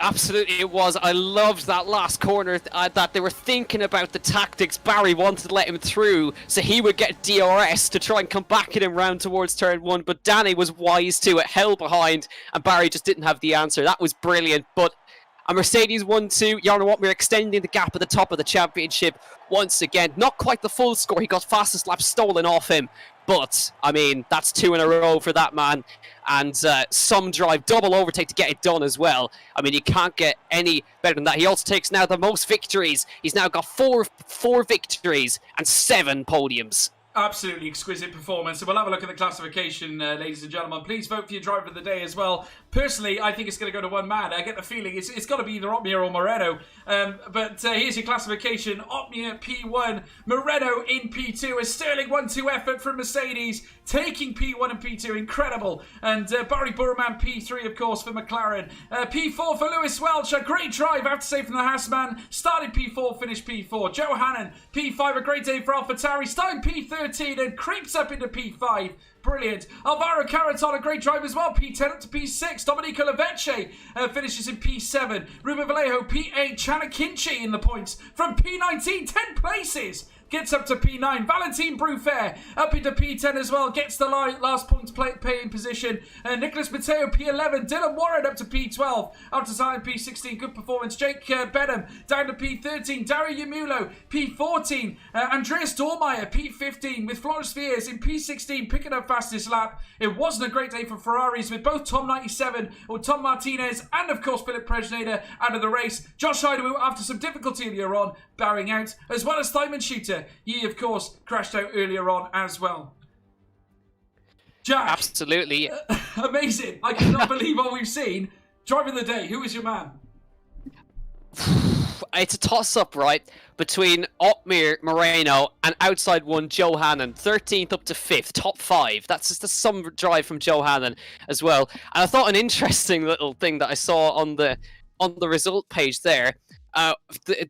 Absolutely it was. I loved that last corner, that they were thinking about the tactics. Barry wanted to let him through so he would get DRS to try and come back at him round towards turn 1, but Danny was wise to it, held behind, and Barry just didn't have the answer. That was brilliant, but a Mercedes 1-2, Jarno Opmeer extending the gap at the top of the championship once again. Not quite the full score, he got fastest lap stolen off him, but, I mean, that's 2 in a row for that man. And some drive, double overtake to get it done as well. I mean, you can't get any better than that. He also takes now the most victories. He's now got four victories and 7 podiums. Absolutely exquisite performance. So we'll have a look at the classification, ladies and gentlemen. Please vote for your driver of the day as well. Personally, I think it's going to go to one man. I get the feeling it's got to be either Opmeer or Moreno. But here's your classification. Opmeer P1, Moreno in P2. A sterling 1-2 effort from Mercedes, taking P1 and P2. Incredible. And Barry Burman P3, of course, for McLaren. P4 for Lewis Welch. A great drive, I have to say, from the Haasman. Started P4, finished P4. Joe Hannon, P5. A great day for AlphaTauri. Starting P13 and creeps up into P5. Brilliant. Alvaro Caraton, a great drive as well. P10 up to P6. Domenico Lavecce finishes in P7. Ruben Vallejo, P8. Chanakinchi in the points from P19. 10 places. Gets up to P9. Valentin Bruffair up into P10 as well. Gets the last points paying position. Nicholas Mateo P11. Dylan Warren up to P12. After signing P16. Good performance. Jake Benham down to P13. Dario Yamulo P14. Andreas Dormeyer P15 with Flores Fiers in P16 picking up fastest lap. It wasn't a great day for Ferraris with both Tom 97 or Tom Martinez and of course Philip Presneda out of the race. Josh Heidewu after some difficulty earlier on bowing out, as well as Simon Shooter. He, of course, crashed out earlier on as well. Jack. Absolutely. Amazing. I cannot believe what we've seen. Driver of the day, who is your man? It's a toss-up, right, between Opmeer, Moreno, and outside one, Joe Hannon. 13th up to 5th, top 5. That's just a some drive from Joe Hannon as well. And I thought an interesting little thing that I saw on the result page there, the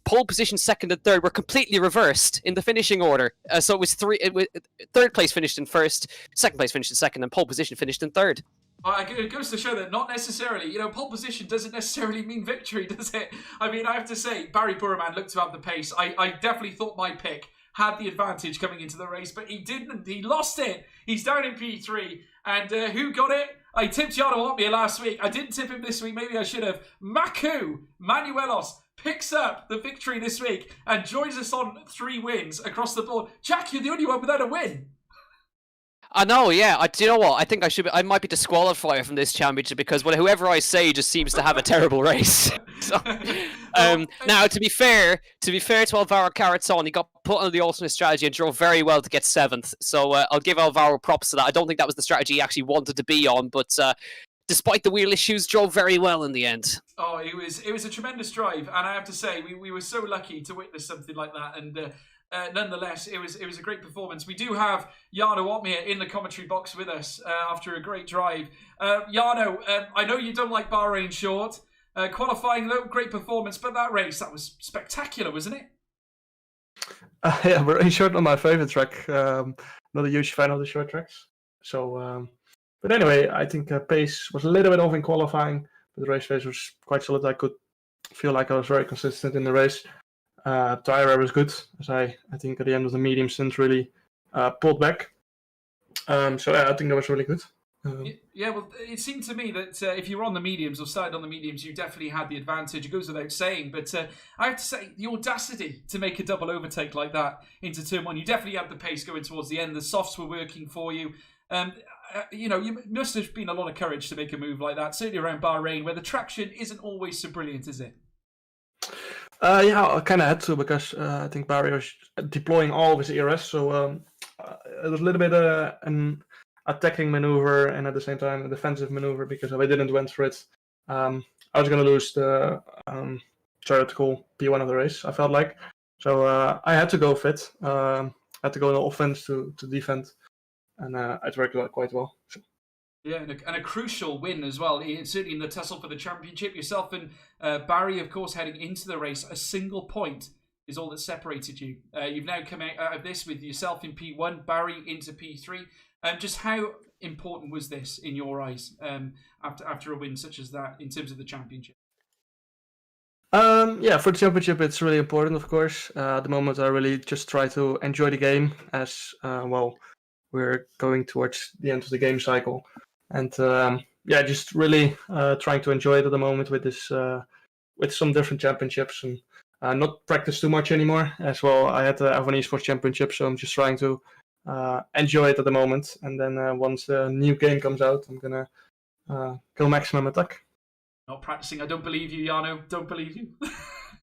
pole position, 2nd and 3rd were completely reversed in the finishing order. So it was 3rd place finished in 1st, 2nd place finished in 2nd, and pole position finished in 3rd. It goes to show that not necessarily, pole position doesn't necessarily mean victory, does it? I mean, I have to say, Barry Burman looked to have the pace. I definitely thought my pick had the advantage coming into the race, but he didn't. He lost it. He's down in P3. And who got it? I tipped Jarno Opmeer last week. I didn't tip him this week. Maybe I should have. Manuelos picks up the victory this week and joins us on 3 wins across the board. Jack, you're the only one without a win. I know, yeah. Do you know what? I think I might be disqualified from this championship because whoever I say just seems to have a terrible race. So, now to be fair to Alvaro Carreton, he got put on the alternate strategy and drove very well to get 7th. So I'll give Alvaro props to that. I don't think that was the strategy he actually wanted to be on, but despite the wheel issues, drove very well in the end. Oh, it was a tremendous drive, and I have to say we were so lucky to witness something like that. And nonetheless, it was a great performance. We do have Jarno Otmir in the commentary box with us after a great drive. Jarno, I know you don't like Bahrain short. Qualifying, though, great performance, but that race, that was spectacular, wasn't it? Yeah, Bahrain short, not my favorite track. Not a huge fan of the short tracks. So, but anyway, I think pace was a little bit off in qualifying, but the race pace was quite solid. I could feel like I was very consistent in the race. Tire wear was good, as I think at the end of the medium stint really pulled back. So yeah, I think that was really good. Yeah, well, it seemed to me that if you were on the mediums or started on the mediums, you definitely had the advantage. It goes without saying, but I have to say, the audacity to make a double overtake like that into turn one, you definitely had the pace going towards the end. The softs were working for you. You must have been a lot of courage to make a move like that, certainly around Bahrain, where the traction isn't always so brilliant, is it? Yeah, I kind of had to because I think Barry was deploying all of his ERS, so it was a little bit an attacking maneuver and at the same time a defensive maneuver because if I didn't went for it, I was going to lose the theoretical P1 of the race, I felt like. So I had to go fit. I had to go in the offense to defend, and it worked out quite well. So. Yeah, and a crucial win as well. Certainly in the tussle for the championship. Yourself and Barry, of course, heading into the race. A single point is all that separated you. You've now come out of this with yourself in P1, Barry into P3. Just how important was this in your eyes after a win such as that in terms of the championship? Yeah, for the championship, it's really important, of course. At the moment, I really just try to enjoy the game as we're going towards the end of the game cycle. And just really trying to enjoy it at the moment with this, with some different championships and not practice too much anymore as well. I had the F1 Esports Championship, so I'm just trying to enjoy it at the moment. And then once the new game comes out, I'm gonna go maximum attack. Not practicing. I don't believe you, Jarno. Don't believe you.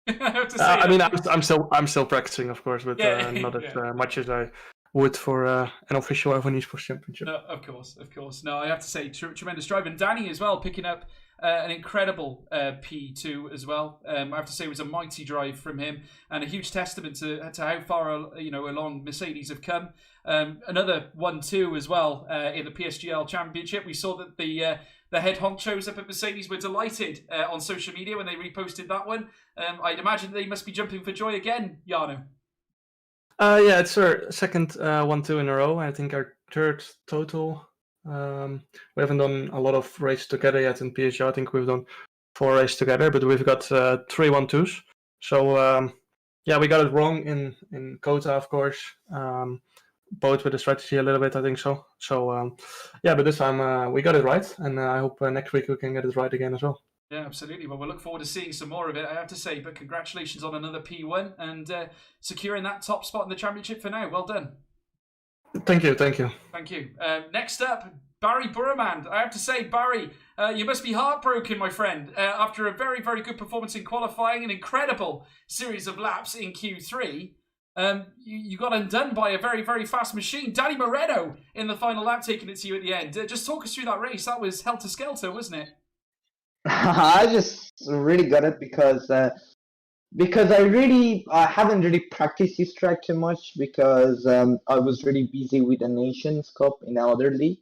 I have to say I'm still practicing, of course, but not as much as I would for an official F1 Esports Championship. No, of course. No, I have to say, tremendous drive. And Danny as well, picking up an incredible P2 as well. I have to say it was a mighty drive from him and a huge testament to how far along Mercedes have come. Another 1-2 as well in the PSGL Championship. We saw that the head honchos up at Mercedes were delighted on social media when they reposted that one. I'd imagine they must be jumping for joy again, Jarno. Yeah, it's our second 1-2 in a row. I think our third total. We haven't done a lot of races together yet in PSGL. I think we've done 4 races together, but we've got 3 1-2s. So we got it wrong in Kota, of course. Both with the strategy a little bit, I think so. So but this time we got it right, and I hope next week we can get it right again as well. Yeah, absolutely. Well, we'll look forward to seeing some more of it, I have to say. But congratulations on another P1 and securing that top spot in the championship for now. Well done. Thank you. Next up, Barry Burman. I have to say, Barry, you must be heartbroken, my friend. After a very, very good performance in qualifying, an incredible series of laps in Q3, you got undone by a very, very fast machine. Danny Moreno in the final lap taking it to you at the end. Just talk us through that race. That was helter-skelter, wasn't it? I just really got it because I haven't really practiced this track too much because I was really busy with the Nations Cup in other league.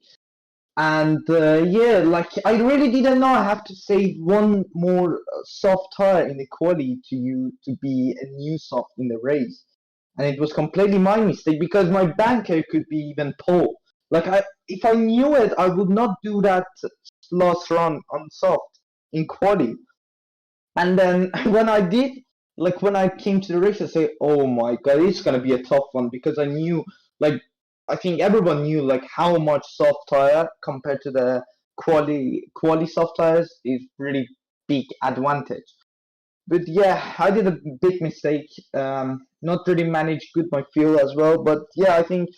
And I really didn't know I have to save one more soft tire in the quali to be a new soft in the race. And it was completely my mistake because my banker could be even pole. If I knew it, I would not do that last run on soft in quali. And then when I did, when I came to the race, I say, oh my god, it's gonna be a tough one because I knew, I think everyone knew how much soft tire compared to the quali soft tires is really big advantage. But yeah, I did a big mistake. Not really managed good my fuel as well. But yeah, I think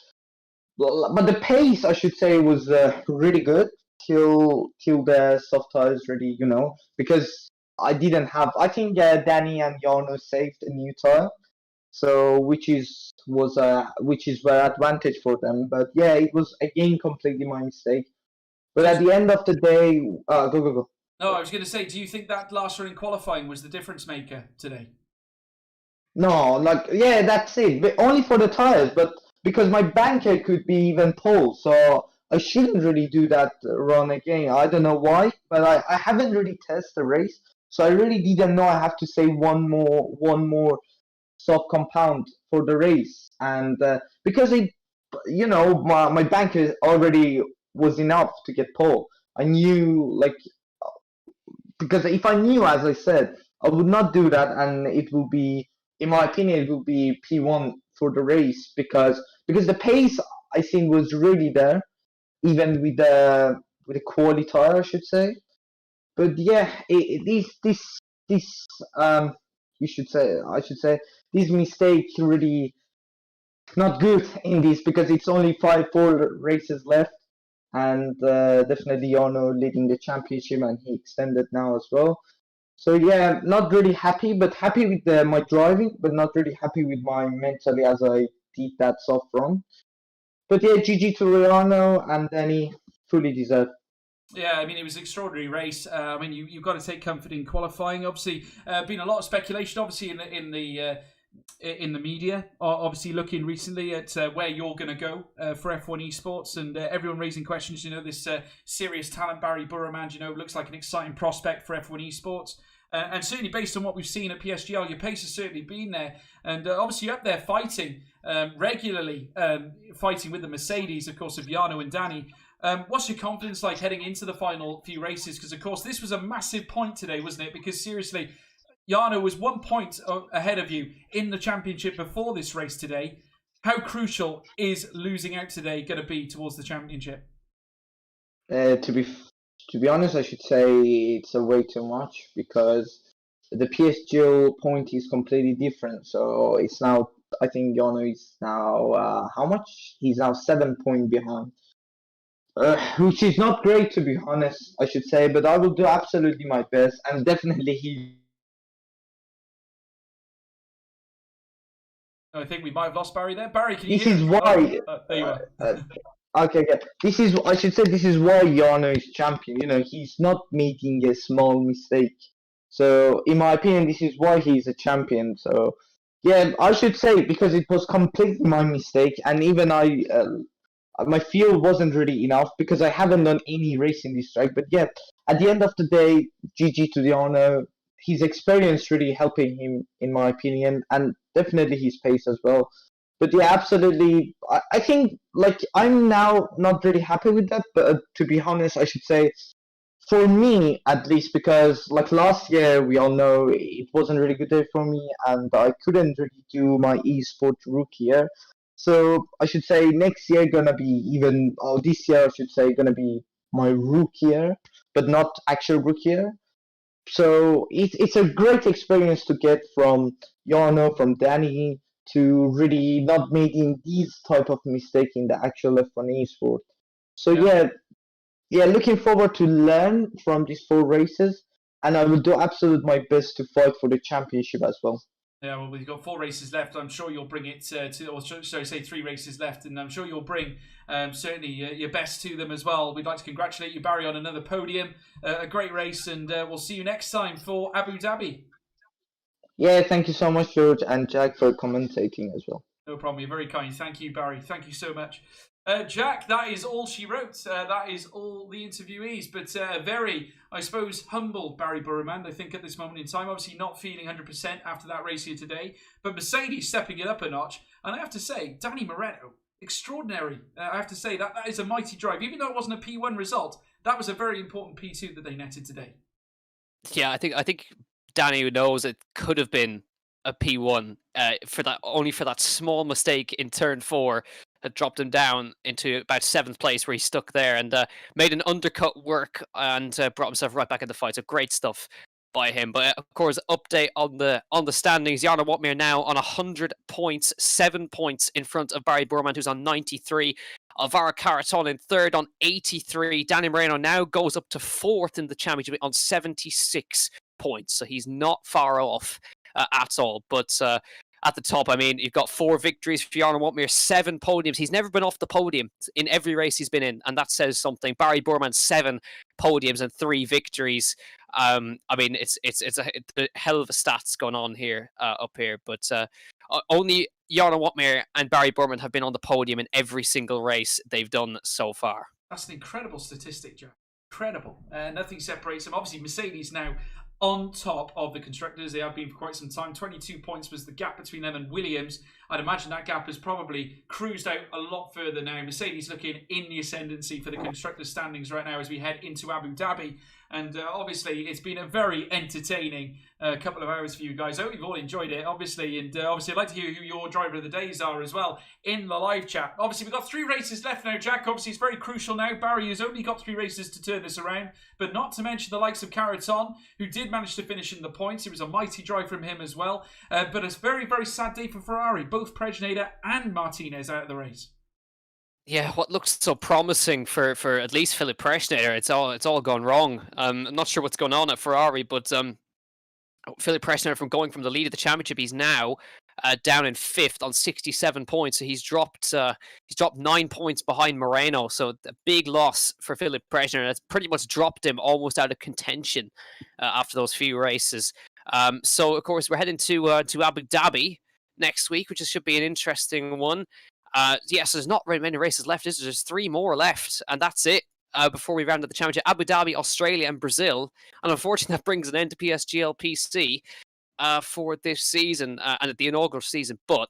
but the pace, I should say, was really good till the soft tires really, because I didn't have. I think Danny and Jarno saved a new tire, so which is very advantage for them. But yeah, it was again completely my mistake. But at the end of the day, go. No, I was going to say, do you think that last run in qualifying was the difference maker today? No, yeah, that's it. But only for the tires, but because my banker could be even pole, so I shouldn't really do that run again. I don't know why, but I haven't really tested the race, so I really didn't know I have to say one more soft compound for the race, and because my banker already was enough to get pole. I knew because if I knew, as I said, I would not do that, and it will be, in my opinion, it will be P1 for the race because the pace I think was really there, even with the quality tire, I should say. But yeah, this I should say this mistake really not good in this because it's only 4 races left, and definitely Jarno leading the championship, and he extended now as well. So yeah, not really happy, but happy with my driving, but not really happy with my mentally as I did that soft run. But yeah, GG to Jarno and Danny, fully deserved. Yeah, I mean, it was an extraordinary race. I mean, you've got to take comfort in qualifying. Obviously, been a lot of speculation, obviously, in the media. Obviously, looking recently at where you're going to go for F1 esports, and everyone raising questions. This serious talent, Barry Burman, looks like an exciting prospect for F1 esports. And certainly based on what we've seen at PSGL, your pace has certainly been there. And obviously you're up there fighting regularly, fighting with the Mercedes, of course, of Jarno and Danny. What's your confidence like heading into the final few races? Because, of course, this was a massive point today, wasn't it? Because, seriously, Jarno was 1 point ahead of you in the championship before this race today. How crucial is losing out today going to be towards the championship? To be honest, I should say it's a way too much because the PSGL point is completely different. So it's now, I think Jarno is now, how much? He's now 7 points behind. Which is not great, to be honest, I should say, but I will do absolutely my best, and definitely he. I think we might have lost Barry there. Barry, can you This hear is me? why. There you are. Okay. I should say this is why Jarno is champion. He's not making a small mistake. So, in my opinion, this is why he's a champion. So, yeah, I should say because it was completely my mistake, and even my field wasn't really enough because I haven't done any race in this track. But yeah, at the end of the day, GG to Jarno. His experience really helping him, in my opinion, and definitely his pace as well. But yeah, absolutely. I think I'm now not really happy with that. But to be honest, I should say, for me at least, because last year we all know it wasn't really good day for me, and I couldn't really do my esports rookie year. So I should say next year gonna be this year I should say gonna be my rookie year, but not actual rookie year. So it's a great experience to get from Jarno, from Danny, to really not making these type of mistake in the actual F1 esport. So yeah, looking forward to learn from these 4 races, and I will do absolute my best to fight for the championship as well. Yeah, well, we've got 4 races left. I'm sure you'll bring it or should I say 3 races left, and I'm sure you'll bring certainly your best to them as well. We'd like to congratulate you, Barry, on another podium. A great race, and we'll see you next time for Abu Dhabi. Yeah, thank you so much, George and Jack, for commentating as well. No problem. You're very kind. Thank you, Barry. Thank you so much. Jack, that is all she wrote. That is all the interviewees. But very, I suppose, humble Barry Burman, I think, at this moment in time. Obviously not feeling 100% after that race here today. But Mercedes stepping it up a notch. And I have to say, Danny Moretto, extraordinary. I have to say, that is a mighty drive. Even though it wasn't a P1 result, that was a very important P2 that they netted today. Yeah, I think Danny knows it could have been a P1 for that small mistake in turn 4 that dropped him down into about 7th place, where he stuck there and made an undercut work and brought himself right back in the fight. So great stuff by him. But of course, update on the standings. Jarno Watmere now on 100 points, 7 points in front of Barry Burman, who's on 93. Alvaro Carreton in third on 83. Danny Moreno now goes up to fourth in the championship on 76 points. So he's not far off at all. But at the top, I mean, you've got 4 victories for Jarno Woutmeijer, 7 podiums. He's never been off the podium in every race he's been in, and that says something. Barry Burman, 7 podiums and 3 victories. I mean, it's a hell of a stats going on here up here, but only Jarno Woutmeijer and Barry Burman have been on the podium in every single race they've done so far. That's an incredible statistic, Jack. Incredible. Nothing separates them. Obviously, Mercedes now on top of the constructors. They have been for quite some time. 22 points was the gap between them and Williams. I'd imagine that gap has probably cruised out a lot further now. Mercedes looking in the ascendancy for the constructors standings right now as we head into Abu Dhabi. And obviously, it's been a very entertaining couple of hours for you guys. I hope you've all enjoyed it, obviously. And obviously, I'd like to hear who your driver of the days are as well in the live chat. Obviously, we've got 3 races left now, Jack. Obviously, it's very crucial now. Barry has only got 3 races to turn this around. But not to mention the likes of Carreton, who did manage to finish in the points. It was a mighty drive from him as well. But it's a very, very sad day for Ferrari. Both Prejnader and Martinez out of the race. Yeah, what looks so promising for at least Philip Prejnader, it's all gone wrong. I'm not sure what's going on at Ferrari, but Philip Prejnader going from the lead of the championship, he's now down in 5th on 67 points. So he's dropped 9 points behind Moreno. So a big loss for Philip Prejnader. That's pretty much dropped him almost out of contention after those few races. So of course we're heading to Abu Dhabi next week, which should be an interesting one. Yes, there's not very many races left. There's 3 more left, and that's it before we round up the championship. Abu Dhabi, Australia, and Brazil. And unfortunately, that brings an end to PSGL PC for this season and at the inaugural season. But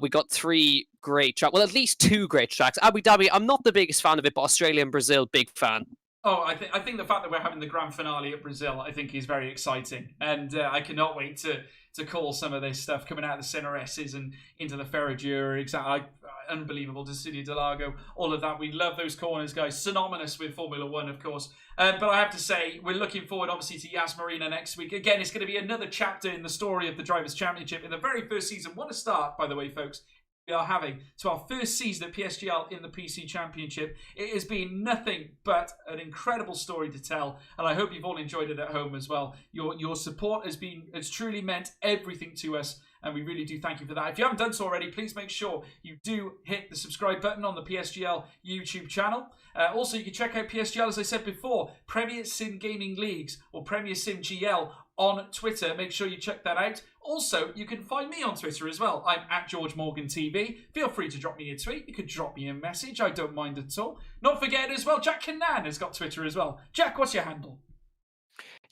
we got 3 great tracks. Well, at least 2 great tracks. Abu Dhabi, I'm not the biggest fan of it, but Australia and Brazil, big fan. Oh, I think the fact that we're having the grand finale at Brazil, I think is very exciting. And I cannot wait to call some of this stuff coming out of the Center S's and into the Ferradura. Exactly. Unbelievable. To City de Lago, all of that. We love those corners, guys. Synonymous with Formula One, of course. But I have to say, we're looking forward, obviously, to Yas Marina next week. Again, it's going to be another chapter in the story of the Drivers' Championship in the very first season. What a start, by the way, folks. We are having to our first season at PSGL in the PC Championship. It has been nothing but an incredible story to tell, and I hope you've all enjoyed it at home as well. Your support has truly meant everything to us, and we really do thank you for that. If you haven't done so already, please make sure you do hit the subscribe button on the PSGL YouTube channel. Also, you can check out PSGL, as I said before, Premier Sim Gaming Leagues, or Premier Sim GL, on Twitter. Make sure you check that out. Also, you can find me on Twitter as well. I'm at George Morgan TV. Feel free to drop me a tweet. You could drop me a message. I don't mind at all. Not forget as well, Jack Canan has got Twitter as well. Jack, what's your handle?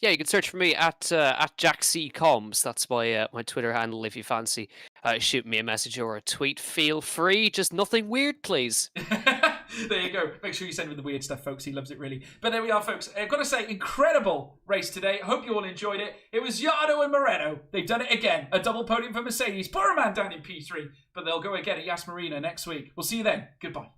Yeah, you can search for me at Jack C Combs. That's my Twitter handle. If you fancy shoot me a message or a tweet, feel free. Just nothing weird, please. There you go. Make sure you send him the weird stuff, folks. He loves it, really. But there we are, folks. I've got to say, incredible race today. Hope you all enjoyed it. It was Jarno and Moreno. They've done it again. A double podium for Mercedes. Poor man down in P3. But they'll go again at Yas Marina next week. We'll see you then. Goodbye.